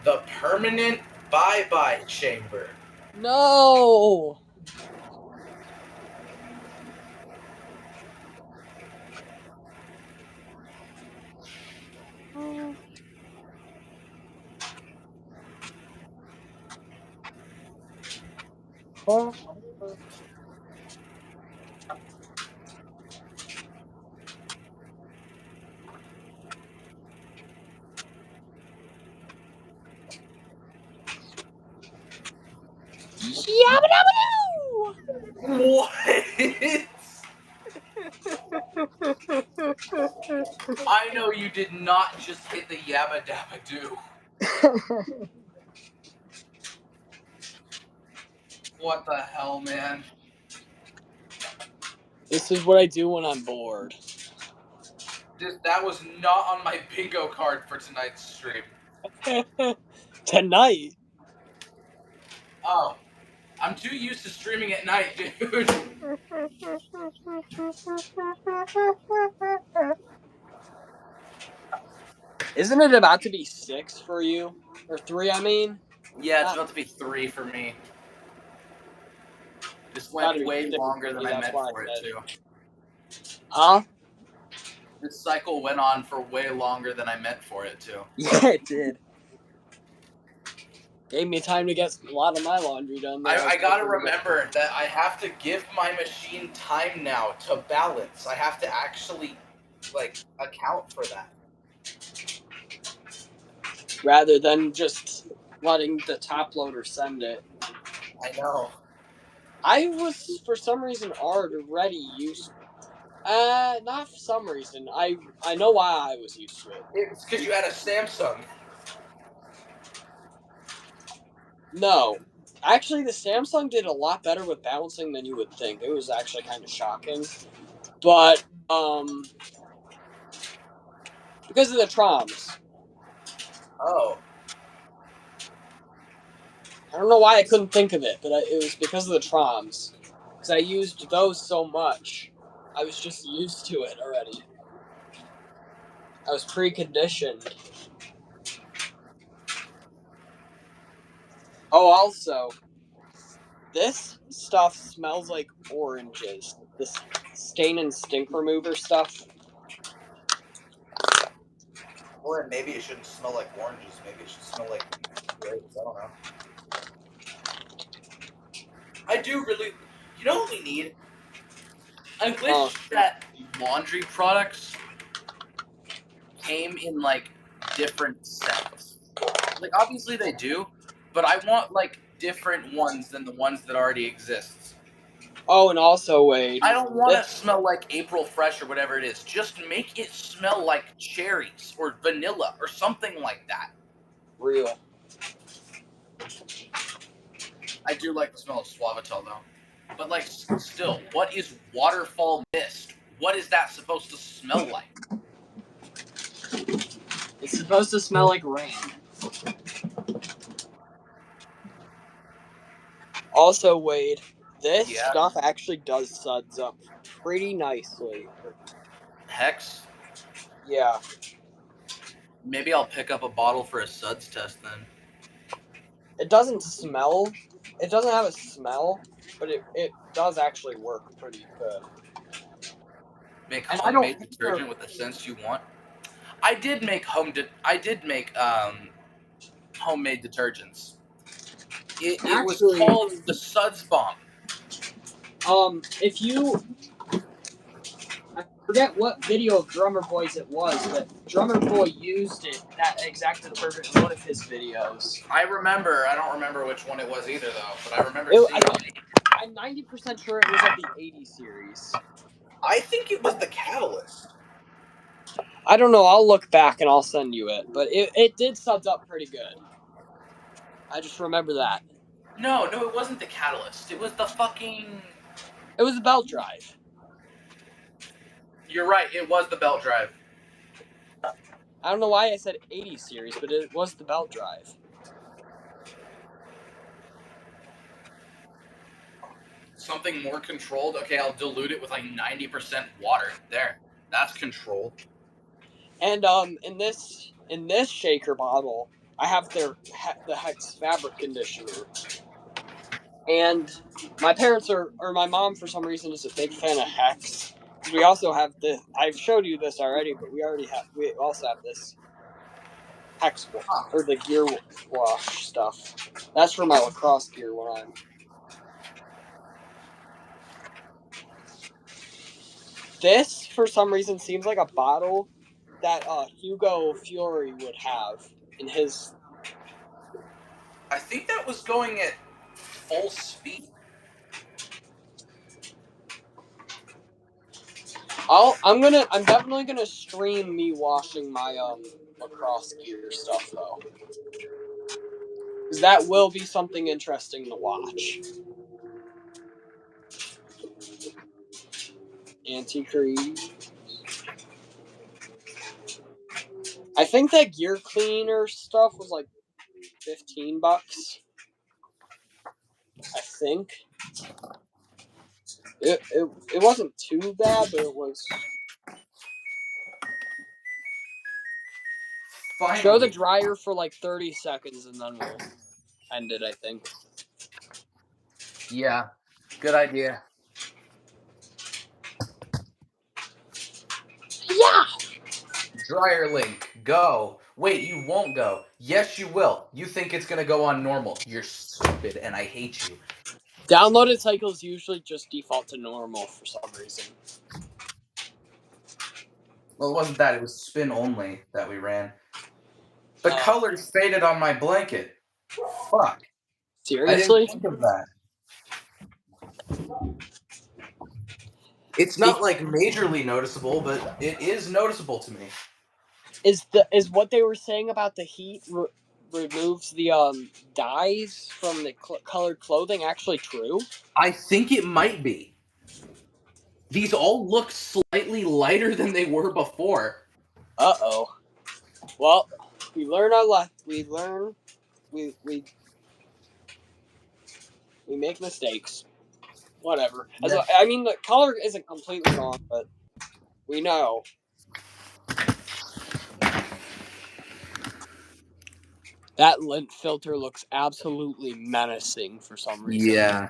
The permanent bye-bye chamber. No! What? I know you did not just hit the yabba dabba doo. What the hell, man? This is what I do when I'm bored. That was not on my bingo card for tonight's stream. Tonight? Oh. I'm too used to streaming at night, dude. Isn't it about to be 6 for you? Or 3, I mean? Yeah, it's about to be 3 for me. This went way longer than I meant for it to. Huh? This cycle went on for way longer than I meant for it to. Yeah, it did. Gave me time to get a lot of my laundry done. I gotta remember that I have to give my machine time now to balance. I have to actually, like, account for that. Rather than just letting the top loader send it. I know. I was, for some reason, already used. Not for some reason. I know why I was used to it. It's because you had a Samsung. No. Actually, the Samsung did a lot better with balancing than you would think. It was actually kind of shocking. But, because of the Troms. Oh. I don't know why I couldn't think of it, but it was because of the Troms. Because I used those so much. I was just used to it already. I was preconditioned. Oh, also, this stuff smells like oranges. This stain and stink remover stuff. Well, then maybe it shouldn't smell like oranges. Maybe it should smell like grapes. I don't know. I do really... You know what we need? I wish that laundry products came in, like, different sets. Like, obviously they do, but I want, like, different ones than the ones that already exist. Oh, and also, Wade, I don't want to smell like April Fresh or whatever it is. Just make it smell like cherries or vanilla or something like that. Real. I do like the smell of Suavitel, though. But, like, still, what is waterfall mist? What is that supposed to smell like? It's supposed to smell like rain. Also, Wade, this stuff actually does suds up pretty nicely. Hex? Yeah. Maybe I'll pick up a bottle for a Suds test then. It doesn't smell. It doesn't have a smell, but it does actually work pretty good. Make homemade detergent with the scents you want. I did make homemade detergents. It was called the Suds Bomb. If you, I forget what video of Drummer Boy's it was, but Drummer Boy used it that exact detergent in one of his videos. I remember. I don't remember which one it was either, though. But I remember seeing it. I'm 90% sure it was of the 80 series. I think it was the Catalyst. I don't know. I'll look back and I'll send you it. But it did suds up pretty good. I just remember that. No, it wasn't the Catalyst. It was the fucking... It was the belt drive. You're right. It was the belt drive. I don't know why I said 80 series, but it was the belt drive. Something more controlled? Okay, I'll dilute it with like 90% water. There. That's controlled. And in this shaker bottle, I have the Hex fabric conditioner. And my parents or my mom, for some reason, is a big fan of Hex. We also have the. I've showed you this already, but we also have this Hex or the gear wash stuff. That's for my lacrosse gear when I'm. This, for some reason, seems like a bottle that Hugo Fiore would have in his. I think that was going at full speed. I'm definitely gonna stream me washing my lacrosse gear stuff though, because that will be something interesting to watch. Anti-crease. I think that gear cleaner stuff was like $15. I think it wasn't too bad, but it was. Finally. Show the dryer for like 30 seconds and then we'll end it, I think. Yeah, good idea. Yeah! Dryer link, go. Wait, you won't go. Yes, you will. You think it's gonna go on normal. You're stupid, and I hate you. Downloaded cycles usually just default to normal for some reason. Well, it wasn't that. It was spin only that we ran. The colors faded on my blanket. Fuck. Seriously? I didn't think of that. It's not like majorly noticeable, but it is noticeable to me. Is what they were saying about the heat removes the dyes from the colored clothing actually true? I think it might be. These all look slightly lighter than they were before. Uh-oh. Well, we learn our lesson. We learn. We make mistakes. Whatever. I mean, the color isn't completely wrong, but we know. That lint filter looks absolutely menacing for some reason. Yeah.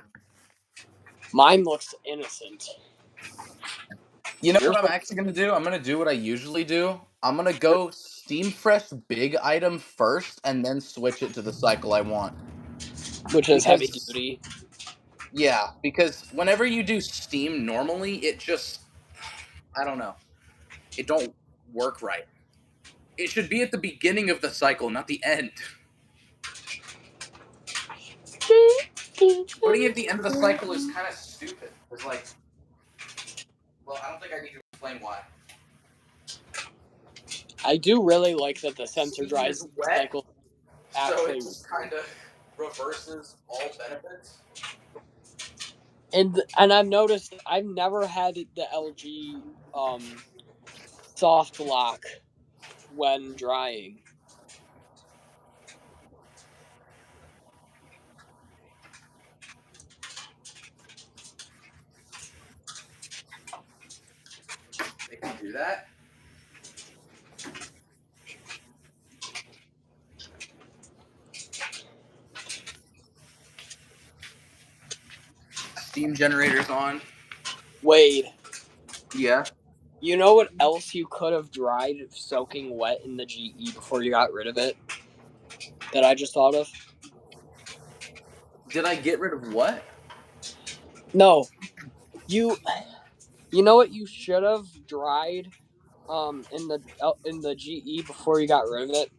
Mine looks innocent. You know what I'm actually going to do? I'm going to do what I usually do. I'm going to go Steam Fresh big item first and then switch it to the cycle I want. Which is heavy duty. Yeah, because whenever you do Steam normally, it just, I don't know. It don't work right. It should be at the beginning of the cycle, not the end. Putting it at the end of the cycle is kind of stupid. It's like, well, I don't think I need to explain why. I do really like that the sensor dries is wet, cycle actually. So it just kind of reverses all benefits. And I've noticed I've never had the LG soft lock when drying. They can do that? Steam generators on. Wade. Yeah. You know what else you could have dried soaking wet in the GE before you got rid of it? That I just thought of? Did I get rid of what? No. You know what you should have dried in the GE before you got rid of it?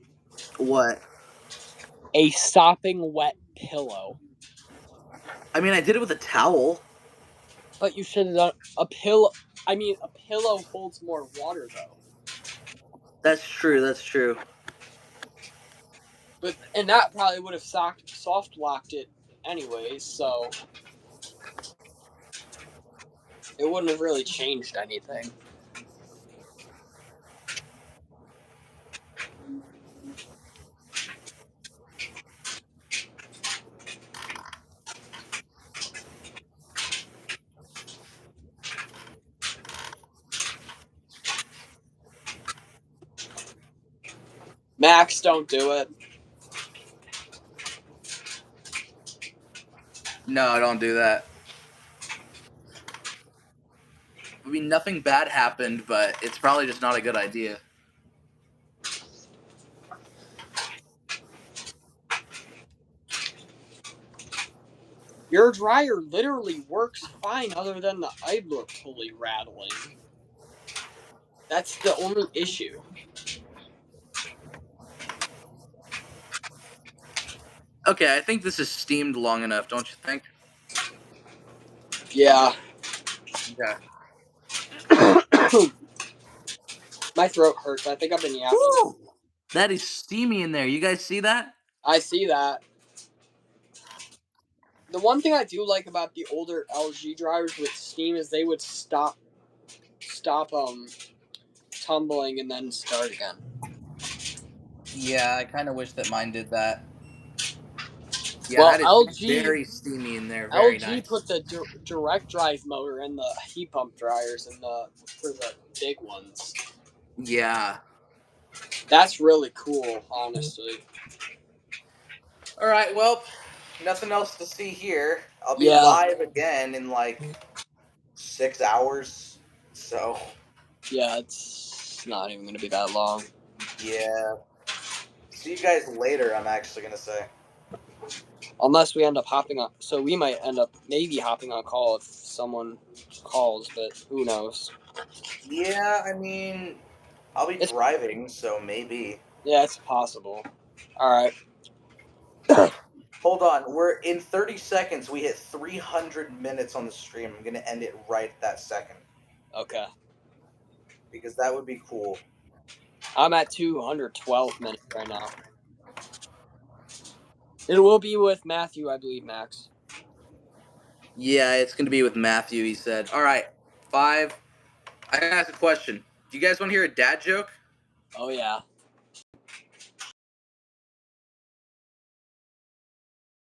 What? A sopping wet pillow. I mean, I did it with a towel. But you should have done a pillow. I mean, a pillow holds more water, though. That's true, that's true. And that probably would have soft locked it anyways, so it wouldn't have really changed anything. Max, don't do it. No, don't do that. I mean, nothing bad happened, but it's probably just not a good idea. Your dryer literally works fine other than the idler pulley rattling. That's the only issue. Okay, I think this is steamed long enough, don't you think? Yeah. Okay. My throat hurts. I think I've been yapping. Woo! That is steamy in there. You guys see that? I see that. The one thing I do like about the older LG dryers with steam is they would stop tumbling and then start again. Yeah, I kind of wish that mine did that. Yeah, Well, that is LG very steamy in there. Very LG nice. put the direct drive motor in the heat pump dryers and for the big ones. Yeah. That's really cool, honestly. All right, well, nothing else to see here. I'll be Yeah. live again in like 6 hours. So, Yeah, it's not even going to be that long. yeah. See you guys later, I'm actually going to say. Unless we end up hopping on. So we might end up maybe hopping on call if someone calls, but who knows? Yeah, I mean, I'll be driving, so maybe. Yeah, it's possible. All right. Hold on, we're in 30 seconds. We hit 300 minutes on the stream. I'm gonna end it right that second Okay. because that would be cool. I'm at 212 minutes right now. It will be with Matthew, I believe, Max. Yeah, it's gonna be with Matthew. He said. All right, 5. I gotta ask a question. Do you guys want to hear a dad joke? Oh yeah.